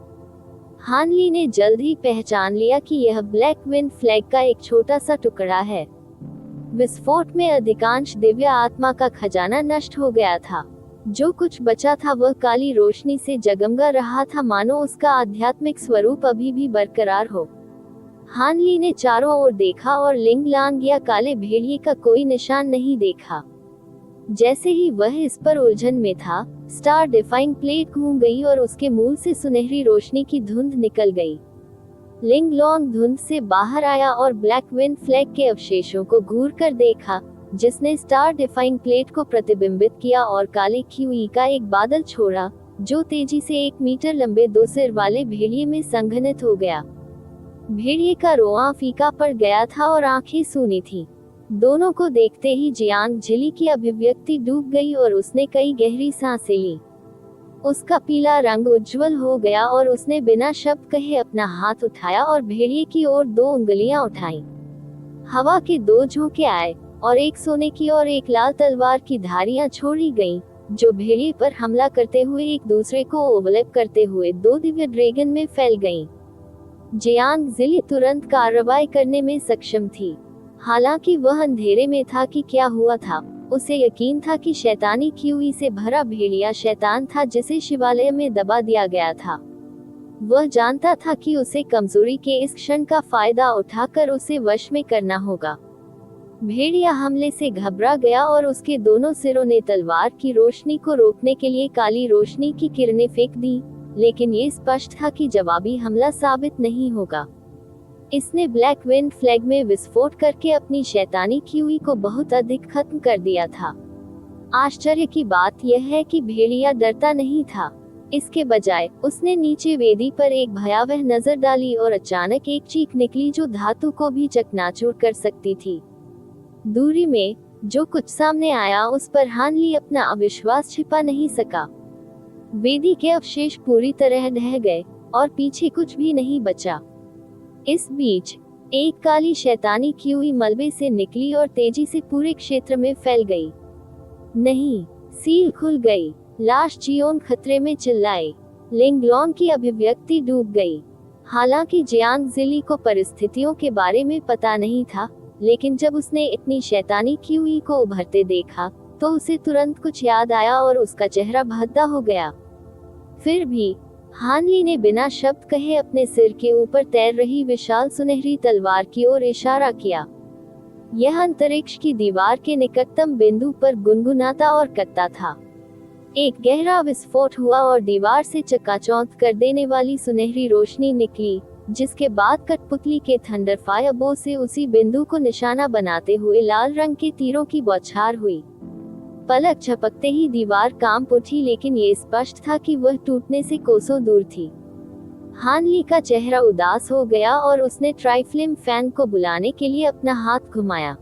हान ली ने जल्द ही पहचान लिया कि यह ब्लैक विंड फ्लैग का एक छोटा सा टुकड़ा है। विस्फोट में अधिकांश दिव्य आत्मा का खजाना नष्ट हो गया था। जो कुछ बचा था वह काली रोशनी से जगमगा रहा था, मानो उसका आध्यात्मिक स्वरूप अभी भी बरकरार हो। हान ली ने चारों ओर देखा और लिंग लांग या काले भेड़िए का कोई निशान नहीं देखा। जैसे ही वह इस पर उलझन में था, स्टार डिफाइंग प्लेट घूम गई और उसके मूल से सुनहरी रोशनी की धुंध निकल गई। लिंग लॉन्ग धुंध से बाहर आया और ब्लैक विंड फ्लैग के अवशेषों को घूर कर देखा, जिसने स्टार डिफाइंग प्लेट को प्रतिबिंबित किया और काले क्यूई का एक बादल छोड़ा, जो तेजी से 1 मीटर लंबे 2 सिर वाले भेड़िए में संघनित हो गया। भेड़िए का रोआं फीका पड़ गया था और आंखें सूनी थीं। दोनों को देखते ही जियांग झिली की अभिव्यक्ति डूब गई और उसने कई गहरी सांसें ली। उसका पीला रंग उज्जवल हो गया और उसने बिना शब्द कहे अपना हाथ उठाया और भेड़िए की ओर 2 उंगलियां उठाईं। हवा के 2 झोंके आए और एक सोने की और एक लाल तलवार की धारियां छोड़ी गईं, जो भेड़िए पर हमला करते हुए एक दूसरे को ओवरलैप करते हुए 2 दिव्य ड्रैगन में फैल गईं। जियांग झिली तुरंत कार्रवाई करने में सक्षम थी। हालांकि वह अंधेरे में था कि क्या हुआ था। उसे यकीन था कि शैतानी क्यूई से भरा भेड़िया शैतान था जिसे शिवालय में दबा दिया गया था। वह जानता था कि उसे कमजोरी के इस क्षण का फायदा उठाकर उसे वश में करना होगा। भेड़िया हमले से घबरा गया और उसके दोनों सिरों ने तलवार की रोशनी को रोकने के लिए काली रोशनी की किरणें फेंक दी, लेकिन ये स्पष्ट था कि जवाबी हमला साबित नहीं होगा। इसने ब्लैक विंड फ्लैग में विस्फोट करके अपनी शैतानी क्यूई को बहुत अधिक खत्म कर दिया था। आश्चर्य की बात यह है कि भेड़िया डरता नहीं था। इसके बजाय उसने नीचे वेदी पर एक भयावह नजर डाली और अचानक एक चीख निकली जो धातु को भी चकनाचूर कर सकती थी। दूरी में जो कुछ सामने आया उस पर हान ली अपना अविश्वास छिपा नहीं सका। वेदी के अवशेष पूरी तरह ढह गए और पीछे कुछ भी नहीं बचा। इस बीच एक काली शैतानी क्यूई मलबे से निकली और तेजी से पूरे क्षेत्र में फैल गई। नहीं, सील खुल गई। लाश जियोन खतरे में चिल्लाए। लिंगलोंग की अभिव्यक्ति डूब गई। हालांकि जियांग झिली को परिस्थितियों के बारे में पता नहीं था, लेकिन जब उसने इतनी शैतानी क्यूई को उभरते देखा तो उसे तुरंत कुछ याद आया और उसका चेहरा भद्दा हो गया। फिर भी हान ली ने बिना शब्द कहे अपने सिर के ऊपर तैर रही विशाल सुनहरी तलवार की ओर इशारा किया। यह अंतरिक्ष की दीवार के निकटतम बिंदु पर गुनगुनाता और कटता था। एक गहरा विस्फोट हुआ और दीवार से चकाचौंध कर देने वाली सुनहरी रोशनी निकली, जिसके बाद कठपुतली के थंडर फायर बो से उसी बिंदु को निशाना बनाते हुए लाल रंग के तीरों की बौछार हुई। पलक झपकते ही दीवार कांप उठी, लेकिन ये स्पष्ट था कि वह टूटने से कोसों दूर थी। हान ली का चेहरा उदास हो गया और उसने ट्राइफ्लेम फैन को बुलाने के लिए अपना हाथ घुमाया।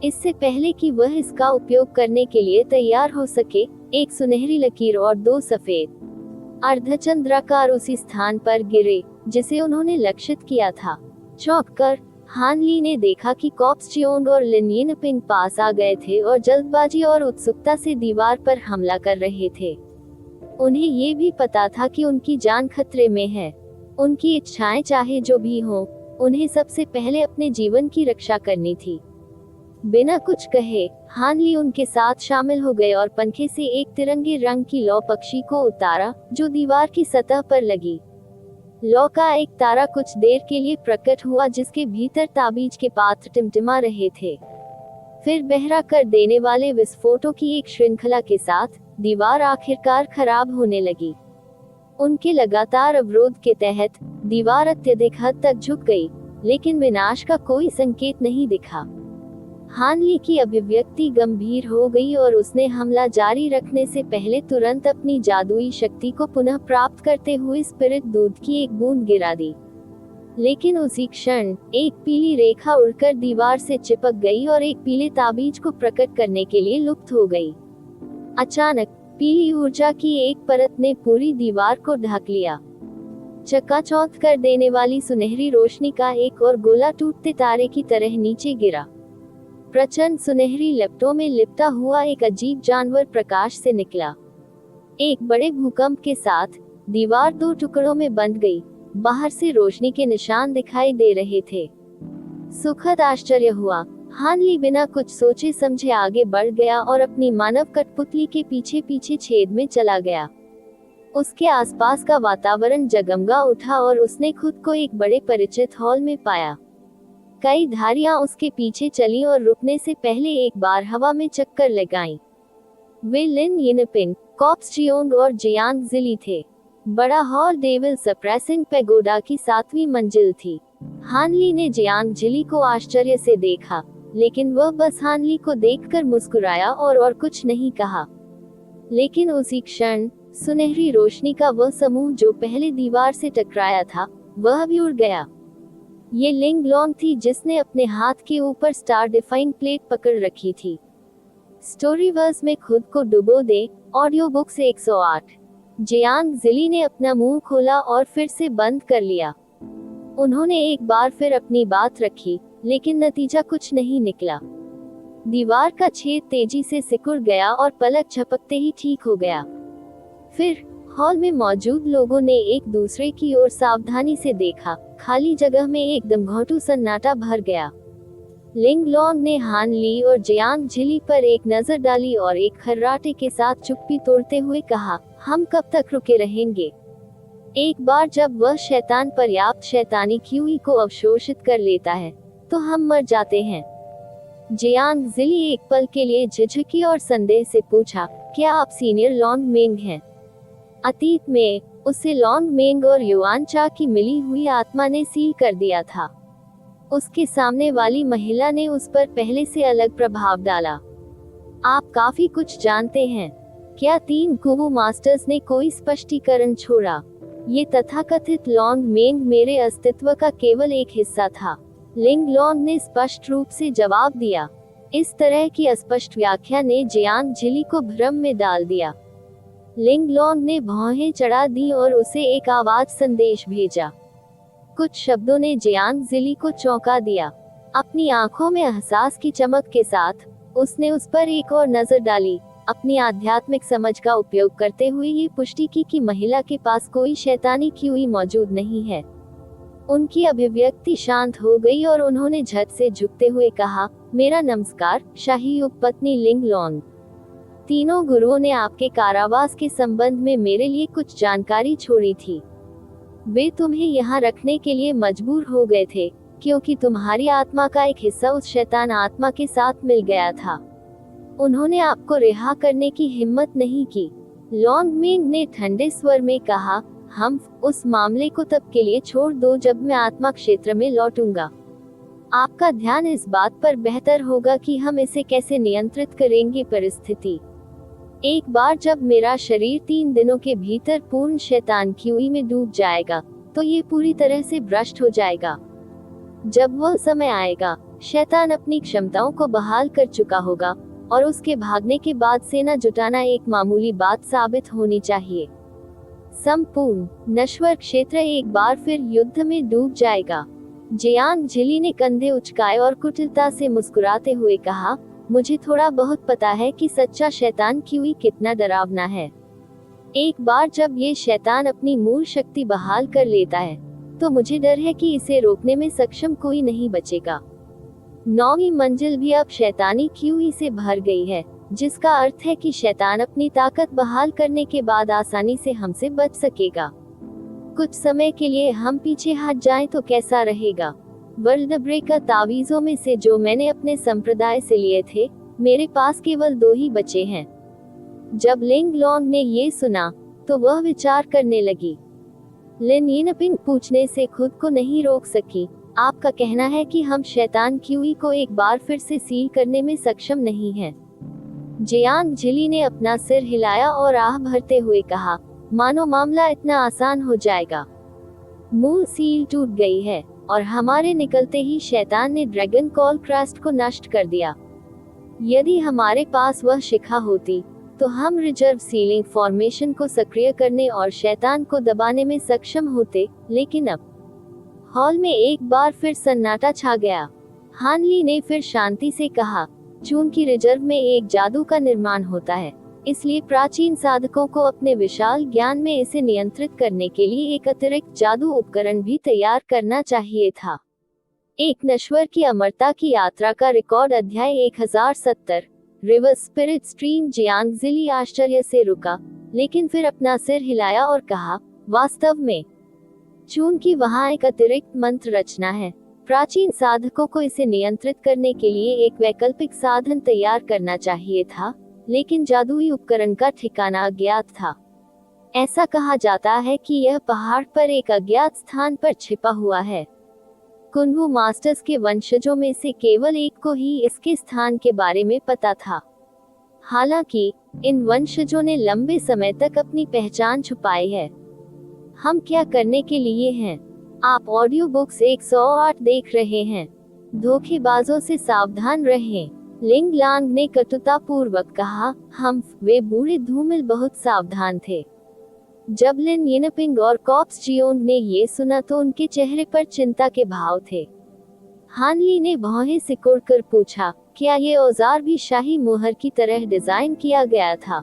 इससे पहले कि वह इसका उपयोग करने के लिए तैयार हो सके, एक सुनहरी लकीर और 2 सफेद अर्धचंद्राकार उसी स्थान पर गिरे जिसे उन्होंने लक्षित किया था। चौंक कर हान ली ने देखा कि कॉप्स चियोंग और लिन यिनपिंग पास आ गए थे और जल्दबाजी और उत्सुकता से दीवार पर हमला कर रहे थे। उन्हें ये भी पता था कि उनकी जान खतरे में है। उनकी इच्छाएं चाहे जो भी हों, उन्हें सबसे पहले अपने जीवन की रक्षा करनी थी। बिना कुछ कहे हान ली उनके साथ शामिल हो गए और पंखे से एक तिरंगे रंग की लौ पक्षी को उतारा जो दीवार की सतह पर लगी। लौ का एक तारा कुछ देर के लिए प्रकट हुआ, जिसके भीतर ताबीज के पात्र टिमटिमा रहे थे। फिर बहरा कर देने वाले विस्फोटों की एक श्रृंखला के साथ दीवार आखिरकार खराब होने लगी। उनके लगातार अवरोध के तहत दीवार अत्यधिक हद तक झुक गई, लेकिन विनाश का कोई संकेत नहीं दिखा। हान ली की अभिव्यक्ति गंभीर हो गई और उसने हमला जारी रखने से पहले तुरंत अपनी जादुई शक्ति को पुनः प्राप्त करते हुए स्पिरिट दूध की एक बूंद गिरा दी। लेकिन उसी क्षण एक पीली रेखा उड़कर दीवार से चिपक गई और एक पीले ताबीज को प्रकट करने के लिए लुप्त हो गई। अचानक पीली ऊर्जा की एक परत ने पूरी दीवार को ढक लिया। चकाचौंध कर देने वाली सुनहरी रोशनी का एक और गोला टूटते तारे की तरह नीचे गिरा। प्रचंड सुनहरी लपटों में लिपटा हुआ एक अजीब जानवर प्रकाश से निकला। एक बड़े भूकंप के साथ दीवार 2 टुकड़ों में बंट गई। बाहर से रोशनी के निशान दिखाई दे रहे थे। सुखद आश्चर्य हुआ। हानली बिना कुछ सोचे समझे आगे बढ़ गया और अपनी मानव कठपुतली के पीछे पीछे छेद में चला गया। उसके आसपास का वातावरण जगमगा उठा और उसने खुद को एक बड़े परिचित हॉल में पाया। कई धारियां उसके पीछे चली और रुकने से पहले एक बार हवा में चक्कर लगाईं। वे लिन यिनपिंग, कॉप्स जियोंग और जियांग जिली थे। बड़ा हॉल डेविल सप्रेसिंग पैगोडा की 7वीं मंजिल थी। हानली ने जियांग जिली को आश्चर्य से देखा, लेकिन वह बस हानली को देखकर मुस्कुराया और कुछ नहीं कहा। लेकिन उसी क्षण सुनहरी रोशनी का वह समूह जो पहले दीवार से टकराया था, वह भी उड़ गया। ये लिंग लॉन्ग थी जिसने अपने हाथ के ऊपर स्टार डिफाइंड प्लेट पकड़ रखी थी। स्टोरीवर्स में खुद को डुबो दे, ऑडियो बुक से 108। जियांग जिली ने अपना मुंह खोला और फिर से बंद कर लिया। उन्होंने एक बार फिर अपनी बात रखी, लेकिन नतीजा कुछ नहीं निकला। दीवार का छेद तेजी से सिकुड़ गया और पलक झपकते ही ठीक हो गया। फिर हॉल में मौजूद लोगों ने एक दूसरे की ओर सावधानी से देखा। खाली जगह में एकदम घोंटू सन्नाटा भर गया। लिंग लॉन्ग ने हानली और जियांग जिली पर एक नजर डाली और एक खर्राटे के साथ चुप्पी तोड़ते हुए कहा, हम कब तक रुके रहेंगे? एक बार जब वह शैतान पर्याप्त शैतानी क्यूई को अवशोषित कर लेता है, तो हम मर जाते हैं। जियांग जिली एक पल के लिए झिझकी और संदेह से पूछा, क्या आप सीनियर लॉन्ग मेंग हैं? अतीत में उसे लॉन्ग मेंग और युआन चा की मिली हुई आत्मा ने सील कर दिया था। उसके सामने वाली महिला ने उस पर पहले से अलग प्रभाव डाला। आप काफी कुछ जानते हैं। क्या 3 कुवू मास्टर्स ने कोई स्पष्टीकरण छोड़ा? ये तथाकथित लॉन्ग मेंग मेरे अस्तित्व का केवल एक हिस्सा था। लिंग लॉन्ग ने स्पष्ट रूप से जवाब दिया। इस तरह की अस्पष्ट व्याख्या ने जियांग जिली को भ्रम में डाल दिया। लिंग लॉन्ग ने भौहें चढ़ा दी और उसे एक आवाज संदेश भेजा। कुछ शब्दों ने जियांग जिली को चौंका दिया। अपनी आंखों में एहसास की चमक के साथ उसने उस पर एक और नजर डाली, अपनी आध्यात्मिक समझ का उपयोग करते हुए ये पुष्टि की कि महिला के पास कोई शैतानी क्यूई मौजूद नहीं है। उनकी अभिव्यक्ति शांत हो गई और उन्होंने झट से झुकते हुए कहा, मेरा नमस्कार, शाही उपपत्नी लिंग लॉन्ग। तीनों गुरुओं ने आपके कारावास के संबंध में मेरे लिए कुछ जानकारी छोड़ी थी। वे तुम्हें यहाँ रखने के लिए मजबूर हो गए थे, क्योंकि तुम्हारी आत्मा का एक हिस्सा उस शैतान आत्मा के साथ मिल गया था। उन्होंने आपको रिहा करने की हिम्मत नहीं की। लॉन्ग मेंग ने ठंडे स्वर में कहा, हम उस मामले को तब के लिए छोड़ दो जब मैं आत्मा क्षेत्र में लौटूंगा। आपका ध्यान इस बात पर बेहतर होगा कि हम इसे कैसे नियंत्रित करेंगे। परिस्थिति एक बार जब मेरा शरीर 3 दिनों के भीतर पूर्ण शैतान क्यूई में डूब जाएगा, तो ये पूरी तरह से भ्रष्ट हो जाएगा। जब वह समय आएगा, शैतान अपनी क्षमताओं को बहाल कर चुका होगा और उसके भागने के बाद सेना जुटाना एक मामूली बात साबित होनी चाहिए। संपूर्ण नश्वर क्षेत्र एक बार फिर युद्ध में डूब जाएगा। जियांग जिली ने कंधे उचकाए और कुटिलता से मुस्कुराते हुए कहा, मुझे थोड़ा बहुत पता है कि सच्चा शैतान क्यूई कितना डरावना है। एक बार जब ये शैतान अपनी मूल शक्ति बहाल कर लेता है, तो मुझे डर है कि इसे रोकने में सक्षम कोई नहीं बचेगा। 9वीं मंजिल भी अब शैतानी क्यूई से भर गई है, जिसका अर्थ है कि शैतान अपनी ताकत बहाल करने के बाद आसानी से हमसे बच सकेगा। कुछ समय के लिए हम पीछे हट जाएं तो कैसा रहेगा? वर्ल्ड ब्रेकर तावीज़ों में से जो मैंने अपने संप्रदाय से लिए थे, मेरे पास केवल 2 ही बचे हैं। जब लिंग लॉन्ग ने ये सुना, तो वह विचार करने लगी। लिन यिनपिंग पूछने से खुद को नहीं रोक सकी, आपका कहना है कि हम शैतान क्यूई को एक बार फिर से सील करने में सक्षम नहीं हैं? जियांग जिली ने अपना सिर हिलाया और आह भरते हुए कहा, मानो मामला इतना आसान हो जाएगा। मूल सील टूट गई है और हमारे निकलते ही शैतान ने ड्रैगन कॉल क्रास्ट को नष्ट कर दिया। यदि हमारे पास वह शिखा होती, तो हम रिजर्व सीलिंग फॉर्मेशन को सक्रिय करने और शैतान को दबाने में सक्षम होते, लेकिन अब हॉल में एक बार फिर सन्नाटा छा गया। हानली ने फिर शांति से कहा, चूंकि रिजर्व में एक जादू का निर्माण होता है, इसलिए प्राचीन साधकों को अपने विशाल ज्ञान में इसे नियंत्रित करने के लिए एक अतिरिक्त जादू उपकरण भी तैयार करना चाहिए था। एक नश्वर की अमरता की यात्रा का रिकॉर्ड अध्याय 1070। River spirit stream. जियांग जिली आश्चर्य से रुका, लेकिन फिर अपना सिर हिलाया और कहा, वास्तव में चूंकि वहाँ एक अतिरिक्त मंत्र रचना है, प्राचीन साधकों को इसे नियंत्रित करने के लिए एक वैकल्पिक साधन तैयार करना चाहिए था, लेकिन जादुई उपकरण का ठिकाना अज्ञात था। ऐसा कहा जाता है कि यह पहाड़ पर एक अज्ञात स्थान पर छिपा हुआ है। कुनवू मास्टर्स के वंशजों में से केवल एक को ही इसके स्थान के बारे में पता था। हालांकि इन वंशजों ने लंबे समय तक अपनी पहचान छुपाई है। हम क्या करने के लिए हैं? आप ऑडियो बुक्स 108 देख रहे हैं। धोखेबाजों से सावधान रहें, लिंग लांग ने कटुता पूर्वक कहा। वे बूढ़े धूमिल बहुत सावधान थे। जब लिन यिनपिंग और कॉप्स जियोंग ने ये सुना तो उनके चेहरे पर चिंता के भाव थे। हान ली ने भौहें सिकोड़कर पूछा, क्या ये औजार भी शाही मुहर की तरह डिजाइन किया गया था?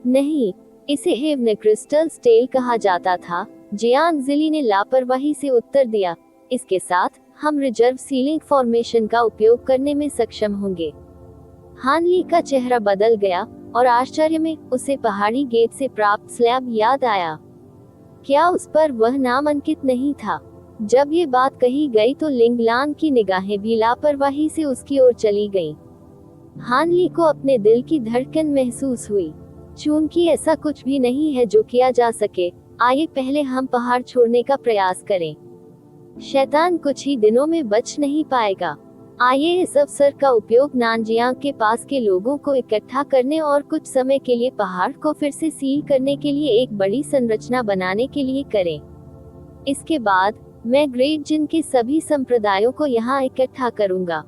नहीं, इसे हेवन क्रिस्टल स्टेल कहा जाता था। जियांग जिली ने लापरवाही से उत्तर दिया। इसके साथ हम रिजर्व सीलिंग फॉर्मेशन का उपयोग करने में सक्षम होंगे। हान ली का चेहरा बदल गया और आश्चर्य में उसे पहाड़ी गेट से प्राप्त स्लैब याद आया। क्या उस पर वह नाम अंकित नहीं था? जब ये बात कही गई तो लिंगलांग की निगाहें भी लापरवाही से उसकी ओर चली गईं। हान ली को अपने दिल की धड़कन महसूस हुई। चूंकि ऐसा कुछ भी नहीं है जो किया जा सके, आइए पहले हम पहाड़ छोड़ने का प्रयास करें। शैतान कुछ ही दिनों में बच नहीं पाएगा। आइए इस अवसर का उपयोग नानजियांग के पास के लोगों को इकट्ठा करने और कुछ समय के लिए पहाड़ को फिर से सील करने के लिए एक बड़ी संरचना बनाने के लिए करें। इसके बाद मैं ग्रेट जिन के सभी संप्रदायों को यहाँ इकट्ठा करूंगा।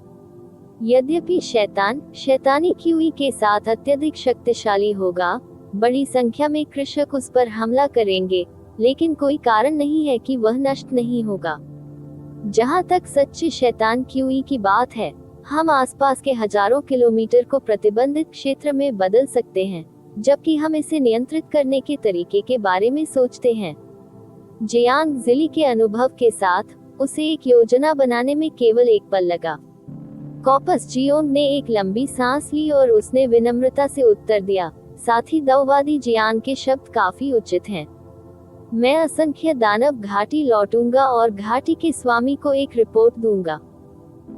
यद्यपि शैतान शैतानी क्यूई के साथ अत्यधिक शक्तिशाली होगा, बड़ी संख्या में कृषक उस पर हमला करेंगे, लेकिन कोई कारण नहीं है कि वह नष्ट नहीं होगा। जहाँ तक सच्चे शैतान क्यूई की बात है, हम आसपास के हजारों किलोमीटर को प्रतिबंधित क्षेत्र में बदल सकते हैं, जबकि हम इसे नियंत्रित करने के तरीके के बारे में सोचते हैं। जियांग जिली के अनुभव के साथ उसे एक योजना बनाने में केवल एक पल लगा। कॉपस जियोंग ने एक लंबी सांस ली और उसने विनम्रता से उत्तर दिया, साथ ही दाववादी जियांग के शब्द काफी उचित हैं। मैं असंख्य दानव घाटी लौटूंगा और घाटी के स्वामी को एक रिपोर्ट दूंगा।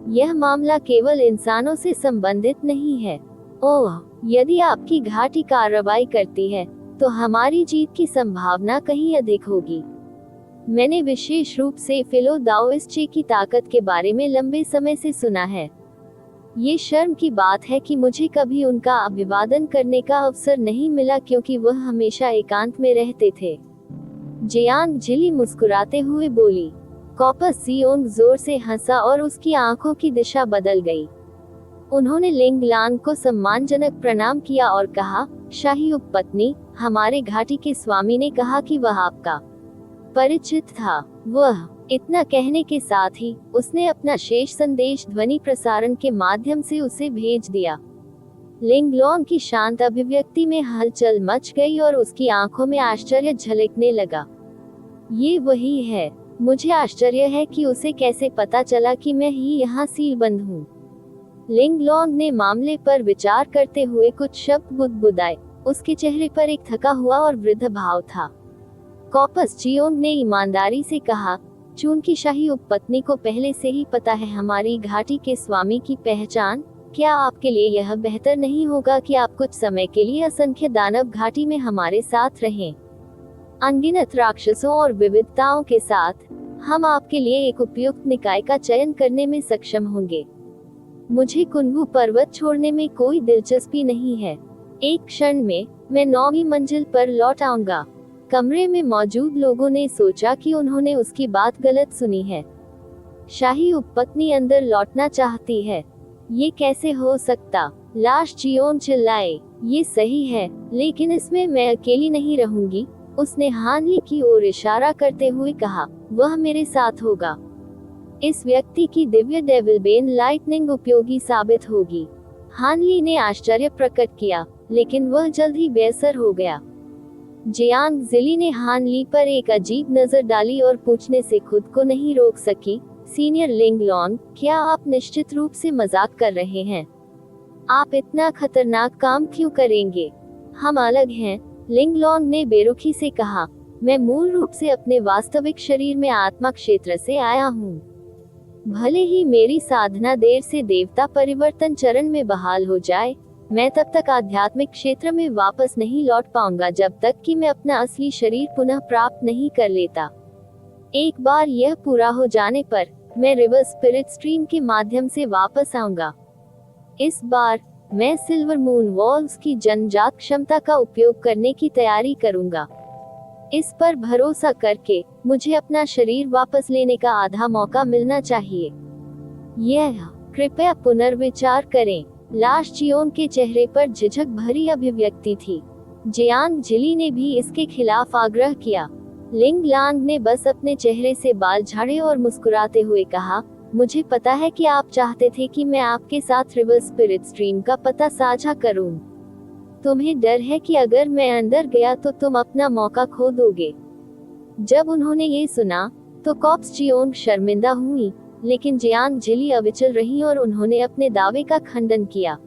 यह मामला केवल इंसानों से संबंधित नहीं है। ओह, यदि आपकी घाटी कार्रवाई करती है, तो हमारी जीत की संभावना कहीं अधिक होगी। मैंने विशेष रूप से फिलो दाओइस्टे की ताकत के बारे में लंबे समय से सुना है। ये शर्म की बात है कि मुझे कभी उनका अभिवादन करने का अवसर नहीं मिला, क्योंकि वह हमेशा एकांत में रहते थे। जियांग जिली मुस्कुराते हुए बोली। कॉपस जियोंग जोर से हंसा और उसकी आंखों की दिशा बदल गई। उन्होंने लिंग लांग को सम्मानजनक प्रणाम किया और कहा, शाही उपपत्नी, हमारे घाटी के स्वामी ने कहा कि वह आपका परिचित था। वह इतना कहने के साथ ही उसने अपना शेष संदेश ध्वनि प्रसारण के माध्यम से उसे भेज दिया। लिंग लॉन्ग की शांत अभिव्यक्ति में हलचल मच गई और उसकी आंखों में आश्चर्य झलकने लगा। ये वही है। मुझे आश्चर्य है कि उसे कैसे पता चला कि मैं ही यहाँ सीलबंद हूँ। लिंग लॉन्ग ने मामले पर विचार करते हुए कुछ शब्द बुदबुदाए। उसके चेहरे पर एक थका हुआ और वृद्ध भाव था। कॉपस जियोंग ने ईमानदारी से कहा, चूंकि शाही उपपत्नी को पहले से ही पता है हमारी घाटी के स्वामी की पहचान, क्या आपके लिए यह बेहतर नहीं होगा कि आप कुछ समय के लिए असंख्य दानव घाटी में हमारे साथ रहें? अनगिनत राक्षसों और विविधताओं के साथ हम आपके लिए एक उपयुक्त निकाय का चयन करने में सक्षम होंगे। मुझे कुनवू पर्वत छोड़ने में कोई दिलचस्पी नहीं है। एक क्षण में मैं 9वीं मंजिल पर लौट आऊंगा। कमरे में मौजूद लोगों ने सोचा कि उन्होंने उसकी बात गलत सुनी है। शाही उपपत्नी अंदर लौटना चाहती है? ये कैसे हो सकता? लाश जियोंग चिल्लाए। ये सही है, लेकिन इसमें मैं अकेली नहीं रहूंगी। उसने हान ली की ओर इशारा करते हुए कहा, वह मेरे साथ होगा। इस व्यक्ति की दिव्य डेविल बेन लाइटनिंग उपयोगी साबित होगी। हान ली ने आश्चर्य प्रकट किया, लेकिन वह जल्द ही बेअसर हो गया। जियांग जिली ने हान ली पर एक अजीब नजर डाली और पूछने से खुद को नहीं रोक सकी, सीनियर लिंगलॉन्ग, क्या आप निश्चित रूप से मजाक कर रहे हैं? आप इतना खतरनाक काम क्यों करेंगे? हम अलग हैं, लिंगलॉन्ग ने बेरुखी से कहा। मैं मूल रूप से अपने वास्तविक शरीर में आत्मा क्षेत्र से आया हूँ। भले ही मेरी साधना देर से देवता परिवर्तन चरण में बहाल हो जाए, मैं तब तक आध्यात्मिक क्षेत्र में वापस नहीं लौट पाऊंगा जब तक कि मैं अपना असली शरीर पुनः प्राप्त नहीं कर लेता। एक बार यह पूरा हो जाने पर मैं रिवर स्पिरिट स्ट्रीम के माध्यम से वापस आऊंगा। इस बार मैं सिल्वर मून वॉल्स की जन्मजात क्षमता का उपयोग करने की तैयारी करूंगा। इस पर भरोसा करके मुझे अपना शरीर वापस लेने का आधा मौका मिलना चाहिए। यह कृपया पुनर्विचार करें। लाश जियोन के चेहरे पर झिझक भरी अभिव्यक्ति थी। जियांग जिली ने भी इसके खिलाफ आग्रह किया। लिंग लांग ने बस अपने चेहरे से बाल झाड़े और मुस्कुराते हुए कहा, मुझे पता है कि आप चाहते थे कि मैं आपके साथ रिवर स्पिरिट स्ट्रीम का पता साझा करूं। तुम्हें डर है कि अगर मैं अंदर गया तो तुम अपना मौका खो दोगे। जब उन्होंने ये सुना तो कॉप्स जियोंग शर्मिंदा हुई, लेकिन जियांग जिली अविचल रही और उन्होंने अपने दावे का खंडन किया।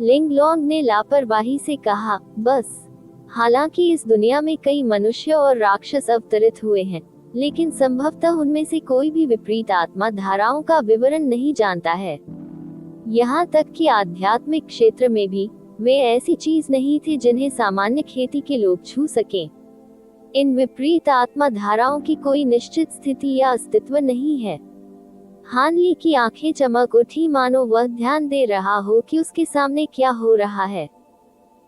लिंगलॉन्ग ने लापरवाही से कहा, बस। हालांकि इस दुनिया में कई मनुष्य और राक्षस अवतरित हुए हैं, लेकिन संभवतः उनमें से कोई भी विपरीत आत्मा धाराओं का विवरण नहीं जानता है। यहाँ तक कि आध्यात्मिक क्षेत्र में भी वे ऐसी चीज नहीं थे जिन्हें सामान्य खेती के लोग छू सकें। इन विपरीत आत्मा धाराओं की कोई निश्चित स्थिति या अस्तित्व नहीं है। हानली की आंखें चमक उठी, मानो वह ध्यान दे रहा हो कि उसके सामने क्या हो रहा है।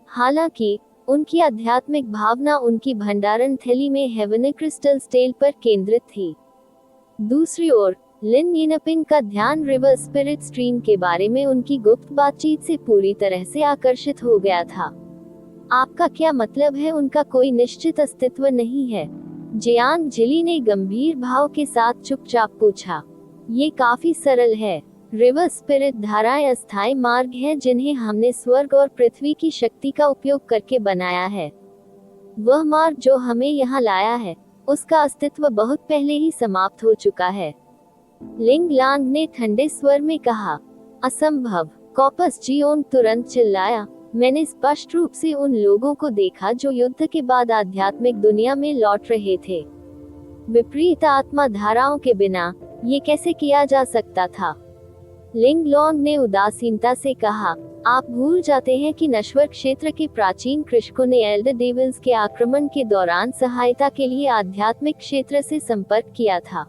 हालांकि उनकी आध्यात्मिक भावना उनकी भंडारण थैली में हेवनी क्रिस्टल स्टेल पर केंद्रित थी। दूसरी ओर लिन यिनपिंग का ध्यान रिवर स्पिरिट स्ट्रीम के बारे में उनकी गुप्त बातचीत से पूरी तरह से आकर्षित हो गया था। आपका क्या मतलब है उनका कोई निश्चित अस्तित्व नहीं है? जियांग जिली ने गंभीर भाव के साथ चुपचाप पूछा। ये काफी सरल है। रिवर स्पिरिट धाराएं अस्थायी मार्ग हैं जिन्हें हमने स्वर्ग और पृथ्वी की शक्ति का उपयोग करके बनाया है। वह मार्ग जो हमें यहाँ लाया है, उसका अस्तित्व बहुत पहले ही समाप्त हो चुका है। लिंग लांग ने ठंडे स्वर में कहा। असंभव, कॉपस जियोंग तुरंत चिल्लाया। मैंने स्पष्ट रूप से उन लोगों को देखा जो युद्ध के बाद आध्यात्मिक दुनिया में लौट रहे थे। विपरीत आत्मा धाराओं के बिना ये कैसे किया जा सकता था? लिंग लॉन्ग ने उदासीनता से कहा, आप भूल जाते हैं कि नश्वर क्षेत्र के प्राचीन कृषकों ने एल्डर डेविल्स के आक्रमण के दौरान सहायता के लिए आध्यात्मिक क्षेत्र से संपर्क किया था।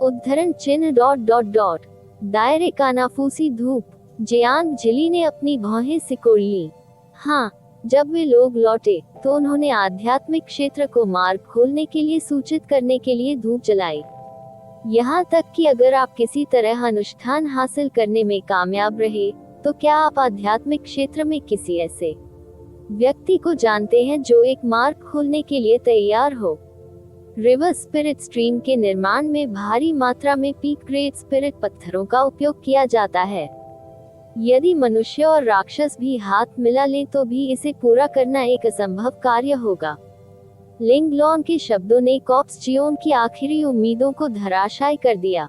उद्धरण चिन्ह ... दायरे कानाफूसी धूप। जियांग जिली ने अपनी भौहें सिकोड़ ली। हाँ, जब वे लोग लौटे तो उन्होंने आध्यात्मिक क्षेत्र को मार्ग खोलने के लिए सूचित करने के लिए धूप जलाई। यहाँ तक कि अगर आप किसी तरह अनुष्ठान हासिल करने में कामयाब रहे, तो क्या आप आध्यात्मिक क्षेत्र में किसी ऐसे व्यक्ति को जानते हैं जो एक मार्ग खोलने के लिए तैयार हो? रिवर स्पिरिट स्ट्रीम के निर्माण में भारी मात्रा में पीक ग्रेड स्पिरिट पत्थरों का उपयोग किया जाता है। यदि मनुष्य और राक्षस भी हाथ मिला ले तो भी इसे पूरा करना एक असंभव कार्य होगा। लिंग लॉन्ग के शब्दों ने कॉप्स जियोंग की आखिरी उम्मीदों को धराशायी कर दिया।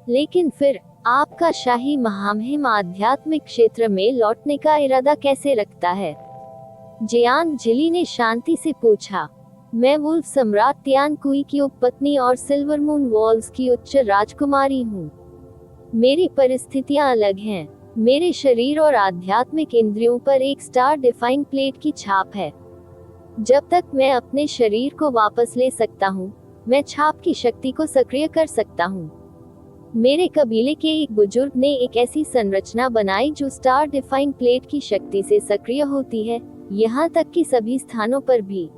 लेकिन फिर आपका शाही महामहिम आध्यात्मिक क्षेत्र में लौटने का इरादा कैसे रखता है? जियांग जिली ने शांति से पूछा। मैं वुल्फ सम्राट तियान कुई की उपपत्नी और सिल्वर मून वॉल्स की उच्च राजकुमारी हूँ। मेरी परिस्थितियाँ अलग हैं। मेरे शरीर और आध्यात्मिक इंद्रियों पर एक स्टार डिफाइंग प्लेट की छाप है। जब तक मैं अपने शरीर को वापस ले सकता हूँ, मैं छाप की शक्ति को सक्रिय कर सकता हूँ। मेरे कबीले के एक बुजुर्ग ने एक ऐसी संरचना बनाई जो स्टार डिफाइंग प्लेट की शक्ति से सक्रिय होती है, यहाँ तक कि सभी स्थानों पर भी।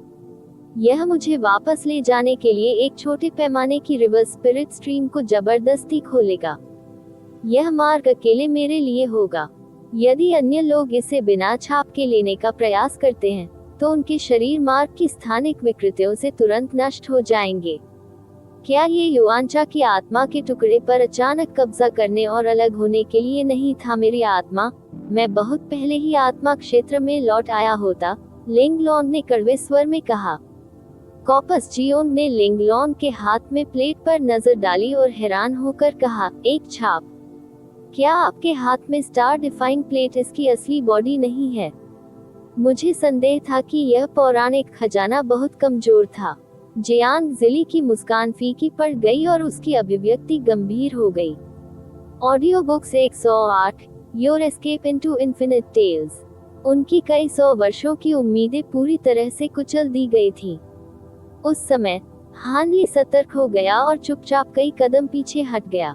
यह मुझे वापस ले जाने के लिए एक छोटे पैमाने की रिवर स्पिरिट स्ट्रीम को जबरदस्ती खोलेगा। यह मार्ग अकेले मेरे लिए होगा। यदि अन्य लोग इसे बिना छाप के लेने का प्रयास करते हैं, तो उनके शरीर मार्ग की स्थानिक विकृतियों से तुरंत नष्ट हो जाएंगे। क्या ये युआंचा की आत्मा के टुकड़े पर अचानक कब्जा करने और अलग होने के लिए नहीं था? मेरी आत्मा, मैं बहुत पहले ही आत्मा क्षेत्र में लौट आया होता, लिंग लॉन्ग ने कड़वे स्वर में कहा। कॉपस जियोंग ने लिंगलोंग के हाथ में प्लेट पर नजर डाली और हैरान होकर कहा, एक छाप। क्या आपके हाथ में स्टार डिफाइंड प्लेट इसकी असली बॉडी नहीं है? मुझे संदेह था कि यह पौराणिक खजाना बहुत कमजोर था। जियांग जिली की मुस्कान फीकी पड़ गई और उसकी अभिव्यक्ति गंभीर हो गई। Audio books 108, your escape into infinite tales. उनकी कई सौ वर्षों की उम्मीदें पूरी तरह से कुचल दी गई थी। उस समय हान ली सतर्क हो गया और चुपचाप कई कदम पीछे हट गया।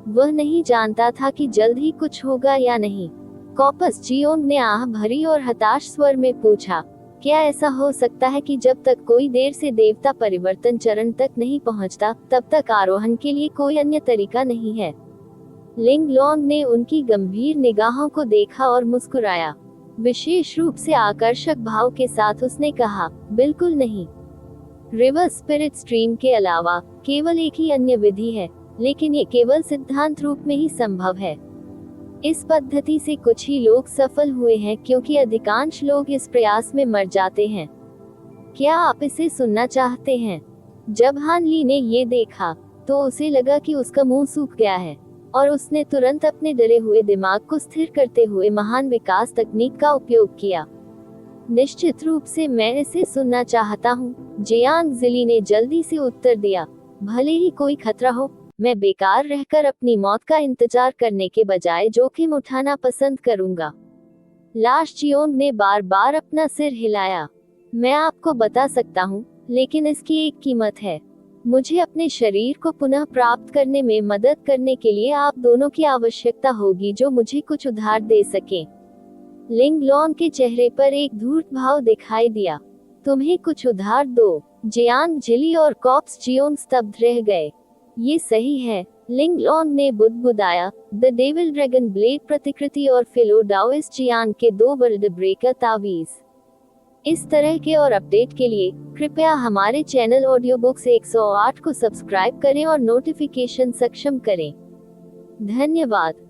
वह नहीं जानता था कि जल्द ही कुछ होगा या नहीं। कॉपस जियोंग ने आह भरी और हताश स्वर में पूछा, क्या ऐसा हो सकता है कि जब तक कोई देर से देवता परिवर्तन चरण तक नहीं पहुंचता, तब तक आरोहण के लिए कोई अन्य तरीका नहीं है? लिंगलोंग ने उनकी गंभीर निगाहों को देखा और मुस्कुराया। विशेष रूप से आकर्षक भाव के साथ उसने कहा, बिल्कुल नहीं। रिवर स्पिरिट स्ट्रीम के अलावा केवल एक ही अन्य विधि है, लेकिन ये केवल सिद्धांत रूप में ही संभव है। इस पद्धति से कुछ ही लोग सफल हुए हैं, क्योंकि अधिकांश लोग इस प्रयास में मर जाते हैं। क्या आप इसे सुनना चाहते हैं? जब हान ली ने ये देखा, तो उसे लगा कि उसका मुंह सूख गया है, और उसने तुरंत अपने डरे हुए दिमाग को स्थिर करते हुए महान विकास तकनीक का उपयोग किया। निश्चित रूप से मैं इसे सुनना चाहता हूँ, जियांग जिली ने जल्दी से उत्तर दिया। भले ही कोई खतरा हो, मैं बेकार रहकर अपनी मौत का इंतजार करने के बजाय जोखिम उठाना पसंद करूंगा। लाश जियोंग ने बार बार अपना सिर हिलाया। मैं आपको बता सकता हूँ, लेकिन इसकी एक कीमत है। मुझे अपने शरीर को पुनः प्राप्त करने में मदद करने के लिए आप दोनों की आवश्यकता होगी जो मुझे कुछ उधार दे सके। लिंगलोंग के चेहरे पर एक धूर्त भाव दिखाई दिया। तुम्हें कुछ उधार दो? जियांग जिली और कॉपस जियोंग स्तब्ध रह गए। ये सही है, लिंगलोंग ने बुदबुदाया। द डेविल ड्रैगन ब्लेड प्रतिकृति और फिलोडाओइस जियांग के 2 वर्ल्ड ब्रेकर तावीज। इस तरह के और अपडेट के लिए कृपया हमारे चैनल ऑडियो बुक्स 108 को सब्सक्राइब करें और नोटिफिकेशन सक्षम करें। धन्यवाद।